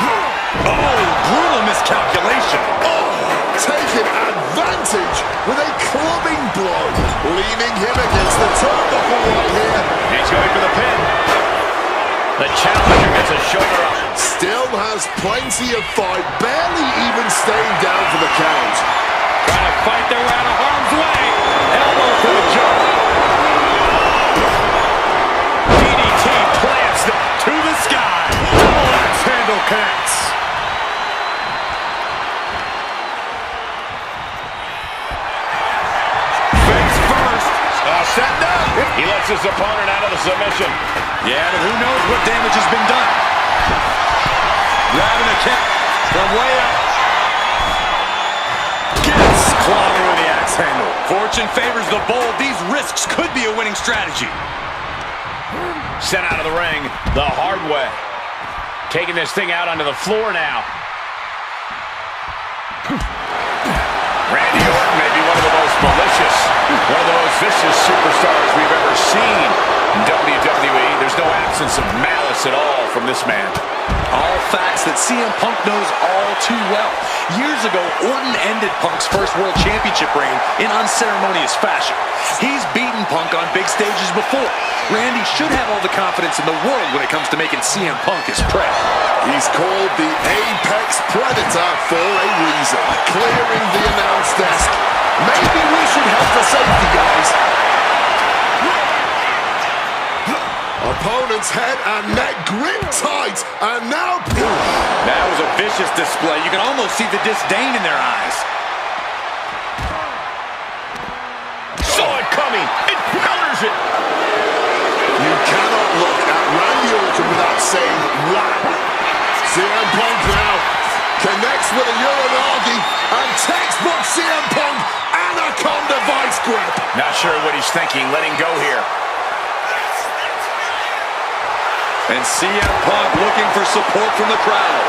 Oh, brutal miscalculation. Oh, taking advantage with a clubbing blow, leaning him against the turnbuckle right here. He's going for the pin. The challenger gets a shoulder up. Still has plenty of fight, barely even staying down for the count. Trying to fight their way out of harm's way. Elbow for the jump. DDT plants to the sky. Double axe handle connects. Face first. Set up. He lets his opponent out of the submission. Yeah, but who knows what damage has been done. Grabbing a kick from way up. Gets clobbered with the axe handle. Fortune favors the bold. These risks could be a winning strategy. Sent out of the ring the hard way. Taking this thing out onto the floor now. Randy Orton may be one of the most malicious, one of the most vicious superstars we've ever seen in WWE. There's no absence of malice at all from this man. All facts that CM Punk knows all too well. Years ago, Orton ended Punk's first World Championship reign in unceremonious fashion. He's beaten Punk on big stages before. Randy should have all the confidence in the world when it comes to making CM Punk his prey. He's called the Apex Predator for a reason. Clearing the announce desk. Maybe we should help the safety guys. Opponent's head and neck gripped tight, and now... That was a vicious display. You can almost see the disdain in their eyes. Saw it coming. It counters it. You cannot look at Randy Orton connects with a Uranagi, and textbook CM Punk Anaconda Vice Grip. Not sure what he's thinking, letting go here. And CM Punk looking for support from the crowd.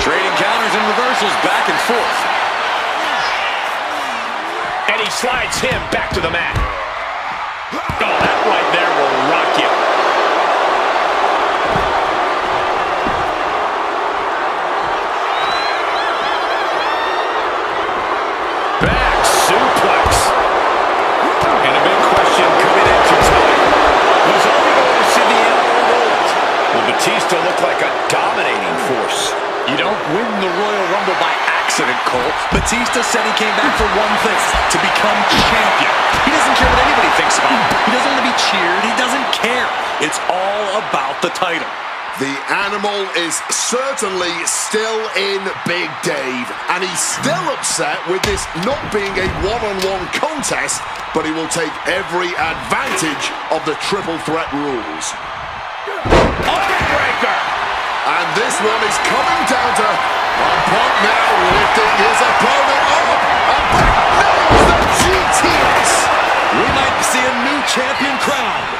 Trading counters and reversals back and forth. And he slides him back to the mat. Oh, that right there will rock you. Back suplex. And a big question coming into tonight. Was only going to see the end gold? Will Batista look like a dominating force? You don't win the Royal Rumble by accident, Cole. Batista said he came back for one thing, to become champion. He doesn't care what anybody thinks about him. He doesn't want to be cheered. He doesn't care. It's all about the title. The animal is certainly still in Big Dave, and he's still upset with this not being a one-on-one contest, but he will take every advantage of the triple threat rules. Breaker. And this one is coming down to Punk now lifting his opponent up, and Punk nails the GTS. We might see a new champion crowned.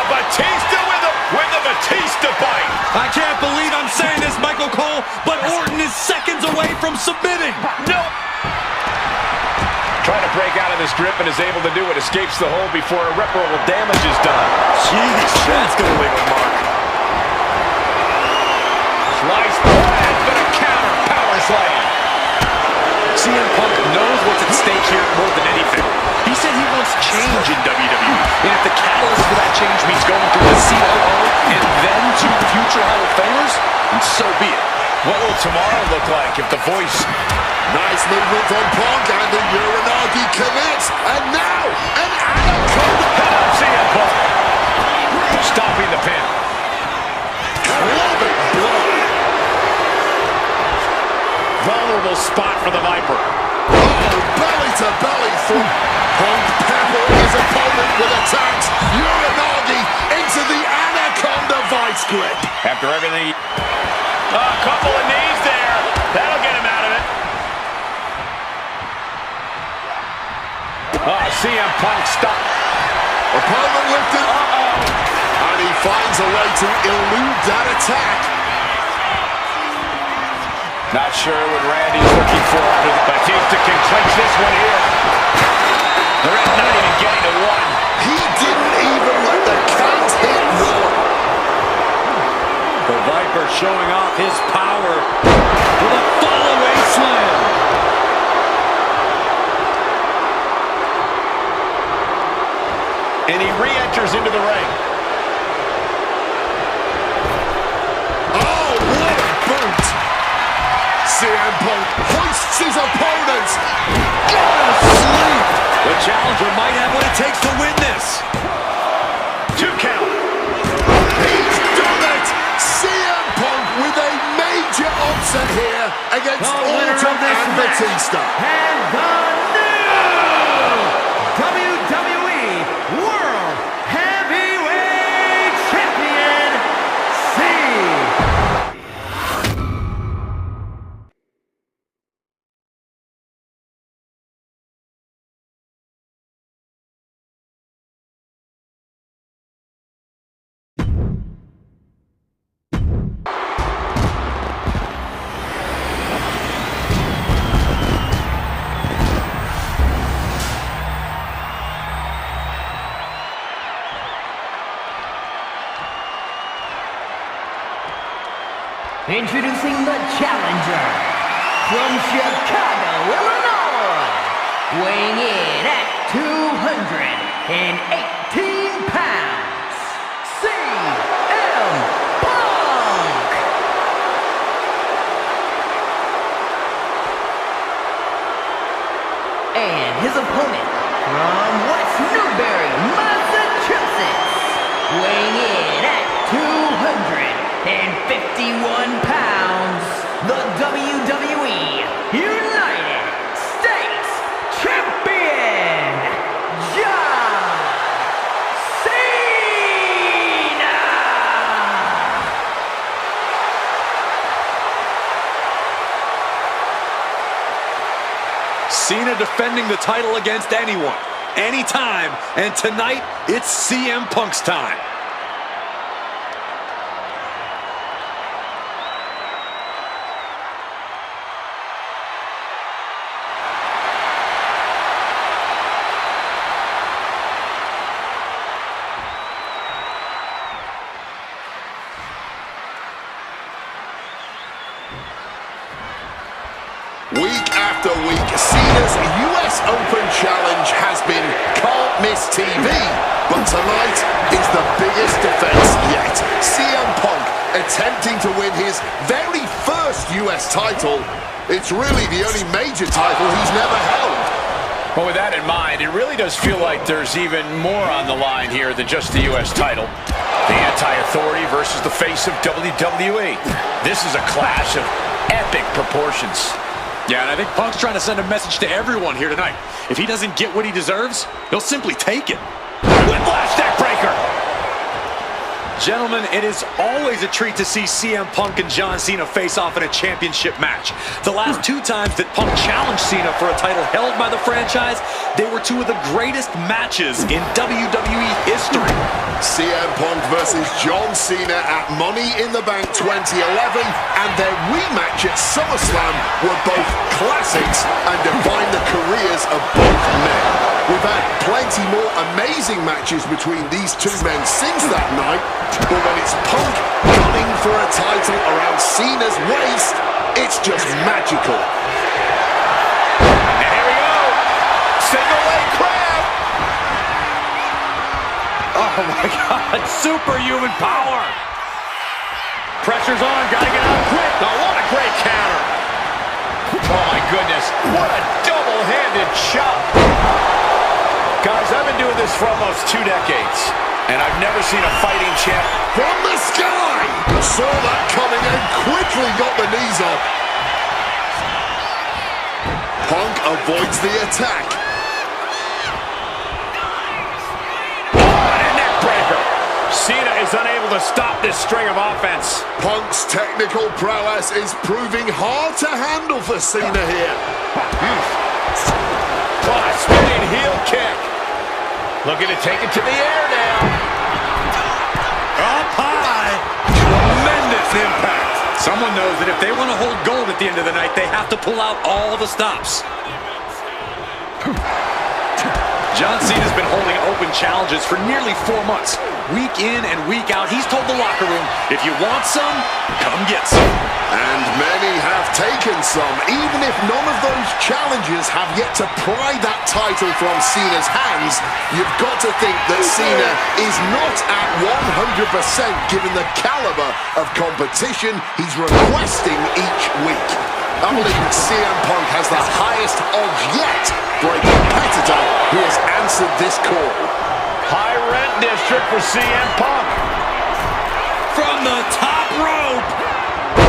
Batista with a Batista bite. I can't believe I'm saying this, Michael Cole, but Orton is seconds away from submitting. No. Trying to break out of this grip and is able to do it. Escapes the hold before irreparable damage is done. Jeez, that's going to leave a mark. Slice bread, but a counter power slam. CM Punk knows what's at stake here more than anything. He said he wants change in WWE, and if the catalyst for that change means going through the COO and then to future Hall of Famers, then so be it. What will tomorrow look like if the voice... Nice movement from Punk, and the Uranagi connects, and now an Anaconda. Head up, CM Punk. Stopping the pin. Clubbing blow. Vulnerable spot for the Viper. Oh, belly to belly from Punk peppering his opponent with attacks. Uranagi into the Anaconda Vice Grip. After everything... A couple of knees there. That'll get him out of it. CM Punk stopped. Opponent lifted. And he finds a way to elude that attack. Not sure what Randy's looking for. Batista can clinch this one here. They're not even getting to one. He didn't even let the count hit one. The Viper showing off his power with a fallaway slam. And he re-enters into the ring. Oh, what a boot. CM Punk hoists his opponent. Sleep. The challenger might have what it takes to win this. 2 count. He's done it. CM Punk with a major upset here against Orton and Batista. And the new WWE World Heavyweight Champion, Introducing the challenger from Chicago, Illinois, weighing in at 218 pounds, CM Punk. And his opponent from West Newbury, Massachusetts, weighing in at 251 pounds, the WWE Cena defending the title against anyone, anytime, and tonight, it's CM Punk's time. Week after week, Cena's US Open Challenge has been can't miss TV. But tonight is the biggest defense yet. CM Punk attempting to win his very first US title. It's really the only major title he's never held. Well, with that in mind, it really does feel like there's even more on the line here than just the US title. The anti-authority versus the face of WWE. This is a clash of epic proportions. Yeah, and I think Punk's trying to send a message to everyone here tonight. If he doesn't get what he deserves, he'll simply take it. Whiplash neckbreaker! Gentlemen, it is always a treat to see CM Punk and John Cena face off in a championship match. The last two times that Punk challenged Cena for a title held by the franchise, they were two of the greatest matches in WWE history. CM Punk versus John Cena at Money in the Bank 2011 and their rematch at SummerSlam were both classics and defined the careers of both men. We've had plenty more amazing matches between these two men since that night, but when it's Punk gunning for a title around Cena's waist, it's just magical. And here we go! Single leg crab! Oh my God, superhuman power! Pressure's on, gotta get out quick. Oh, what a great counter! Oh my goodness, what a double-handed shot! Guys, I've been doing this for almost 2 decades, and I've never seen a fighting champ From the sky! Saw that coming and quickly got the knees up. Punk avoids the attack. Oh, and a neck breaker. Cena is unable to stop this string of offense. Punk's technical prowess is proving hard to handle for Cena here. Oh, a spinning heel kick. Looking to take it to the air now. Up high. Tremendous impact. Someone knows that if they want to hold gold at the end of the night, they have to pull out all the stops. John Cena's been holding open challenges for nearly 4 months. Week in and week out, he's told the locker room, if you want some, come get some. And many have taken some, even if none of those challenges have yet to pry that title from Cena's hands. You've got to think that Cena is not at 100% given the caliber of competition he's requesting each week. I believe CM Punk has the highest odds yet for a competitor who has answered this call. High rent district for CM Punk. From the top rope.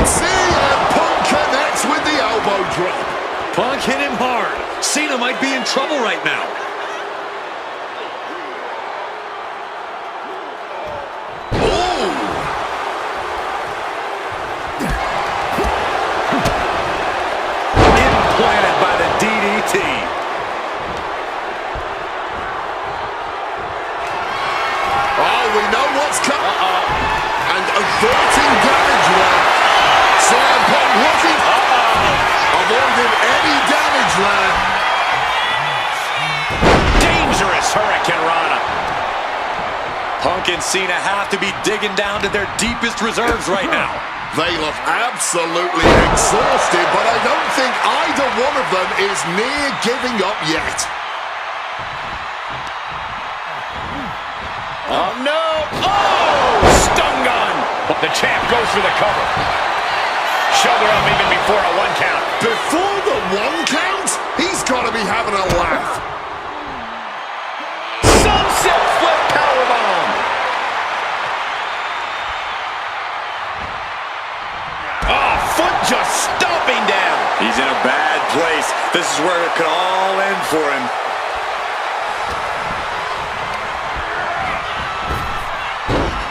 CM Punk connects with the elbow drop. Punk hit him hard. Cena might be in trouble right now. Implanted by the DDT. Oh, we know what's coming. And averting damage there. CM Punk looking. Avoiding any damage there. Dangerous Hurricane Rana. Punk and Cena have to be digging down to their deepest reserves right now. They look absolutely exhausted, but I don't think either one of them is near giving up yet. Oh, no. Oh, stun gun. The champ goes for the cover. Shoulder up even before a 1 count. Before the 1 count, he's got to be having a laugh. Sunset flip powerbomb. Oh, foot just stomping down. He's in a bad place. This is where it could all end for him.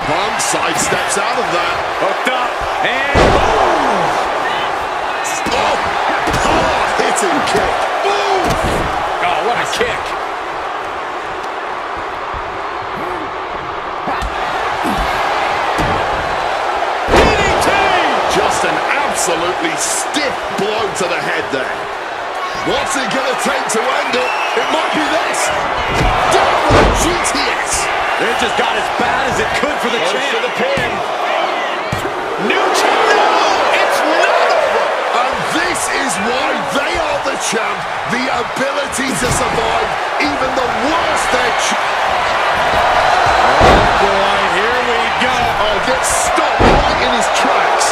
Punk sidesteps out of that. Hooked up, and boom! Oh, hard hitting kick. Ooh. kick. DDT! Just an absolutely stiff blow to the head there. What's it going to take to end it? It might be this. Down with a GTS. It just got as bad as it could for the Goes champ. for the pin. New champ. No, it's not over. And this is why they are the champ. The ability to survive even the worst edge. Oh boy, here we go. Oh, gets stopped right in his tracks.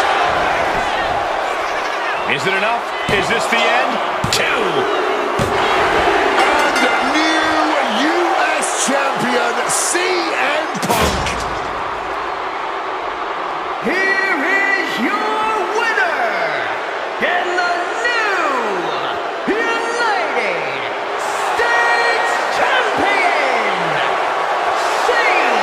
Is it enough? Is this the end? 2. And new U.S. champion, CM Punk. Here is your winner, and the new United States Champion, CM.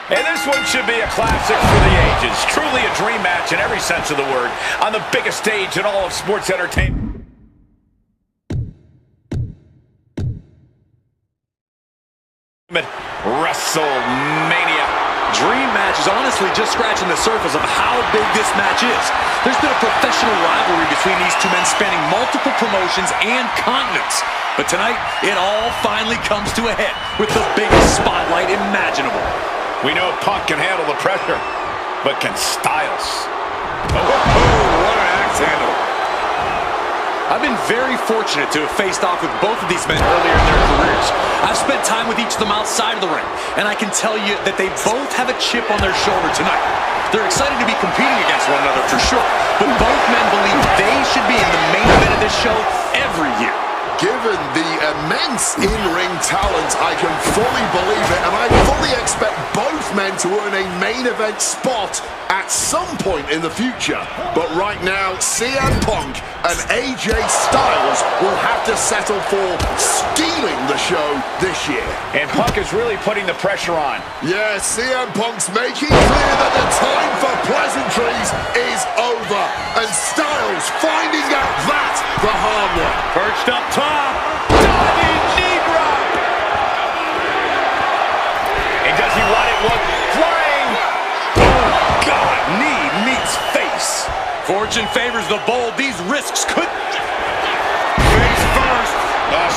And this one should be a classic for the ages. Truly a dream match in every sense of the word. On the biggest stage in all of sports entertainment. WrestleMania. Dream match is honestly just scratching the surface of how big this match is. There's been a professional rivalry between these two men spanning multiple promotions and continents. But tonight, it all finally comes to a head with the biggest spotlight imaginable. We know Punk can handle the pressure, but can Styles? Oh, what an axe handle. I've been very fortunate to have faced off with both of these men earlier in their careers. I've spent time with each of them outside of the ring, and I can tell you that they both have a chip on their shoulder tonight. They're excited to be competing against one another for sure, but both men believe they should be in the main event of this show every year. Given the immense in-ring talent, I can fully believe it, and I fully expect both men to earn a main event spot at some point in the future. But right now, CM Punk and AJ Styles will have to settle for stealing the show this year. And Punk is really putting the pressure on. Yes, CM Punk's making clear that the time for pleasantries is over, and Styles finding out that the hard way. Perched up top. Diving knee drop. And does he want it? One flying. Oh, God, knee meets face. Fortune favors the bold. These risks could... Face first.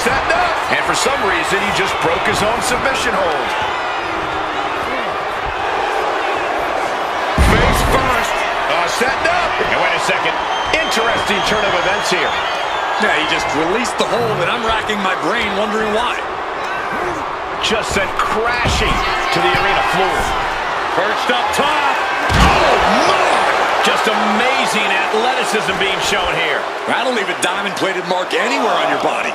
Setting up. And for some reason, he just broke his own submission hold. Face first. Setting up. And wait a second. Interesting turn of events here. Yeah, he just released the hold, and I'm racking my brain wondering why. Just sent crashing to the arena floor. Perched up top. Oh, my! Just amazing athleticism being shown here. That'll leave a diamond-plated mark anywhere on your body.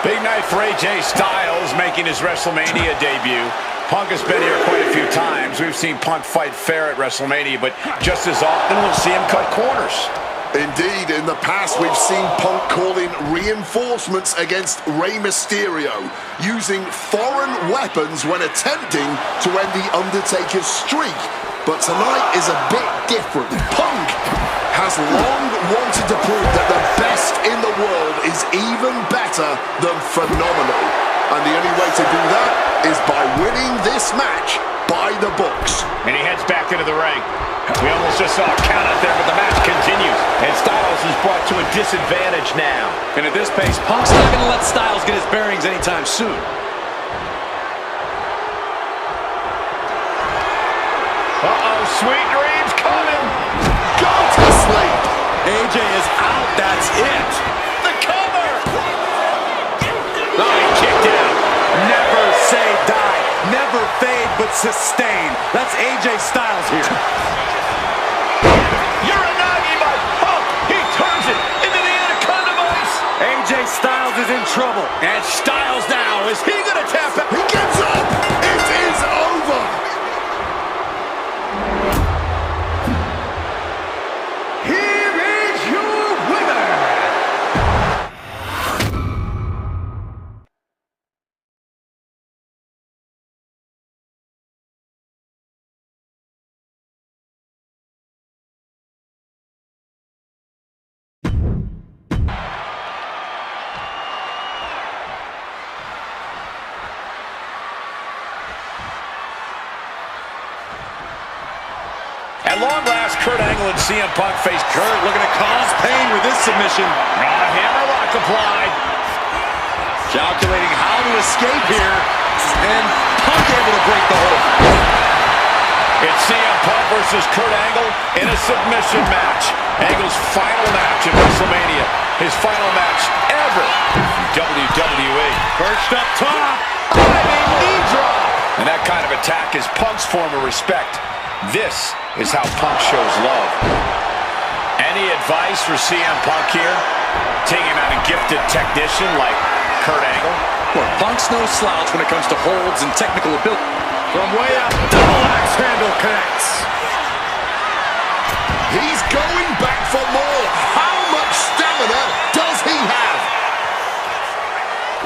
Big night for AJ Styles making his WrestleMania debut. Punk has been here quite a few times. We've seen Punk fight fair at WrestleMania, but just as often we'll see him cut corners. Indeed, in the past we've seen Punk call in reinforcements against Rey Mysterio, using foreign weapons when attempting to end The Undertaker's streak. But tonight is a bit different. Punk has long wanted to prove that the best in the world is even better than phenomenal. And the only way to do that is by winning this match by the books. And he heads back into the ring. We almost just saw a count out there, but the match continues. And Styles is brought to a disadvantage now. And at this pace, Punk's not going to let Styles get his bearings anytime soon. Uh-oh, sweet dreams coming. Go to sleep. AJ is out, that's it. The cover. Oh, he kicked out. Never say die. Never fade, but sustain. That's AJ Styles here. Uranagi by Punk. He turns it into the Anaconda Vice. AJ Styles is in trouble. And Styles now, is he going to tap out? He gets up. At long last, Kurt Angle and CM Punk face Kurt looking to cause pain with this submission. Hammerlock applied. Calculating how to escape here. And Punk able to break the hold. It's CM Punk versus Kurt Angle in a submission match. Angle's final match in WrestleMania. His final match ever in WWE. Perched up top. Diving knee drop. And that kind of attack is Punk's form of respect. This is how Punk shows love. Any advice for CM Punk here? Taking out a gifted technician like Kurt Angle? Well, Punk's no slouch when it comes to holds and technical ability. From way up, double axe handle connects. He's going back for more. How much stamina does he have?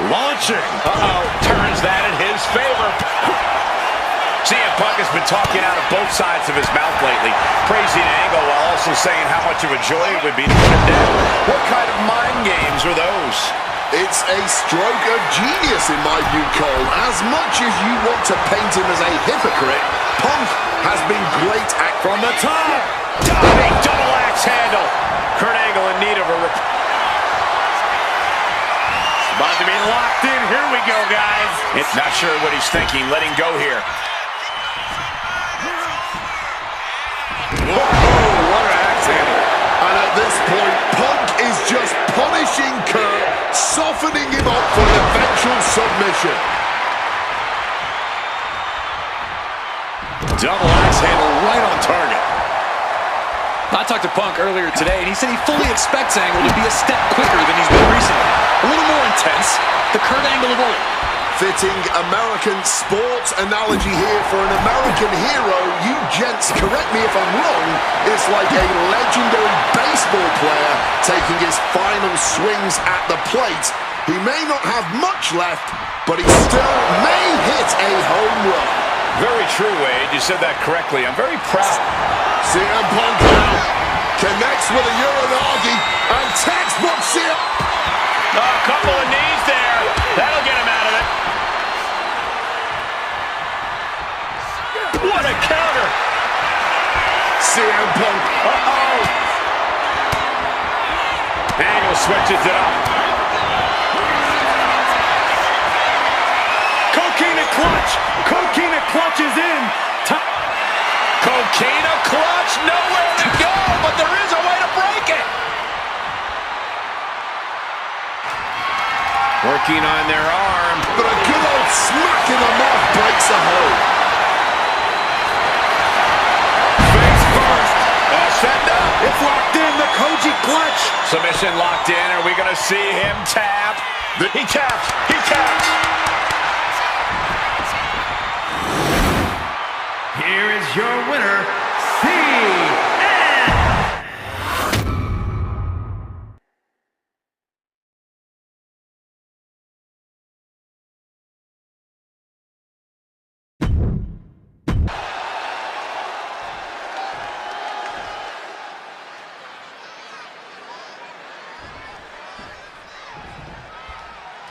Launching. Turns that in his favor. CM Punk has been talking out of both sides of his mouth lately, praising Angle while also saying how much of a joy it would be to put him down. What kind of mind games are those? It's a stroke of genius in my view, Cole. As much as you want to paint him as a hypocrite, Punk has been great at... From the top, diving double axe handle. Kurt Angle in need of a... About to be locked in. Here we go, guys. It's not sure what he's thinking. Letting go here. Whoa, what an axe handle. And at this point, Punk is just punishing Kurt, softening him up for an eventual submission. Double axe handle right on target. I talked to Punk earlier today, and he said he fully expects Angle to be a step quicker than he's been recently. A little more intense. The Kurt Angle of old. Fitting American sports analogy here for an American hero. You gents, correct me if I'm wrong, it's like a legendary baseball player taking his final swings at the plate. He may not have much left, but he still may hit a home run. Very true, Wade. You said that correctly. I'm very proud. CM Punk now connects with a Uranagi and textbook CM. A couple of knees there. That'll get him out of it. What a counter. CM Punk. Angle switches it up. Coquina clutch. Coquina clutch is in. Coquina clutch. Nowhere to go, but there is a way to break it. Working on their arm. But a good old smack in the mouth breaks the hold. Face first. Set up. It's locked in. The Koji clutch. Submission locked in. Are we going to see him tap? He taps. He taps. Here is your winner, CM.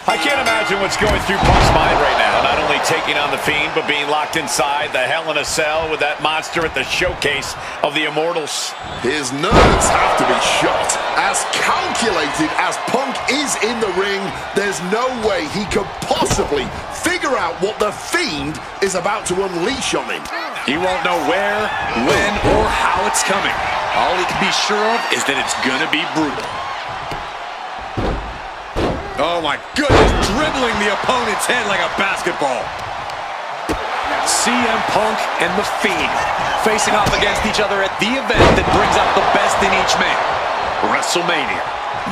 I can't imagine what's going through Punk's mind right now. Not only taking on The Fiend, but being locked inside the Hell in a Cell with that monster at the showcase of the Immortals. His nerves have to be shot. As calculated as Punk is in the ring, there's no way he could possibly figure out what The Fiend is about to unleash on him. He won't know where, when, or how it's coming. All he can be sure of is that it's gonna be brutal. Oh my goodness, dribbling the opponent's head like a basketball. CM Punk and The Fiend facing off against each other at the event that brings out the best in each man, WrestleMania.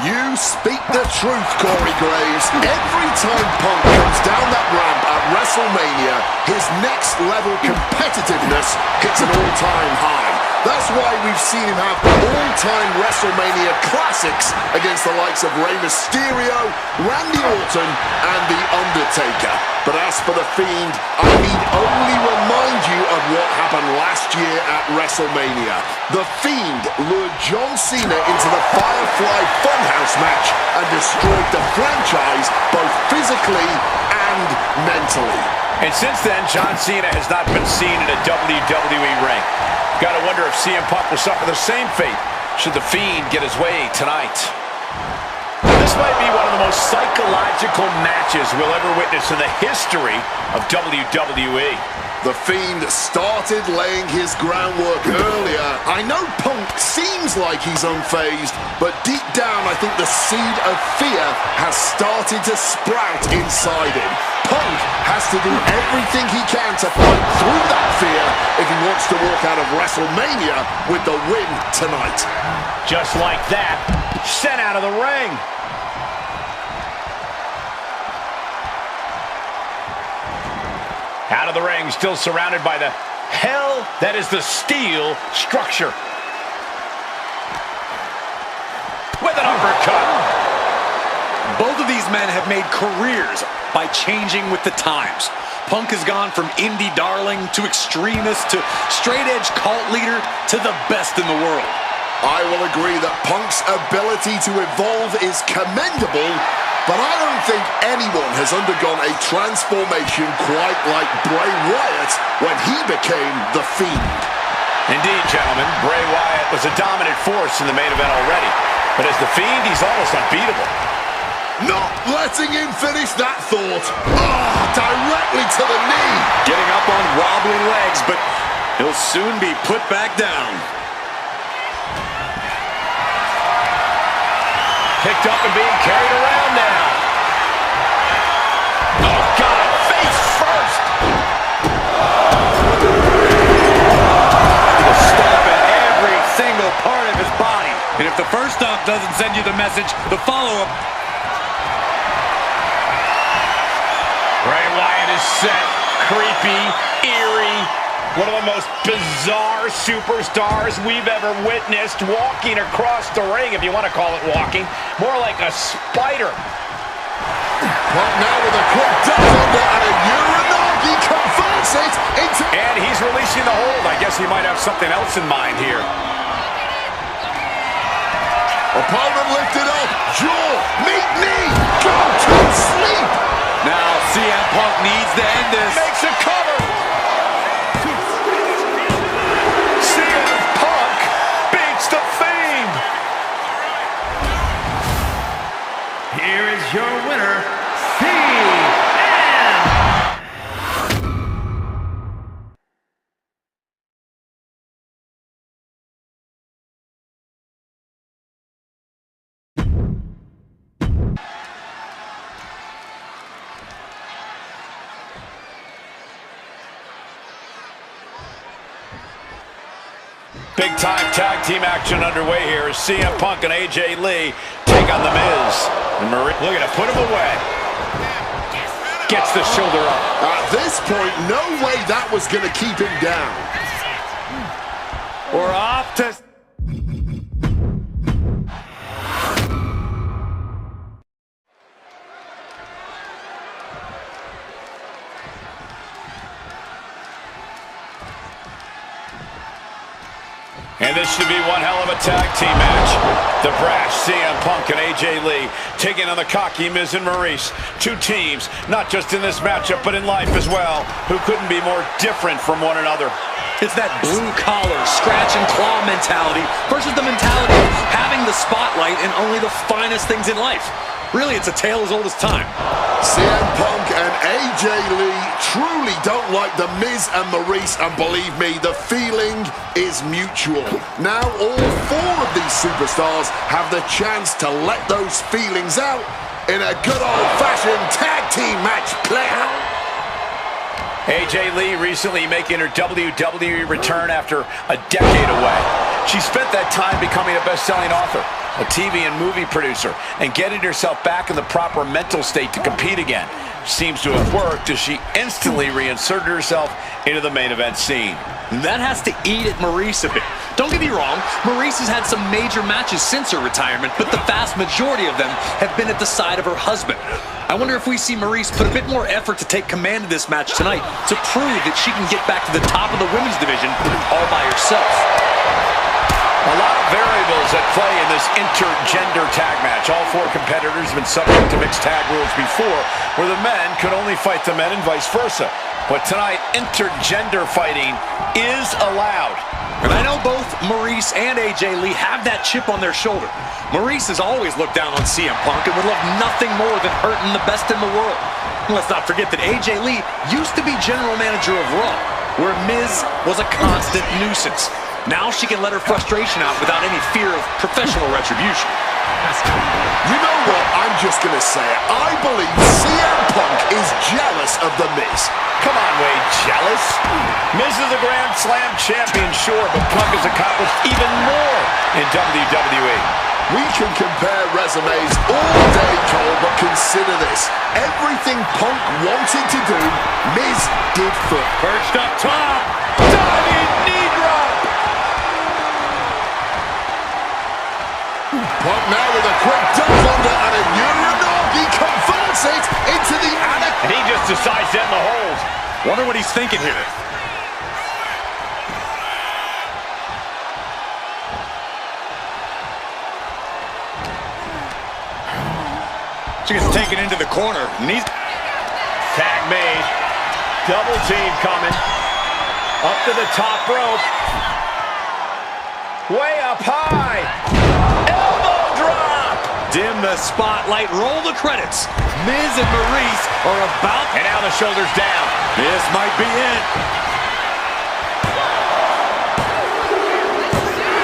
You speak the truth, Corey Graves. Every time Punk comes down that ramp at WrestleMania, his next level competitiveness hits an all-time high. That's why we've seen him have all-time WrestleMania classics against the likes of Rey Mysterio, Randy Orton, and The Undertaker. But as for The Fiend, I need only remind you of what happened last year at WrestleMania. The Fiend lured John Cena into the Firefly Funhouse match and destroyed the franchise both physically and mentally. And since then, John Cena has not been seen in a WWE ring. Gotta wonder if CM Punk will suffer the same fate should The Fiend get his way tonight. This might be one of the most psychological matches we'll ever witness in the history of WWE. The Fiend started laying his groundwork earlier. I know Punk seems like he's unfazed, but deep down I think the seed of fear has started to sprout inside him. Punk has to do everything he can to fight through that fear if he wants to walk out of WrestleMania with the win tonight. Just like that, sent out of the ring. Out of the ring, still surrounded by the hell that is the steel structure. With an uppercut. Both of these men have made careers by changing with the times. Punk has gone from indie darling to extremist to straight-edge cult leader to the best in the world. I will agree that Punk's ability to evolve is commendable, but I don't think anyone has undergone a transformation quite like Bray Wyatt when he became The Fiend. Indeed, gentlemen, Bray Wyatt was a dominant force in the main event already, but as The Fiend, he's almost unbeatable. Not letting him finish that thought. Directly to the knee. Getting up on wobbling legs, but he'll soon be put back down. Picked up and being carried around now. Oh, God, face first. The stomp in every single part of his body. And if the first stomp doesn't send you the message, the follow-up. Bray Wyatt is set, creepy, eerie. One of the most bizarre superstars we've ever witnessed, walking across the ring, if you want to call it walking. More like a spider. Punk now with a quick double and a Uranagi converts it into... And he's releasing the hold. I guess he might have something else in mind here. Opponent lifted up. Jaw, meet knee, go to sleep. Now CM Punk needs to end this. Makes a cover. CM Punk beats The Fiend. Here is your winner, CM. Big-time tag team action underway here as CM Punk and AJ Lee take on The Miz. And look at it, put him away. Gets the shoulder up. At this point, no way that was going to keep him down. We're off to... And this should be one hell of a tag team match. The brash CM Punk and AJ Lee taking on the cocky Miz and Maurice. Two teams, not just in this matchup, but in life as well, who couldn't be more different from one another. It's that blue-collar, scratch-and-claw mentality versus the mentality of having the spotlight and only the finest things in life. Really, it's a tale as old as time. CM Punk and AJ Lee truly don't like the Miz and Maurice, and believe me, the feeling is mutual. Now all four of these superstars have the chance to let those feelings out in a good old-fashioned tag team match play out. AJ Lee recently making her WWE return after a decade away. She spent that time becoming a best-selling author, a TV and movie producer, and getting herself back in the proper mental state to compete again. Seems to have worked as she instantly reinserted herself into the main event scene. That has to eat at Maurice a bit. Don't get me wrong, Maurice has had some major matches since her retirement, but the vast majority of them have been at the side of her husband. I wonder if we see Maurice put a bit more effort to take command of this match tonight to prove that she can get back to the top of the women's division all by herself. A lot of variables rules at play in this intergender tag match. All four competitors have been subject to mixed tag rules before, where the men could only fight the men and vice versa. But tonight, intergender fighting is allowed. And I know both Maurice and AJ Lee have that chip on their shoulder. Maurice has always looked down on CM Punk and would love nothing more than hurting the best in the world. And let's not forget that AJ Lee used to be general manager of Raw, where Miz was a constant nuisance. Now she can let her frustration out without any fear of professional retribution. You know what? I'm just going to say it. I believe CM Punk is jealous of The Miz. Come on, Wade, jealous? Miz is a Grand Slam champion, sure, but Punk has accomplished even more in WWE. We can compare resumes all day, Cole, but consider this. Everything Punk wanted to do, Miz did first. Perched up top. Diving knee drop. Punk now with a quick duck under and a Uranagi converts it into the And he just decides to end the hold. Wonder what he's thinking here. She gets taken into the corner. Tag made. Double team coming. Up to the top rope. Way up high. Elbow drop. Dim the spotlight. Roll the credits. Miz and Maurice are about. And now the shoulders down. This might be it.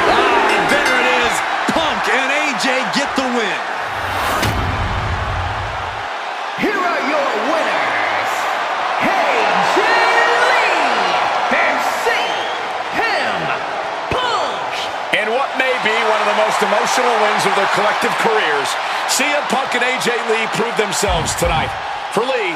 Ah, there it is. Punk and AJ get the win. Here are your winners, AJ Lee and CM Punk. In what may be one of the most emotional wins of their collective careers, CM Punk and AJ Lee proved themselves tonight. For Lee,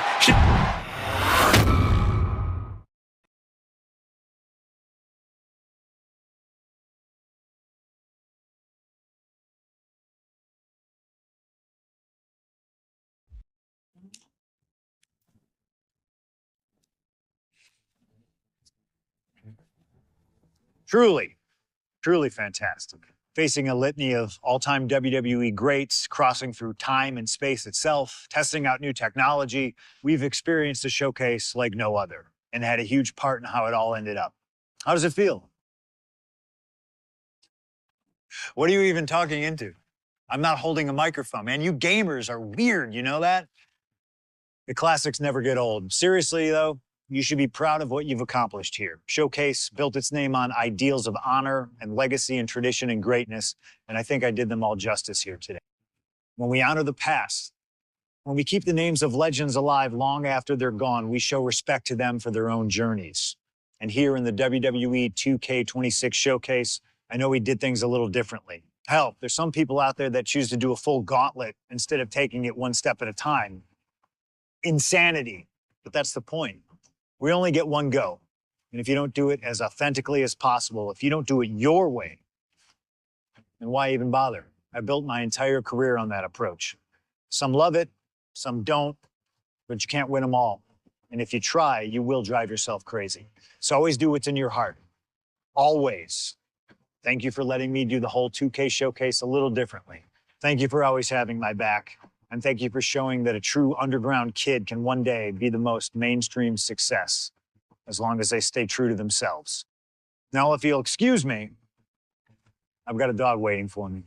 Truly fantastic. Facing a litany of all-time WWE greats, crossing through time and space itself, testing out new technology, we've experienced a showcase like no other and had a huge part in how it all ended up. How does it feel? What are you even talking into? I'm not holding a microphone, man. You gamers are weird, you know that? The classics never get old. Seriously, though, you should be proud of what you've accomplished here. Showcase built its name on ideals of honor and legacy and tradition and greatness, and I think I did them all justice here today. When we honor the past, when we keep the names of legends alive long after they're gone, we show respect to them for their own journeys. And here in the WWE 2K26 Showcase, I know we did things a little differently. Hell, there's some people out there that choose to do a full gauntlet instead of taking it one step at a time. Insanity, but that's the point. We only get one go. And if you don't do it as authentically as possible, if you don't do it your way, then why even bother? I built my entire career on that approach. Some love it, some don't, but you can't win them all. And if you try, you will drive yourself crazy. So always do what's in your heart. Always. Thank you for letting me do the whole 2K Showcase a little differently. Thank you for always having my back. And thank you for showing that a true underground kid can one day be the most mainstream success, as long as they stay true to themselves. Now, if you'll excuse me, I've got a dog waiting for me.